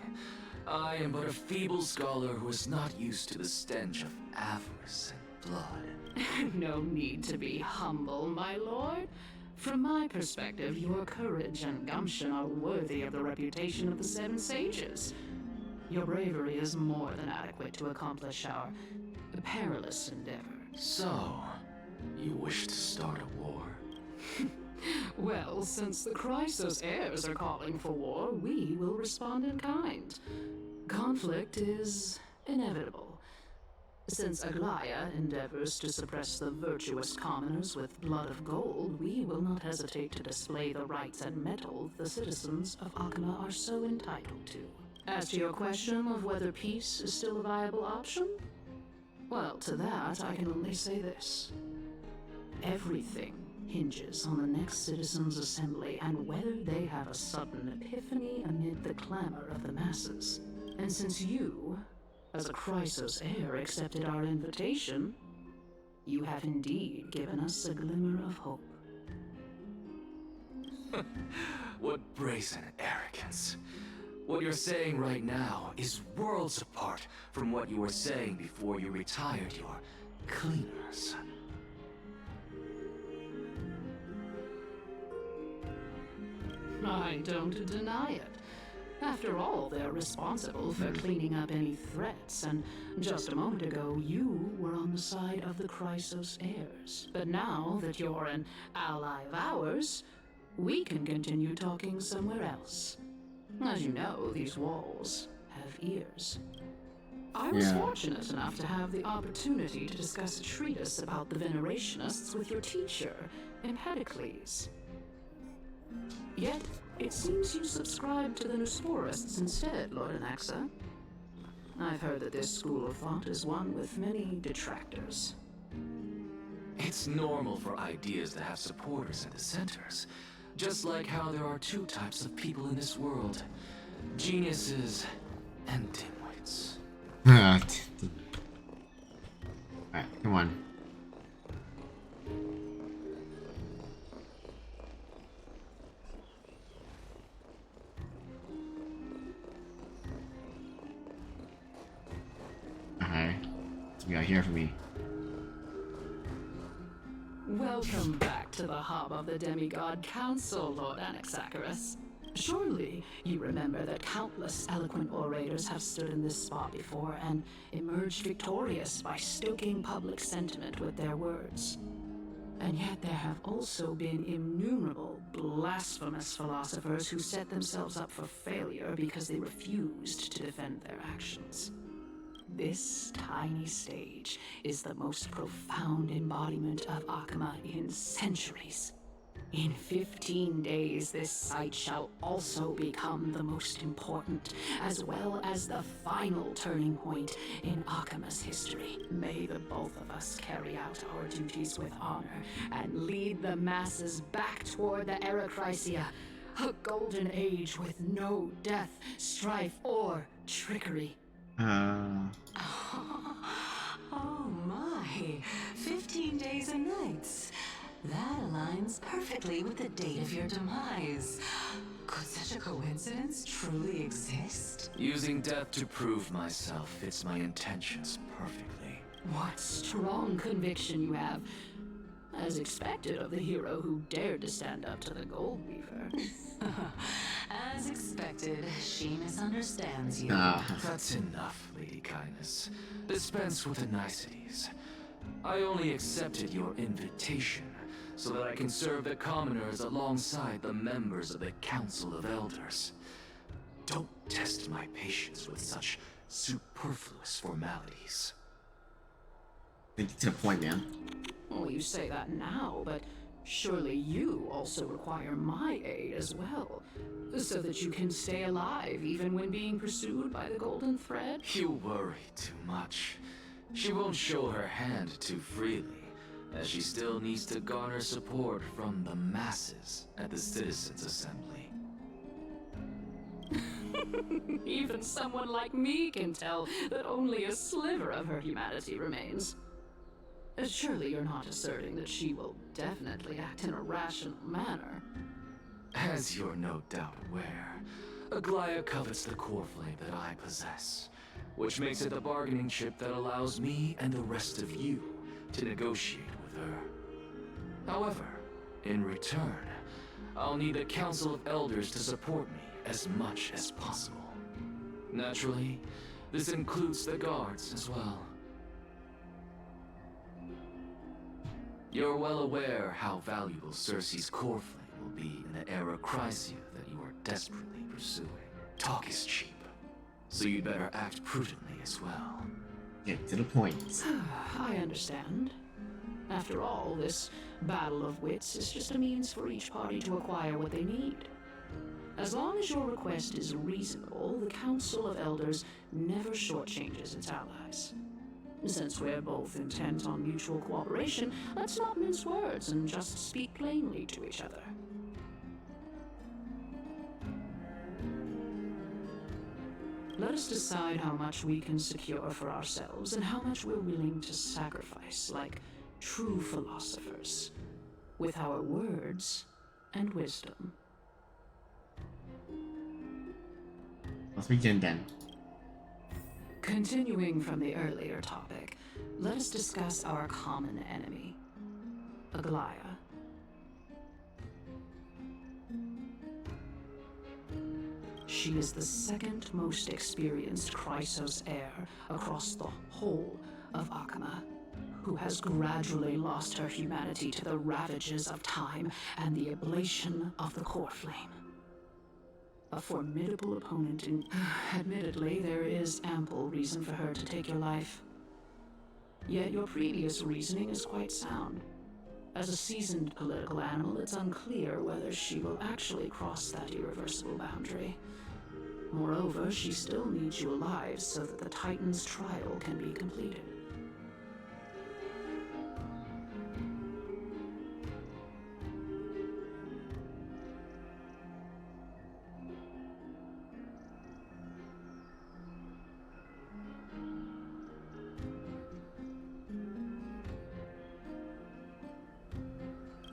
F: I am but a feeble scholar who is not used to the stench of avarice and blood.
L: No need to be humble, my lord. From my perspective, your courage and gumption are worthy of the reputation of the Seven Sages. Your bravery is more than adequate to accomplish our perilous endeavor.
F: So, you wish to start a war?
L: Well, since the Chrysos heirs are calling for war, we will respond in kind. Conflict is inevitable. Since Aglaya endeavors to suppress the virtuous commoners with blood of gold, we will not hesitate to display the rights and mettle the citizens of Akama are so entitled to. As to your question of whether peace is still a viable option, well, to that I can only say this. Everything hinges on the next citizens' assembly and whether they have a sudden epiphany amid the clamor of the masses. And since you, as a Chrysos heir, accepted our invitation, you have indeed given us a glimmer of hope.
F: What brazen arrogance. What you're saying right now is worlds apart from what you were saying before you retired your cleaners.
L: I don't deny it. After all, they're responsible for cleaning up any threats, and just a moment ago, you were on the side of the Chrysos heirs. But now that you're an ally of ours, we can continue talking somewhere else. As you know, these walls have ears. I was fortunate enough to have the opportunity to discuss a treatise about the Venerationists with your teacher, Empedocles. Yet, it seems you subscribe to the Nusporists instead, Lord Anaxa. I've heard that this school of thought is one with many detractors.
F: It's normal for ideas to have supporters and dissenters, just like how there are two types of people in this world, geniuses and dimwits.
A: Alright, come on. Okay, what you got here for me?
L: Welcome back to the hub of the Demigod Council, Lord Anaxagoras. Surely you remember that countless eloquent orators have stood in this spot before and emerged victorious by stoking public sentiment with their words. And yet there have also been innumerable blasphemous philosophers who set themselves up for failure because they refused to defend their actions. This tiny stage is the most profound embodiment of Akama in centuries. In 15 days, this site shall also become the most important, as well as the final turning point in Akama's history. May the both of us carry out our duties with honor and lead the masses back toward the Erechrysia, a golden age with no death, strife, or trickery.
M: Oh my, 15 days and nights. That aligns perfectly with the date of your demise. Could such a coincidence truly exist?
F: Using death to prove myself fits my intentions perfectly.
L: What strong conviction you have. As expected of the hero who dared to stand up to the Gold Weaver.
M: As expected, she misunderstands you.
F: That's enough, Lady Kindness. Dispense with the niceties. I only accepted your invitation so that I can serve the commoners alongside the members of the Council of Elders. Don't test my patience with such superfluous formalities.
A: Get to the point, man.
L: Well, you say that now, but surely you also require my aid as well, so that you can stay alive even when being pursued by the Golden Thread?
F: You worry too much. She won't show her hand too freely. as she still needs to garner support from the masses at the Citizens' Assembly.
L: Even someone like me can tell that only a sliver of her humanity remains. Surely you're not asserting that she will definitely act in a rational manner.
F: As you're no doubt aware, Aglaia covets the core flame that I possess, which makes it the bargaining chip that allows me and the rest of you to negotiate with her. However, in return, I'll need the Council of Elders to support me as much as possible. Naturally, this includes the guards as well. You're well aware how valuable Cersei's core flame will be in the era Chrysia that you are desperately pursuing. Talk is cheap, so you'd better act prudently as well.
A: Get to the point.
L: I understand. After all, this battle of wits is just a means for each party to acquire what they need. As long as your request is reasonable, the Council of Elders never shortchanges its allies. Since we're both intent on mutual cooperation, let's not mince words and just speak plainly to each other. Let us decide how much we can secure for ourselves and how much we're willing to sacrifice, like true philosophers, with our words and wisdom.
A: Let's begin then.
L: Continuing from the earlier topic, let us discuss our common enemy, Aglaia. She is the second most experienced Chrysos heir across the whole of Akama, who has gradually lost her humanity to the ravages of time and the ablation of the core flame. A formidable opponent in... Admittedly, there is ample reason for her to take your life. Yet your previous reasoning is quite sound. As a seasoned political animal, it's unclear whether she will actually cross that irreversible boundary. Moreover, she still needs you alive so that the Titan's trial can be completed.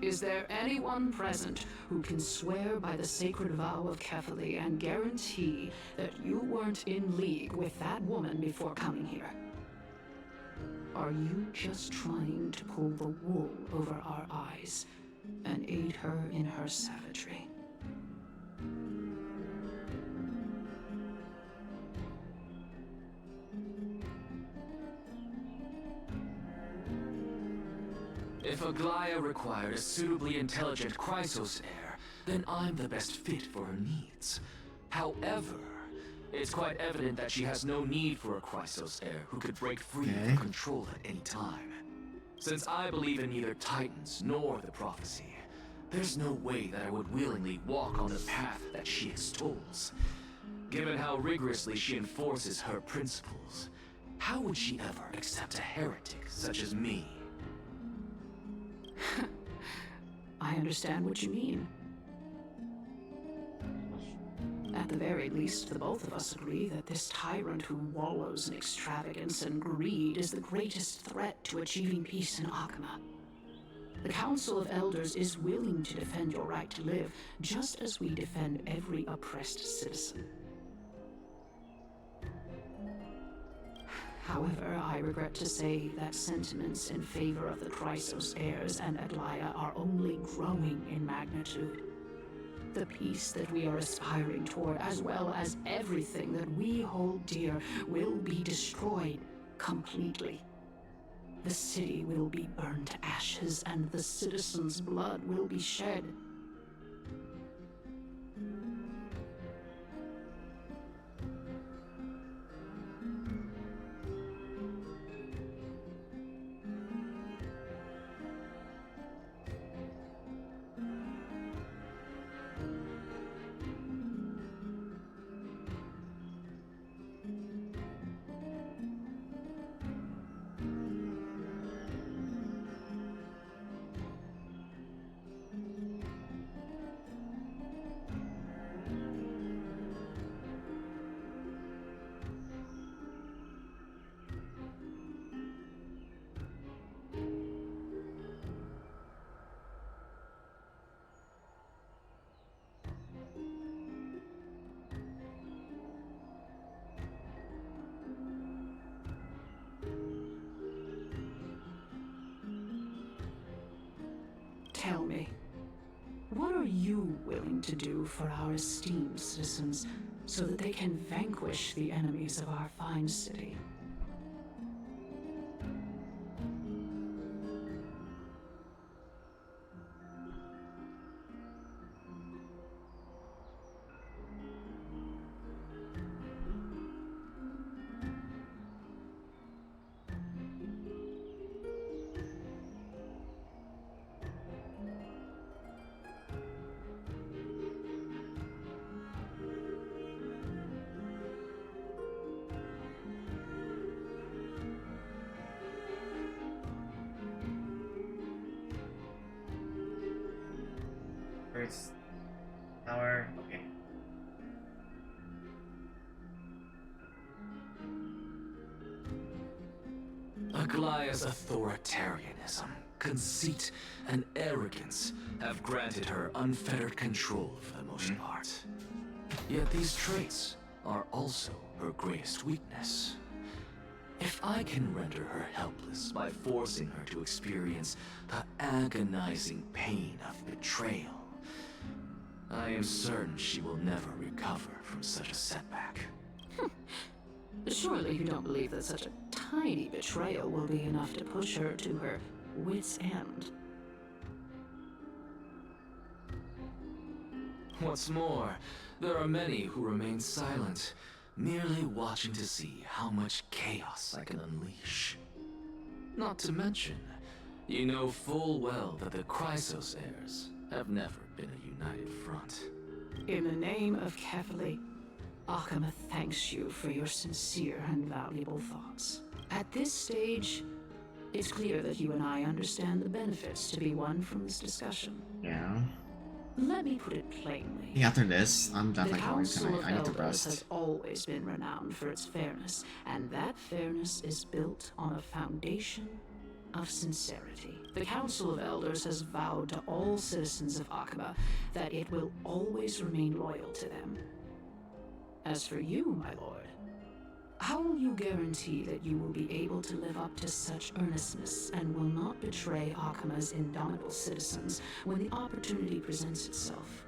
L: Is there anyone present who can swear by the sacred vow of Kefali and guarantee that you weren't in league with that woman before coming here? Are you just trying to pull the wool over our eyes and aid her in her savagery?
F: If Aglaia required a suitably intelligent Chrysos heir, then I'm the best fit for her needs. However, it's quite evident that she has no need for a Chrysos heir who could break free from control at any time. Since I believe in neither Titans nor the prophecy, there's no way that I would willingly walk on the path that she extols. Given how rigorously she enforces her principles, how would she ever accept a heretic such as me?
L: I understand what you mean. At the very least, the both of us agree that this tyrant who wallows in extravagance and greed is the greatest threat to achieving peace in Akama. The Council of Elders is willing to defend your right to live, just as we defend every oppressed citizen. However, I regret to say that sentiments in favor of the Chrysos heirs and Aglaia are only growing in magnitude. The peace that we are aspiring toward, as well as everything that we hold dear, will be destroyed completely. The city will be burned to ashes, and the citizens' blood will be shed. you willing to do for our esteemed citizens so that they can vanquish the enemies of our fine city?
A: First tower. Okay.
F: Aglaya's authoritarianism, conceit, and arrogance have granted her unfettered control for the most part. Yet these traits are also her greatest weakness. If I can render her helpless by forcing her to experience the agonizing pain of betrayal, I am certain she will never recover from such a setback.
L: Surely you don't believe that such a tiny betrayal will be enough to push her to her wit's end.
F: What's more, there are many who remain silent, merely watching to see how much chaos I can unleash. Not to mention, you know full well that the Chrysos heirs have never been a united front.
L: In the name of Kefali, Akama thanks you for your sincere and valuable thoughts. At this stage, it's clear that you and I understand the benefits to be won from this discussion.
A: Yeah.
L: Let me put it plainly.
A: Yeah, after this, I'm
L: The
A: definitely going
L: Council
A: tonight.
L: of
A: I need to
L: Elders
A: rest.
L: has always been renowned for its fairness, and that fairness is built on a foundation of sincerity. The Council of Elders has vowed to all citizens of Akaba that it will always remain loyal to them. As for you, my lord, how will you guarantee that you will be able to live up to such earnestness and will not betray Akama's indomitable citizens when the opportunity presents itself?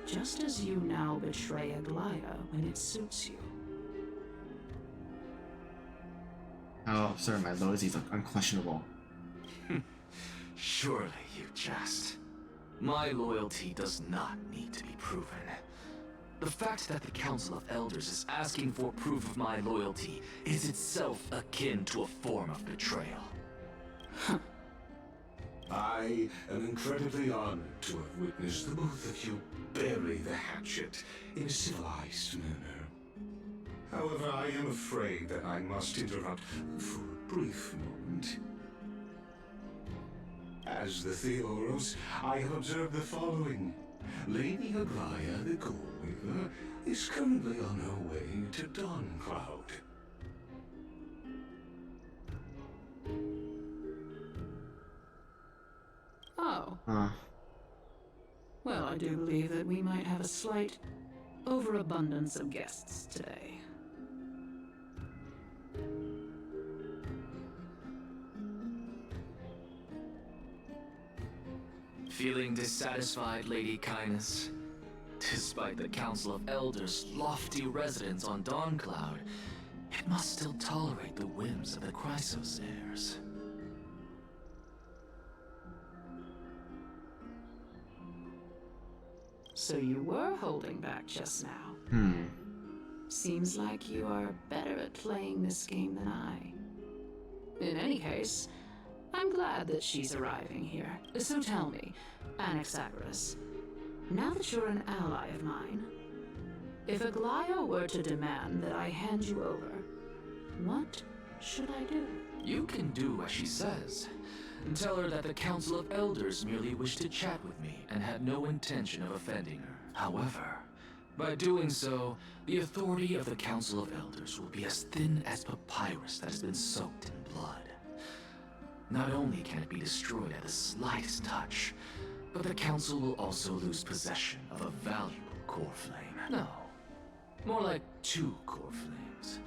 L: Just as you now betray Aglaya when it suits you.
A: Oh, sorry, my loyalty is unquestionable.
F: Surely you jest. My loyalty does not need to be proven. The fact that the Council of Elders is asking for proof of my loyalty is itself akin to a form of betrayal.
J: I am incredibly honored to have witnessed the both of you bury the hatchet in a civilized manner. However, I am afraid that I must interrupt for a brief moment. As the Theoros, I have observed the following. Lady Aglaya, the Goldweaver, is currently on her way to Dawncloud.
L: Oh.
A: Huh.
L: Well, I do believe that we might have a slight overabundance of guests today.
F: Feeling dissatisfied, Lady Kindness? Despite the Council of Elders' lofty residence on Dawncloud, it must still tolerate the whims of the Chrysos heirs.
L: So you were holding back just now. Seems like you are better at playing this game than I. In any case, I'm glad that she's arriving here. So tell me, Anaxagoras, now that you're an ally of mine, if Aglaya were to demand that I hand you over, what should I do?
F: You can do as she says. And tell her that the Council of Elders merely wished to chat with me and had no intention of offending her. However, by doing so, the authority of the Council of Elders will be as thin as papyrus that has been soaked in blood. Not only can it be destroyed at the slightest touch, but the Council will also lose possession of a valuable core flame. No, more like 2 core flames.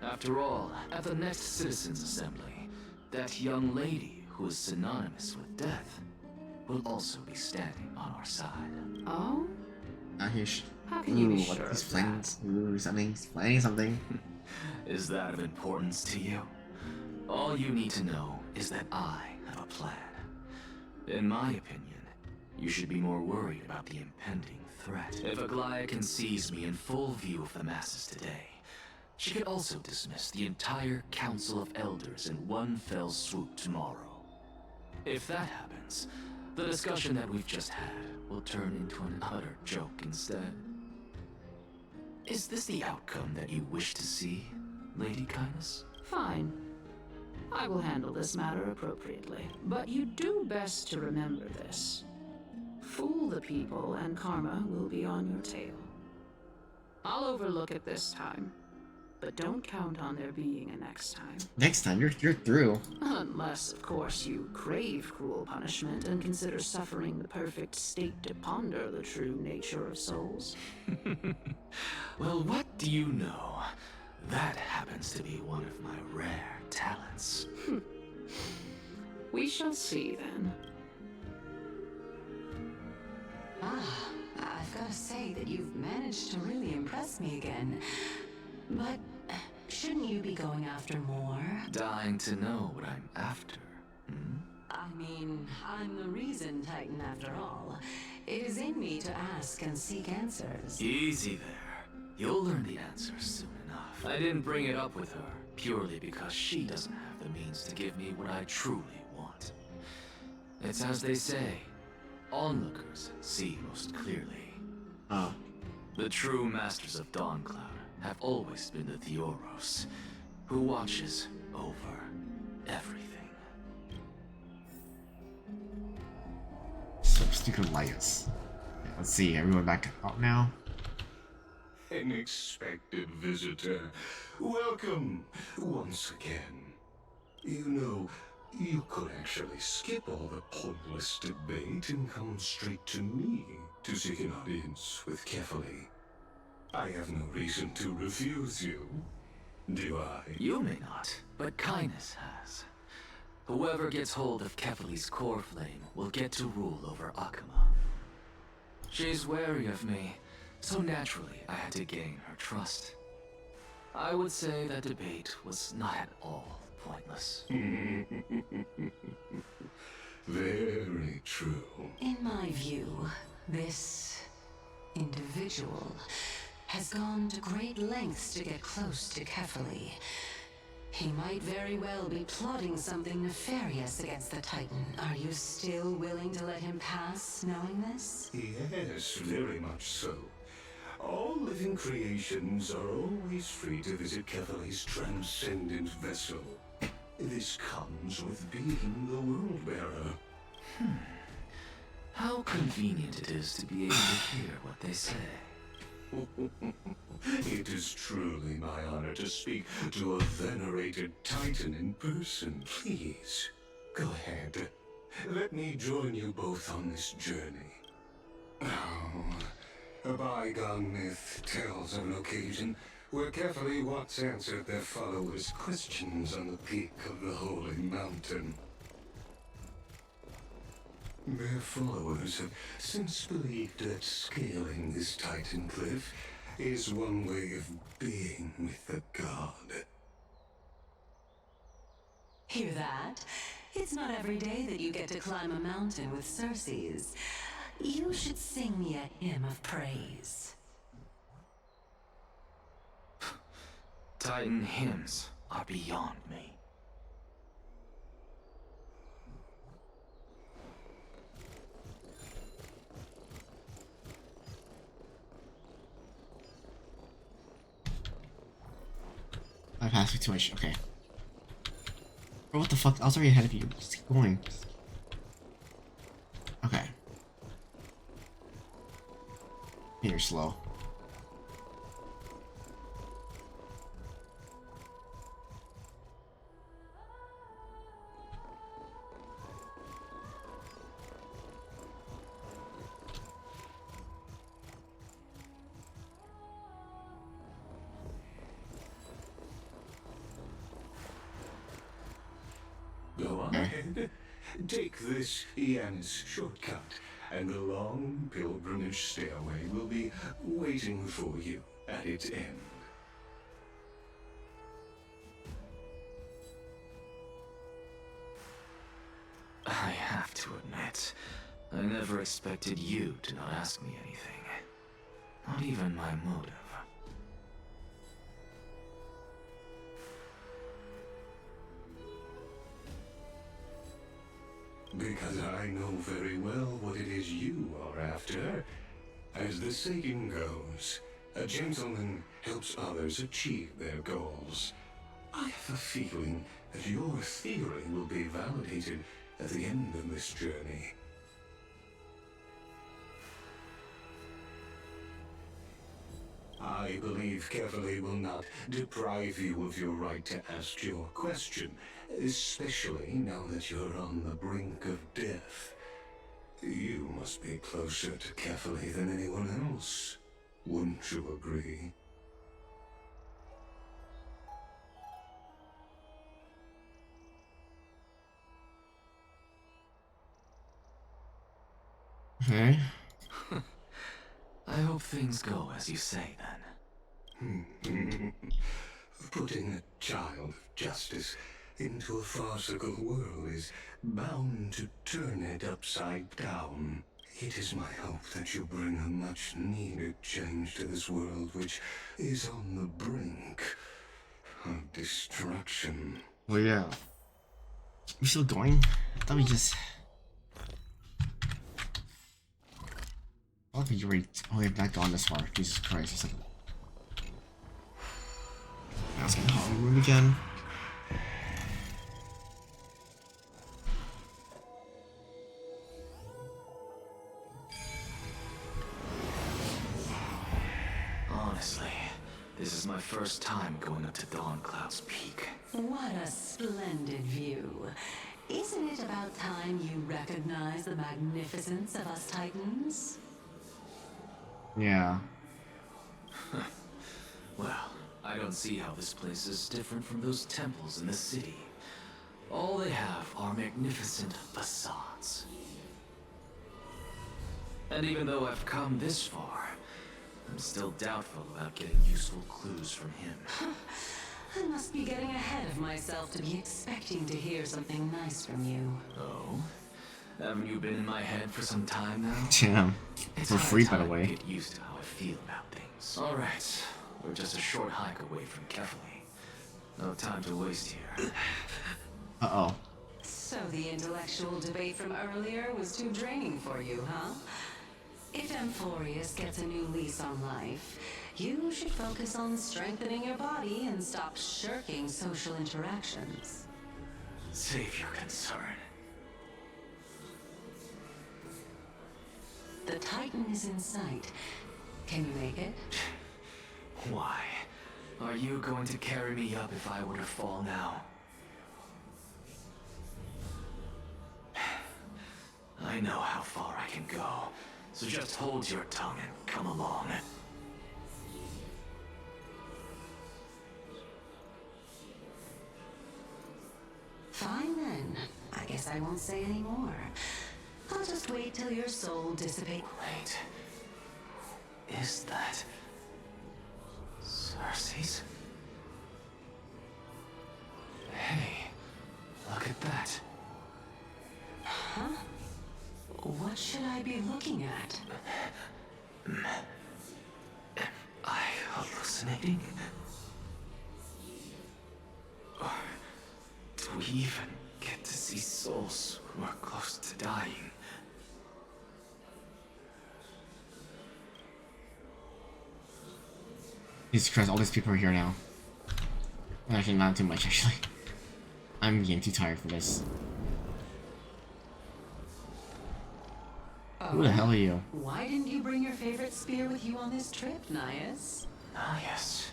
F: After all, at the next Citizens' Assembly, that young lady who is synonymous with death will also be standing on our side.
L: Oh?
A: He's
L: How can you be
A: what,
L: sure
A: he's
L: of
A: planning
L: that?
A: something. He's planning something.
F: Is that of importance to you? All you need to know is that I have a plan. In my opinion, you should be more worried about the impending threat. If Aglaia sees me in full view of the masses today, she could also dismiss the entire Council of Elders in one fell swoop tomorrow. If that happens, the discussion that we've just had will turn into an utter joke instead. Is this the outcome that you wish to see, Lady Kindness?
L: Fine. I will handle this matter appropriately. But you do best to remember this. Fool the people and karma will be on your tail. I'll overlook it this time, but don't count on there being a next time.
A: Next time, you're through.
L: Unless, of course, you crave cruel punishment and consider suffering the perfect state to ponder the true nature of souls.
F: Well, what do you know? That happens to be one of my rare talents.
L: We shall see then.
M: I've got to say that you've managed to really impress me again. But shouldn't you be going after more?
F: Dying to know what I'm after.
M: I mean, I'm the reason Titan after all. It is in me to ask and seek answers.
F: Easy there. You'll learn the answers soon enough. I didn't bring it up with her purely because she doesn't have the means to give me what I truly want. It's as they say, onlookers see most clearly.
A: Oh.
F: The true masters of Dawncloud have always been the Theoros, who watches over everything.
A: Substitute layers. Okay, let's see, everyone back up now.
J: An expected visitor. Welcome once again. You know, you could actually skip all the pointless debate and come straight to me to seek an audience with Kefali. I have no reason to refuse you, do I?
F: You may not, but Kindness has. Whoever gets hold of Kefali's core flame will get to rule over Akama. She's wary of me, so naturally I had to gain her trust. I would say that debate was not at all pointless.
J: Very true.
M: In my view, this individual has gone to great lengths to get close to Kefali. He might very well be plotting something nefarious against the Titan. Are you still willing to let him pass, knowing this?
J: Yes, very much so. All living creations are always free to visit Kefali's transcendent vessel. This comes with being the world bearer.
F: How convenient it is to be able to hear what they say.
J: It is truly my honor to speak to a venerated Titan in person. Please, go ahead. Let me join you both on this journey. Oh, a bygone myth tells of an occasion where Kefali once answered their followers' questions on the peak of the holy mountain. Their followers have since believed that scaling this Titan cliff is one way of being with the god.
M: Hear that? It's not every day that you get to climb a mountain with Circes. You should sing me a hymn of praise.
F: Titan hymns are beyond me.
A: I passed me too much. Okay. Bro, what the fuck? I was already ahead of you. Just keep going. Okay. You're slow.
J: Go on
A: Okay.
J: ahead. take this Yanis shortcut, and the long pilgrimage stairway will be waiting for you at its end.
F: I have to admit, I never expected you to not ask me anything. Not even my motive.
J: Because I know very well what it is you are after. As the saying goes, a gentleman helps others achieve their goals. I have a feeling that your theory will be validated at the end of this journey. I believe Kefali will not deprive you of your right to ask your question, especially now that you're on the brink of death. You must be closer to Kefali than anyone else. Wouldn't you agree?
A: Okay.
F: I hope things go as you say then.
J: Putting a child of justice into a farcical world is bound to turn it upside down. It is my hope that you bring a much-needed change to this world, which is on the brink of destruction.
A: Well, yeah. We still going? I thought we just... I thought we already... Oh, they've not gone this far. Jesus Christ. It's like... Now it's getting hot in the room again.
F: Honestly, this is my first time going up to Dawn Cloud's peak.
G: What a splendid view. Isn't it about time you recognize the magnificence of us Titans?
A: Yeah.
F: Well, I don't see how this place is different from those temples in the city. All they have are magnificent facades. And even though I've come this far, I'm still doubtful about getting useful clues from him.
G: I must be getting ahead of myself to be expecting to hear something nice from you.
F: Oh? Haven't you been in my head for some time now?
A: Damn.
F: It's
A: For free, by the
F: high time
A: way.
F: I get used to how I feel about things. Alright, we're just a short hike away from Kefali. No time to waste here.
A: Uh-oh.
G: So the intellectual debate from earlier was too draining for you, huh? If Amphorius gets a new lease on life, you should focus on strengthening your body and stop shirking social interactions.
F: Save your concern.
G: The Titan is in sight. Can you make it?
F: Why? Are you going to carry me up if I were to fall now? I know how far I can go, so just hold your tongue and come along.
G: Fine then. I guess I won't say any more. I'll just wait till your soul dissipates.
F: Wait. Is that... Cersei's? Hey, look at that.
G: Huh? What should I be looking at?
F: Am I hallucinating? Or do we even get to see souls who are close to dying?
A: Jesus Christ, all these people are here now. Actually, not too much, actually. I'm getting too tired for this. Who the hell are you?
G: Why didn't you bring your favorite spear with you on this trip, Nias?
F: Ah, yes.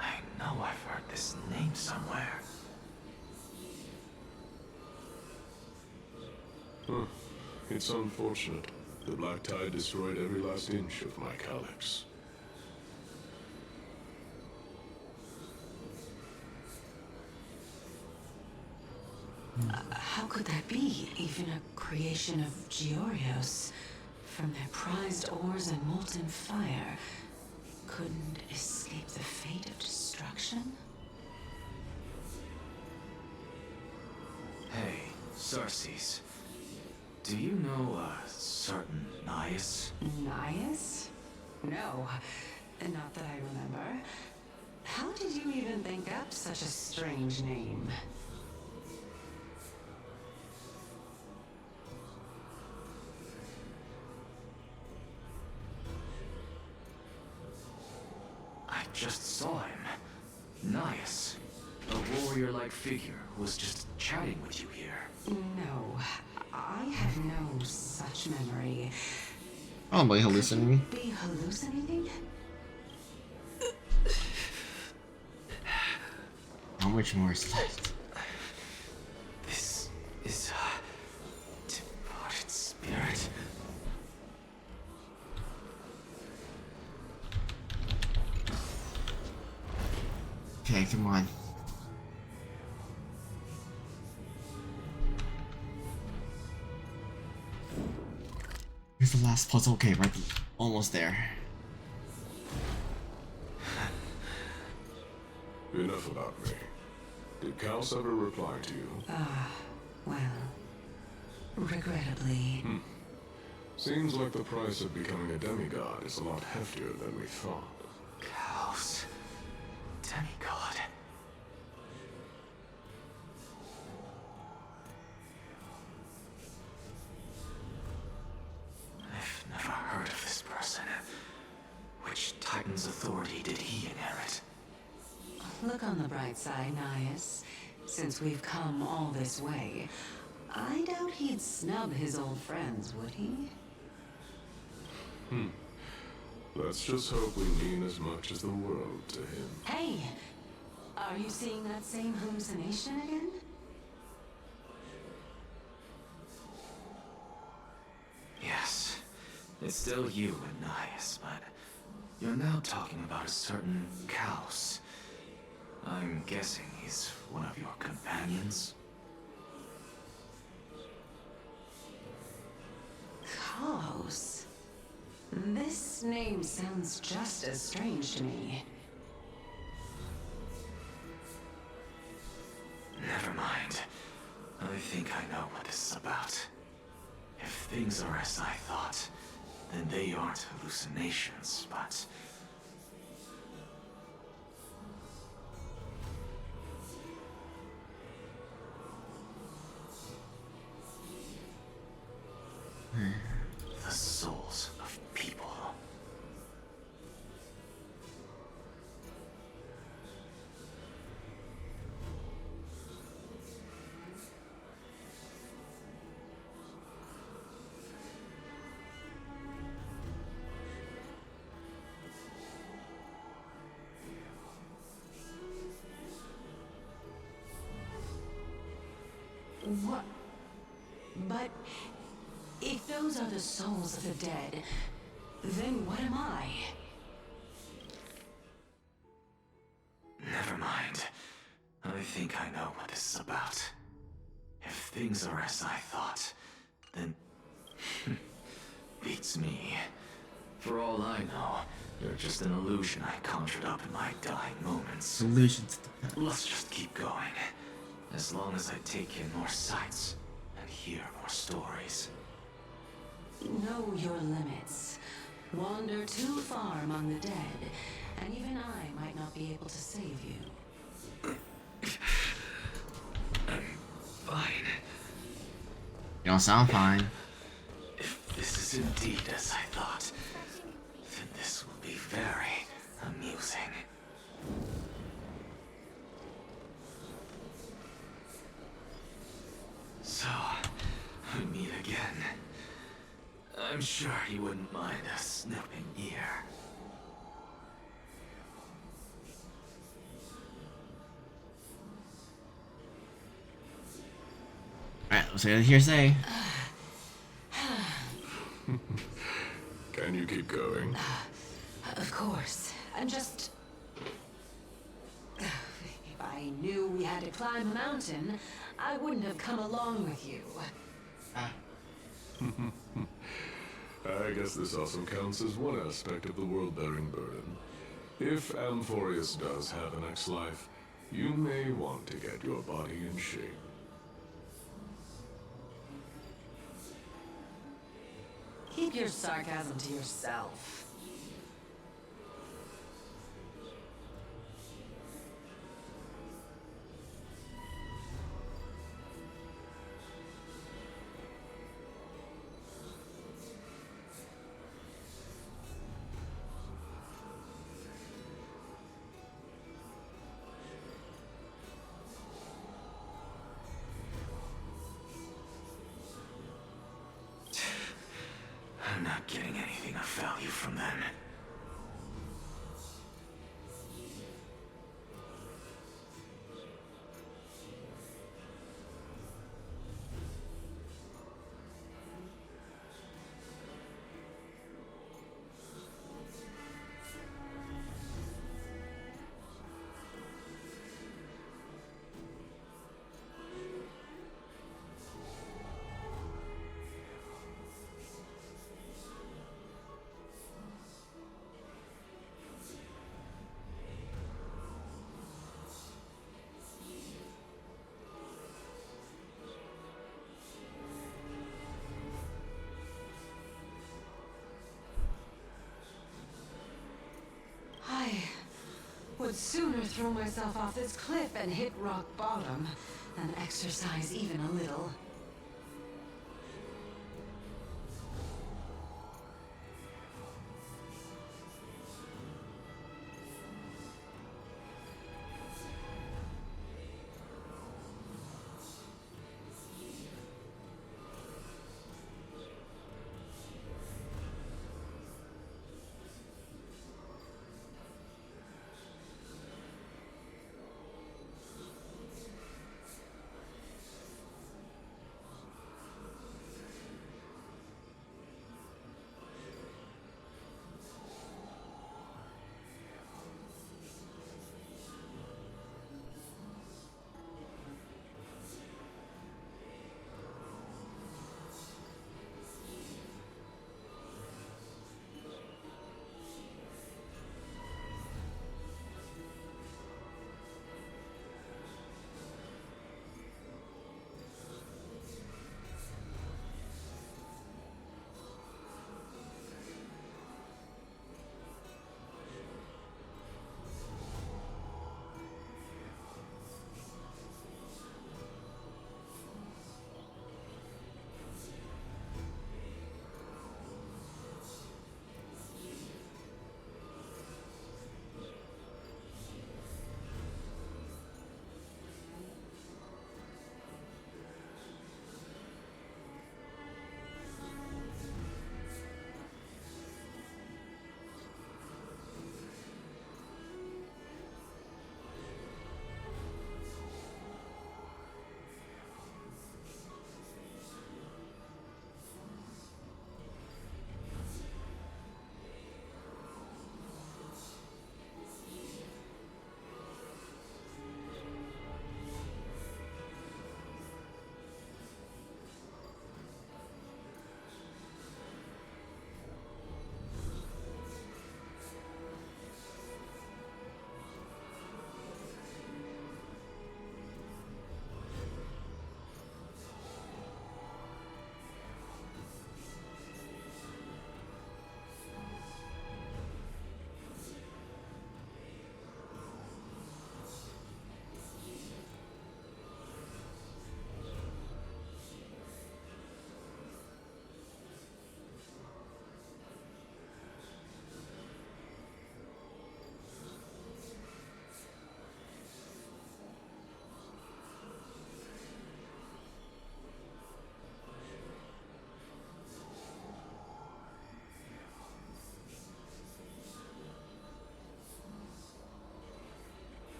F: I know I've heard this name somewhere.
N: Huh. It's unfortunate. The Black Tide destroyed every last inch of my calyx.
L: How could that be? Even a creation of Georios, from their prized ores and molten fire, couldn't escape the fate of destruction?
F: Hey, Sarces. Do you know a certain Nias?
L: Nias? No, not that I remember. How did you even think up such a strange name?
F: I just saw him. Nias. A warrior-like figure who was just chatting with you here.
L: No, I have no such memory.
A: Oh, am I hallucinating?
L: Be hallucinating?
A: How much more is left?
F: This is a departed spirit.
A: Okay, come on. Here's the last puzzle. Okay, right, almost there.
N: Enough about me. Did Kaus ever reply to you?
L: Well, regrettably.
N: Seems like the price of becoming a demigod is a lot heftier than we thought.
F: Kaus. Demigod. I've never heard of this person. Which Titan's authority did he inherit?
L: Look on the bright side, Nias. Since we've come all this way, I doubt he'd snub his old friends, would he?
N: Let's just hope we mean as much as the world to him.
L: Hey! Are you seeing that same hallucination again?
F: Yes. It's still you and Nias, but you're now talking about a certain Kaus. I'm guessing he's one of your companions?
L: Kaos? This name sounds just as strange to me.
F: Never mind. I think I know what this is about. If things are as I thought, then they aren't hallucinations, but... the souls of people.
L: What? But if those are the souls of the dead, then what am I?
F: Never mind. I think I know what this is about. If things are as I thought, then... beats me. For all I know, you're just an illusion I conjured up in my dying moments.
A: Illusions.
F: Let's just keep going. As long as I take in more sights and hear more stories.
L: Know your limits. Wander too far among the dead, and even I might not be able to save you.
F: I'm fine.
A: You don't sound fine.
F: If this is indeed as I thought, then this will be very amusing. So, we meet again. I'm sure he wouldn't mind a snipping ear.
A: Alright, let's get a hearsay.
N: Can you keep going?
L: Of course. I'm just...
G: I knew we had to climb a mountain, I wouldn't have come along with you.
N: I guess this also counts as one aspect of the world-bearing burden. If Amphorius does have an ex-life, you may want to get your body in shape.
G: Keep your sarcasm to yourself.
F: I'm not getting anything of value from them.
G: I would sooner throw myself off this cliff and hit rock bottom than exercise even a little.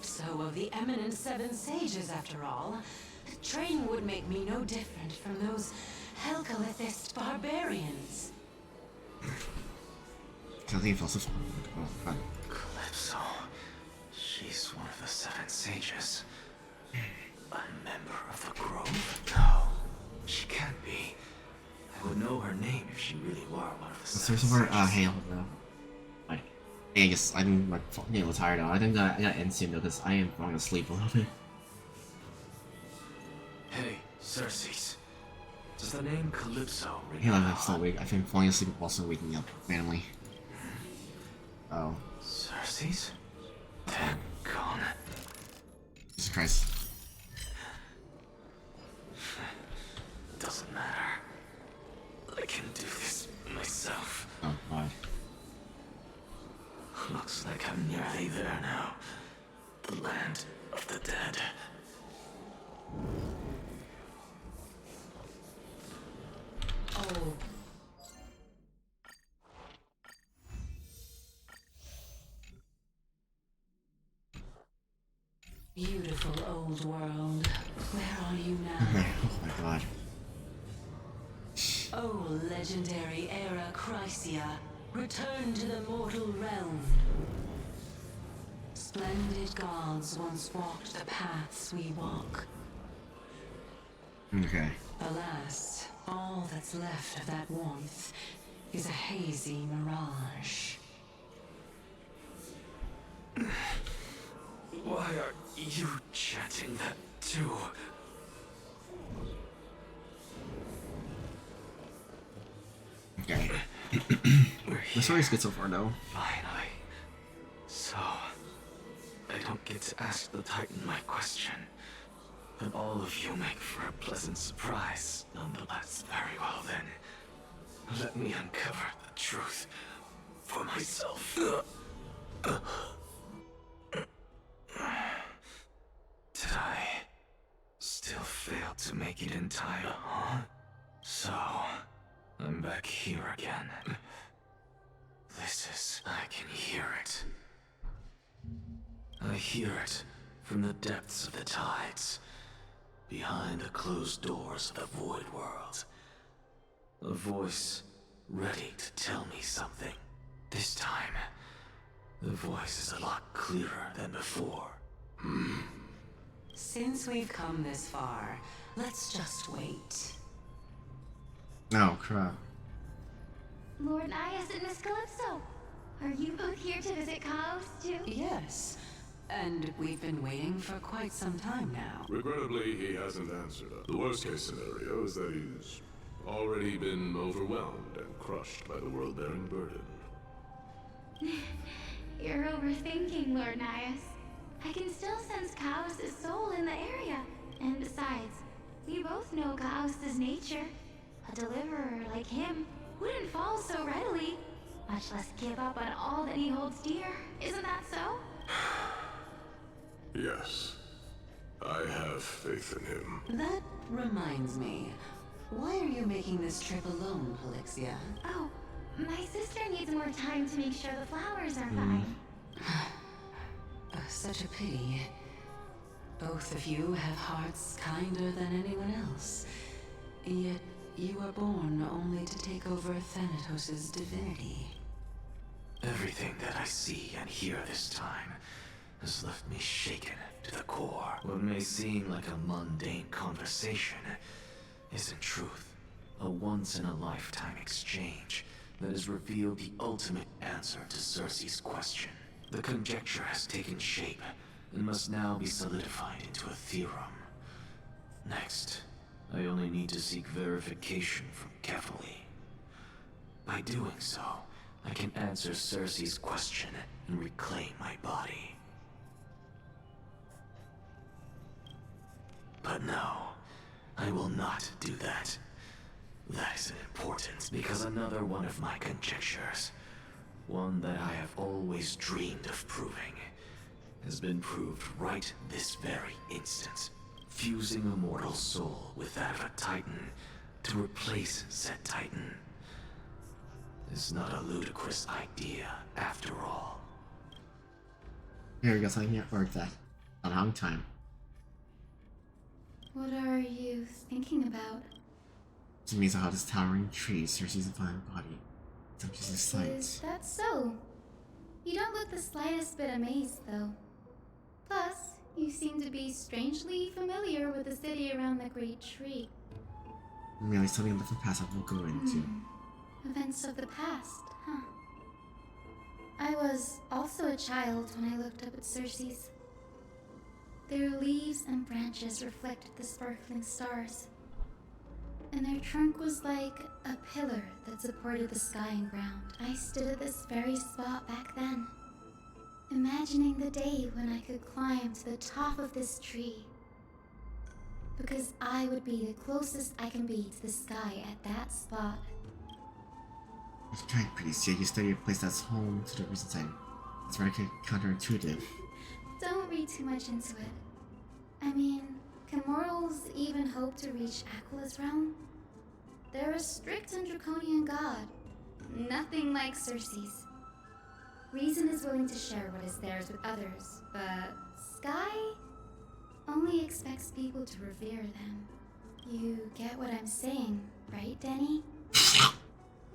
G: Calypso of the eminent Seven Sages, after all. The train would make me no different from those Helcalithist barbarians.
F: Calypso. She's one of the Seven Sages. A member of the Grove? No, she can't be. I would know her name if she really were one of the Seven Sages.
A: Hey, like, hey, I'm like getting a little tired now. I think that I gotta end soon though, because I am falling asleep a little bit.
F: Hey, Cersei. Does the name Calypso ring
A: Hey,
F: a
A: I'm
F: bell?
A: still awake. I've been falling asleep, also waking up randomly. Oh.
F: Cersei? They're gone.
A: Jesus Christ.
F: Doesn't matter. I can do this myself.
A: Oh, God.
F: Looks like I'm nearly there now. The land of the dead.
G: Oh. Beautiful old world. Where are you now?
A: Oh my God.
G: Oh, legendary era Chrysia, return to the mortal realm. Splendid gods once walked the paths we walk.
A: Okay.
G: Alas, all that's left of that warmth is a hazy mirage.
F: Why are you chanting that too?
A: Okay. The story's good so far, though.
F: Finally. So, I don't get to ask the Titan my question. But all of you make for a pleasant surprise, nonetheless. Very well then. Let me uncover the truth for myself. Did I still fail to make it in time, huh? So, I'm back here again. I can hear it. I hear it from the depths of the tides, behind the closed doors of the void world. A voice ready to tell me something. This time, the voice is a lot clearer than before.
G: Since we've come this far, let's just wait.
A: Oh, crap.
E: Lord Nias and Miss Calypso, are you both here to visit Chaos too?
G: Yes, and we've been waiting for quite some time now.
N: Regrettably, he hasn't answered us. The worst case scenario is that he's already been overwhelmed and crushed by the world-bearing burden.
E: You're overthinking, Lord Nias. I can still sense Chaos' soul in the area. And besides, we both know Chaos' nature. A deliverer like him wouldn't fall so readily, much less give up on all that he holds dear. Isn't that so?
N: Yes. I have faith in him.
G: That reminds me. Why are you making this trip alone, Polixia?
E: Oh, my sister needs more time to make sure the flowers are fine.
G: Such a pity. Both of you have hearts kinder than anyone else. Yet you were born only to take over Thanatos' divinity.
F: Everything that I see and hear this time has left me shaken to the core. What may seem like a mundane conversation is in truth a once-in-a-lifetime exchange that has revealed the ultimate answer to Cersei's question. The conjecture has taken shape and must now be solidified into a theorem. Next, I only need to seek verification from Kefali. By doing so, I can answer Cersei's question and reclaim my body. But no, I will not do that. That isn't important, because another one of my conjectures, one that I have always dreamed of proving, has been proved right this very instant. Fusing a mortal soul with that of a Titan to replace said Titan is not a ludicrous idea after all.
A: Here we go, so I can't work that. A long time.
B: What are you thinking about?
A: It's amazing how this towering tree Cersei's divine body touches his sight.
B: Is that so? You don't look the slightest bit amazed, though. Plus, you seem to be strangely familiar with the city around the Great Tree.
A: Merely something of the past I will go into.
B: Events of the past, huh? I was also a child when I looked up at Cersei's. Their leaves and branches reflected the sparkling stars, and their trunk was like a pillar that supported the sky and ground. I stood at this very spot back then, imagining the day when I could climb to the top of this tree, because I would be the closest I can be to the sky at that spot.
A: It's kind of pretty, yet you study a place that's home to the recent time. It's very counterintuitive.
B: Don't read too much into it. I mean, can mortals even hope to reach Aquala's realm? They're a strict and draconian god. Nothing like Cersei's. Reason is willing to share what is theirs with others, but Sky only expects people to revere them. You get what I'm saying, right, Denny?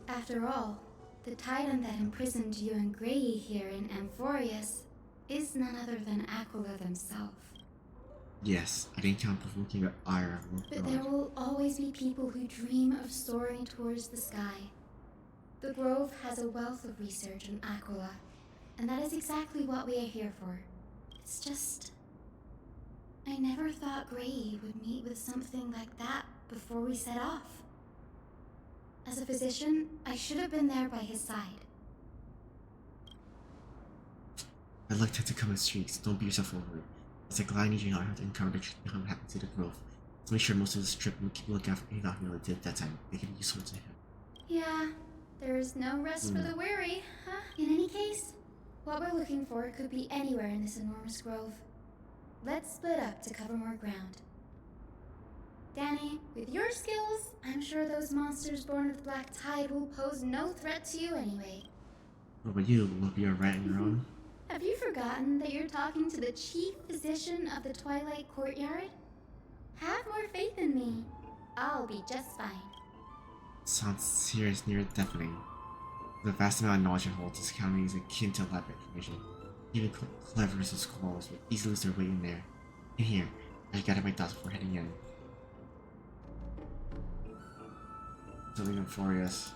B: After all, the titan that imprisoned you and Grey here in Amphorius is none other than Aquila themselves.
A: Yes, I didn't count provoking your ire.
B: But there will always be people who dream of soaring towards the sky. The Grove has a wealth of research on Aquila, and that is exactly what we are here for. It's just... I never thought Grey would meet with something like that before we set off. As a physician, I should have been there by his side.
A: I looked at the common streaks. Don't beat yourself over it. It's like I need you not to uncover the truth behind what happened to the Grove. Let's make sure most of the strip will keep looking after anything that did that time. They can be useful to him.
B: Yeah, there's no rest for the weary, huh? In any case, what we're looking for could be anywhere in this enormous grove. Let's split up to cover more ground. Danny, with your skills, I'm sure those monsters born of the Black Tide will pose no threat to you anyway.
A: What about you? Will be alright on your own?
B: Have you forgotten that you're talking to the chief physician of the Twilight Courtyard? Have more faith in me. I'll be just fine.
A: Sounds serious, near deafening. The vast amount of knowledge it holds, this county is akin to lab information. Even cleverest of scholars would easily lose their way in there. In here, I gotta my thoughts before heading in. Something Euphorious.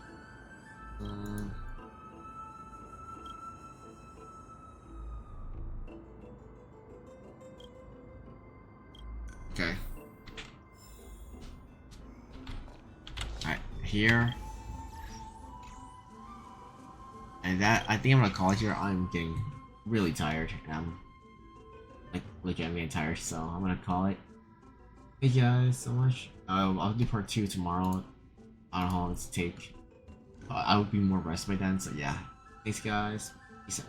A: Okay. Alright, here. And that, I think I'm gonna call it here. I'm getting really tired. And I'm like I'm getting tired, so I'm gonna call it. Thank you guys so much. I'll do part 2 tomorrow. I don't know how long it's take. I would be more rested by then, so yeah. Thanks guys. Peace out.